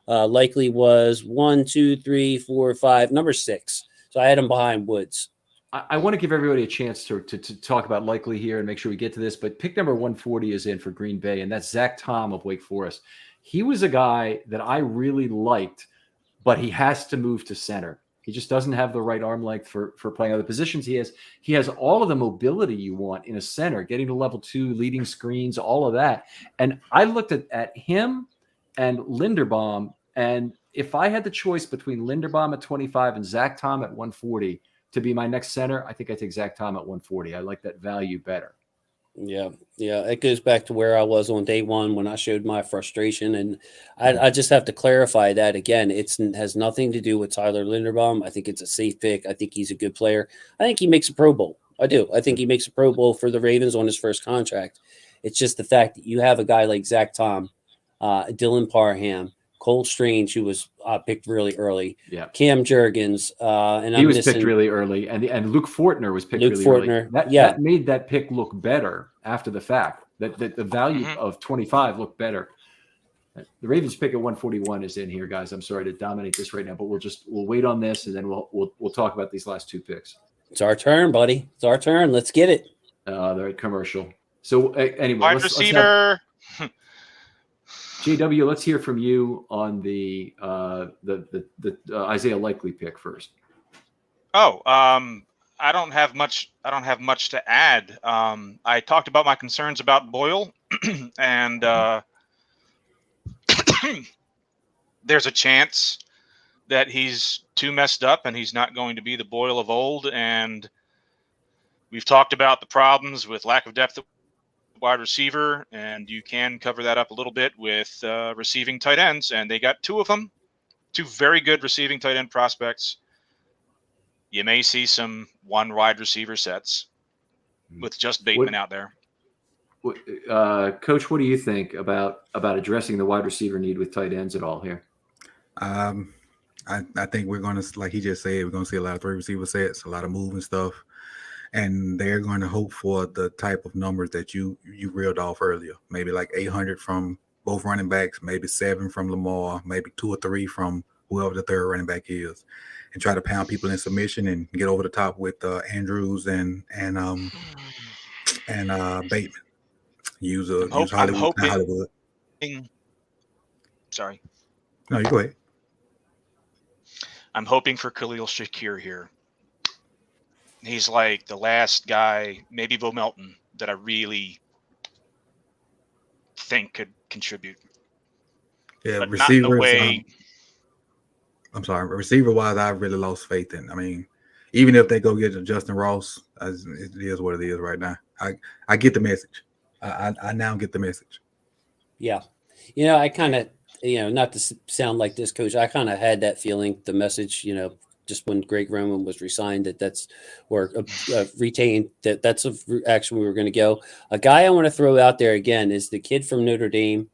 Likely was 1, 2, 3, 4, 5, number 6. So I had him behind Woods. I want to give everybody a chance to talk about Likely here and make sure we get to this. But pick number 140 is in for Green Bay, and that's Zach Tom of Wake Forest. He was a guy that I really liked, but he has to move to center. He just doesn't have the right arm length for playing other positions. He has all of the mobility you want in a center, getting to level 2, leading screens, all of that. And I looked at him and Linderbaum, and if I had the choice between Linderbaum at 25 and Zach Tom at 140 to be my next center, I think I take Zach Tom at 140. I like that value better. Yeah. It goes back to where I was on day 1 when I showed my frustration. And I just have to clarify that again. It has nothing to do with Tyler Linderbaum. I think it's a safe pick. I think he's a good player. I think he makes a Pro Bowl. I do. I think he makes a Pro Bowl for the Ravens on his first contract. It's just the fact that you have a guy like Zach Tom, Dylan Parham, Cole Strange, who was picked really early. Yeah. Cam Jurgens. And he was picked really early. And Luke Fortner was picked really early. That made that pick look better after the fact. That the value of 25 looked better. The Ravens pick at 141 is in here, guys. I'm sorry to dominate this right now, but we'll wait on this, and then we'll talk about these last 2 picks. It's our turn, buddy. It's our turn. Let's get it. They're commercial. So anyway, wide receiver. JW, let's hear from you on the Isaiah Likely pick first. I don't have much to add. I talked about my concerns about Boyle, and there's a chance that he's too messed up and he's not going to be the Boyle of old. And we've talked about the problems with lack of depth at wide receiver, and you can cover that up a little bit with receiving tight ends. And they got 2 of them, 2 very good receiving tight end prospects. You may see some 1 wide receiver sets with just Bateman out there. Coach, what do you think about addressing the wide receiver need with tight ends at all here? I think we're going to, like he just said, we're going to see a lot of 3 receiver sets, a lot of moving stuff. And they're going to hope for the type of numbers that you reeled off earlier. Maybe like 800 from both running backs, maybe 7 from Lamar, maybe 2 or 3 from whoever the third running back is, and try to pound people in submission and get over the top with Andrews and Bateman. Use Hollywood. Sorry. No, you go ahead. I'm hoping for Khalil Shakir here. He's like the last guy, maybe Bo Melton, that I really think could contribute. Yeah, but receivers. Not in the way. I'm sorry, receiver-wise, I really lost faith in. I mean, even if they go get Justin Ross, it is what it is right now. I get the message. I now get the message. Yeah. I kind of, not to sound like this, Coach, I kind of had that feeling, the message, just when Greg Roman was resigned, that's retained that's a action we were going to go. A guy I want to throw out there again is the kid from Notre Dame.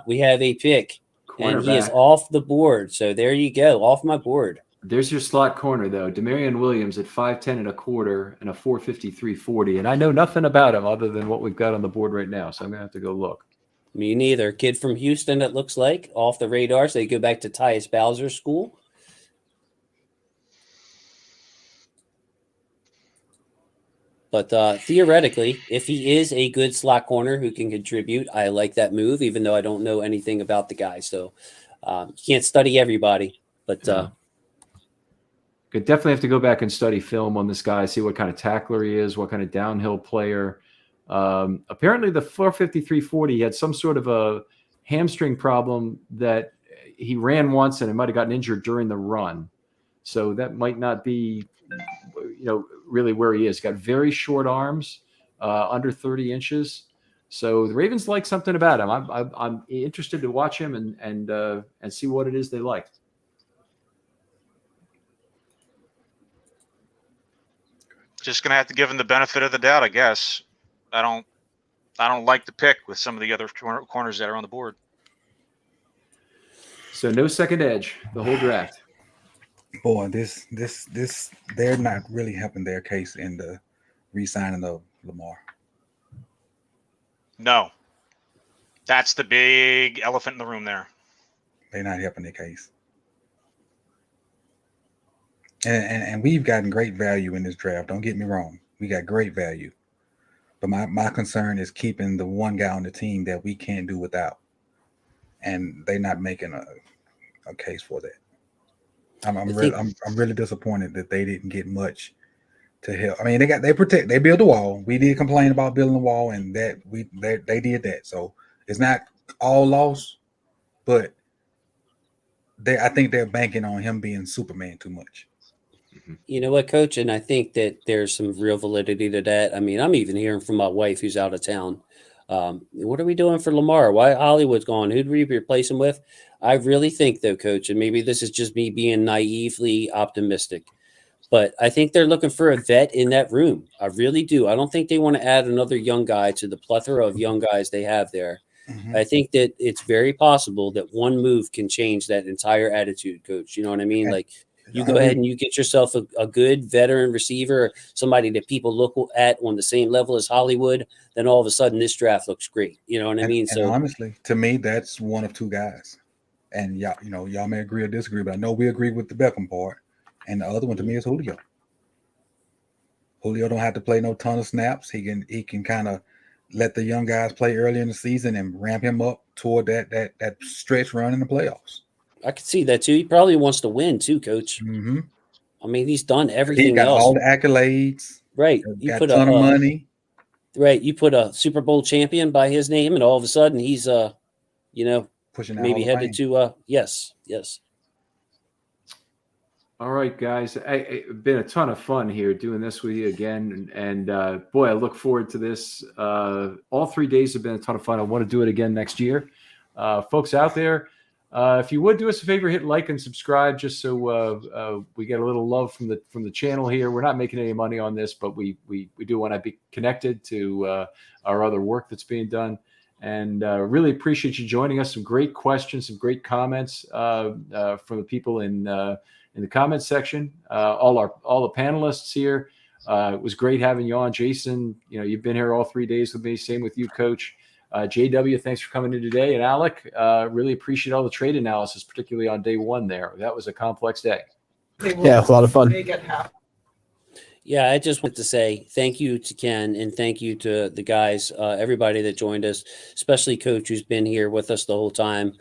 We have a pick, and he is off the board. So there you go, off my board. There's your slot corner, though. Demarion Williams at 5'10" and a quarter and a 4.53 and I know nothing about him other than what we've got on the board right now, so I'm going to have to go look. Me neither. Kid from Houston, it looks like, off the radar. So they go back to Tyus Bowser's school. But theoretically, if he is a good slot corner who can contribute, I like that move, even though I don't know anything about the guy. So you can't study everybody, but could definitely have to go back and study film on this guy, see what kind of tackler he is, what kind of downhill player. Apparently the 4.53 he had some sort of a hamstring problem that he ran once and it might have gotten injured during the run. So that might not be, really where he is. He's got very short arms, under 30 inches. So the Ravens like something about him. I'm interested to watch him and see what it is they like. Just going to have to give him the benefit of the doubt, I guess. I don't like the pick with some of the other corners that are on the board. So no second edge the whole draft. Boy, this they're not really helping their case in the re-signing of Lamar. No. That's the big elephant in the room there. They're not helping their case. And we've gotten great value in this draft. Don't get me wrong. We got great value. But my concern is keeping the one guy on the team that we can't do without. And they're not making a case for that. I'm really disappointed that they didn't get much to help. I mean, they built the wall. We did complain about building the wall, and that they did that. So it's not all lost, but I think they're banking on him being Superman too much. You know what, Coach? And I think that there's some real validity to that. I mean, I'm even hearing from my wife who's out of town. What are we doing for Lamar? Why Hollywood's gone? Who do we replace him with? I really think, though, Coach, and maybe this is just me being naively optimistic, but I think they're looking for a vet in that room. I really do. I don't think they want to add another young guy to the plethora of young guys they have there. Mm-hmm. I think that it's very possible that one move can change that entire attitude, Coach. You know what I mean? Like, you go ahead and you get yourself a good veteran receiver, somebody that people look at on the same level as Hollywood, then all of a sudden this draft looks great. You know what I mean? And honestly, to me, that's one of two guys. And y'all may agree or disagree, but I know we agree with the Beckham part. And the other one to me is Julio. Julio don't have to play no ton of snaps. He can kind of let the young guys play early in the season and ramp him up toward that stretch run in the playoffs. I could see that too. He probably wants to win too, Coach. Mm-hmm. I mean, he's done everything he got else. all the accolades. Right. You put a ton of money. Right. You put a Super Bowl champion by his name, and all of a sudden he's pushing maybe headed to yes. All right, guys. It's been a ton of fun here doing this with you again. And boy, I look forward to this. All 3 days have been a ton of fun. I want to do it again next year. Folks out there, if you would do us a favor, hit like and subscribe just so we get a little love from the channel here. We're not making any money on this, but we do want to be connected to our other work that's being done. And really appreciate you joining us. Some great questions, some great comments from the people in the comments section. All the panelists here. It was great having you on, Jason. You've been here all 3 days with me. Same with you, Coach. JW, thanks for coming in today. And Alec, really appreciate all the trade analysis, particularly on day one there. That was a complex day. Yeah, it was a lot of fun. Yeah, I just want to say thank you to Ken and thank you to the guys, everybody that joined us, especially Coach who's been here with us the whole time.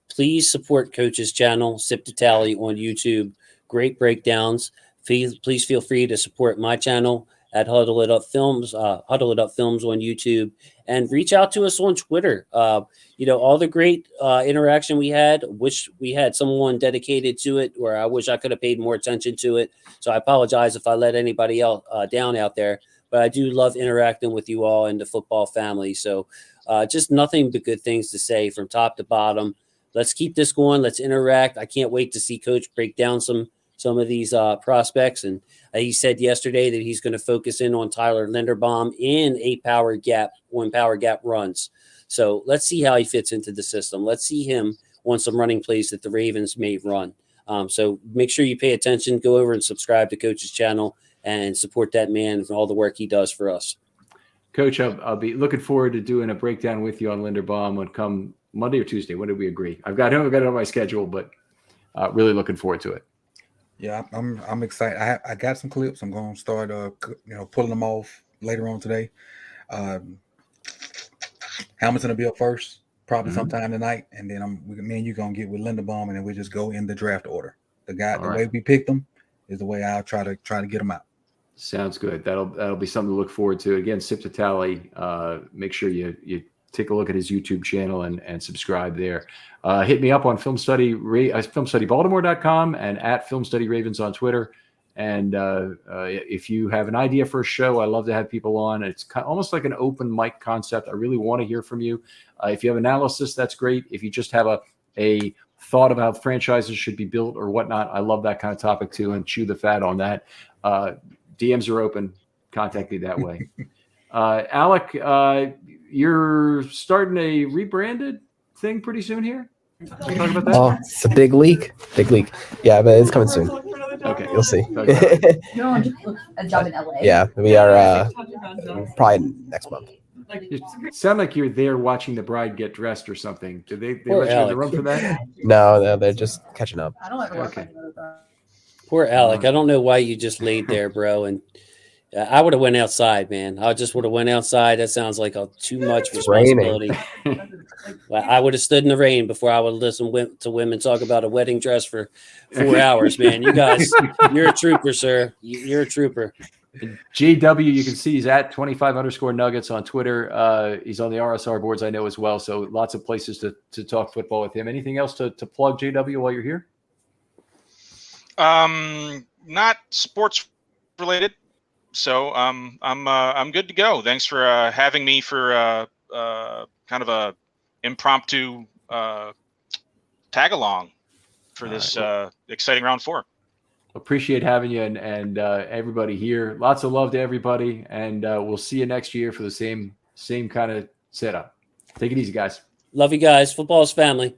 Please support Coach's channel, Sip to Tally on YouTube. Great breakdowns. Please feel free to support my channel at Huddle It Up Films on YouTube, and reach out to us on Twitter. All the great interaction we had. Wish we had someone dedicated to it, or I wish I could have paid more attention to it. So I apologize if I let anybody else down out there, but I do love interacting with you all in the football family. So just nothing but good things to say from top to bottom. Let's keep this going. Let's interact. I can't wait to see Coach break down some some of these prospects. And he said yesterday that he's going to focus in on Tyler Linderbaum in a power gap when power gap runs. So let's see how he fits into the system. Let's see him on some running plays that the Ravens may run. So make sure you pay attention. Go over and subscribe to Coach's channel and support that man and all the work he does for us. Coach, I'll be looking forward to doing a breakdown with you on Linderbaum when come Monday or Tuesday. When did we agree? I've got it on my schedule, but really looking forward to it. Yeah, I'm excited. I got some clips. I'm going to start pulling them off later on today. Hamilton will be up first, probably sometime tonight, and then me and you gonna get with Linderbaum, and then we just go in the draft order. The way we picked them is the way I'll try to get them out. Sounds good. That'll be something to look forward to. Again, Sip to Tally. Make sure you take a look at his YouTube channel and subscribe there. Hit me up on filmstudybaltimore.com and at filmstudyravens on Twitter. And if you have an idea for a show, I love to have people on. It's almost like an open mic concept. I really want to hear from you. If you have analysis, that's great. If you just have a thought about how franchises should be built or whatnot, I love that kind of topic too, and chew the fat on that. DMs are open. Contact me that way. Alec, you're starting a rebranded thing pretty soon here. Can you talk about that? Oh, it's a big leak. Big leak. Yeah, but it's coming soon. Okay. You'll see. You're on a job in LA. Yeah, we are probably next month. You sound like you're there watching the bride get dressed or something. Did they Poor let you on the Alec. run for that? No, they're just catching up. I don't ever work Okay. like that. Poor Alec. I don't know why you just laid there, bro. And I would have went outside, man. I just would have went outside. That sounds like too much It's raining. responsibility. I would have stood in the rain before I would listen to women talk about a wedding dress for 4 hours, man. You guys, you're a trooper, sir. You're a trooper. JW, you can see he's at 25_Nuggets on Twitter. He's on the RSR boards, I know, as well. So lots of places to talk football with him. Anything else to plug, JW, while you're here? Not sports related. So I'm good to go. Thanks for having me for kind of a impromptu tag along for this exciting round 4. Appreciate having you and everybody here. Lots of love to everybody, and we'll see you next year for the same kind of setup. Take it easy, guys. Love you guys. Football's family.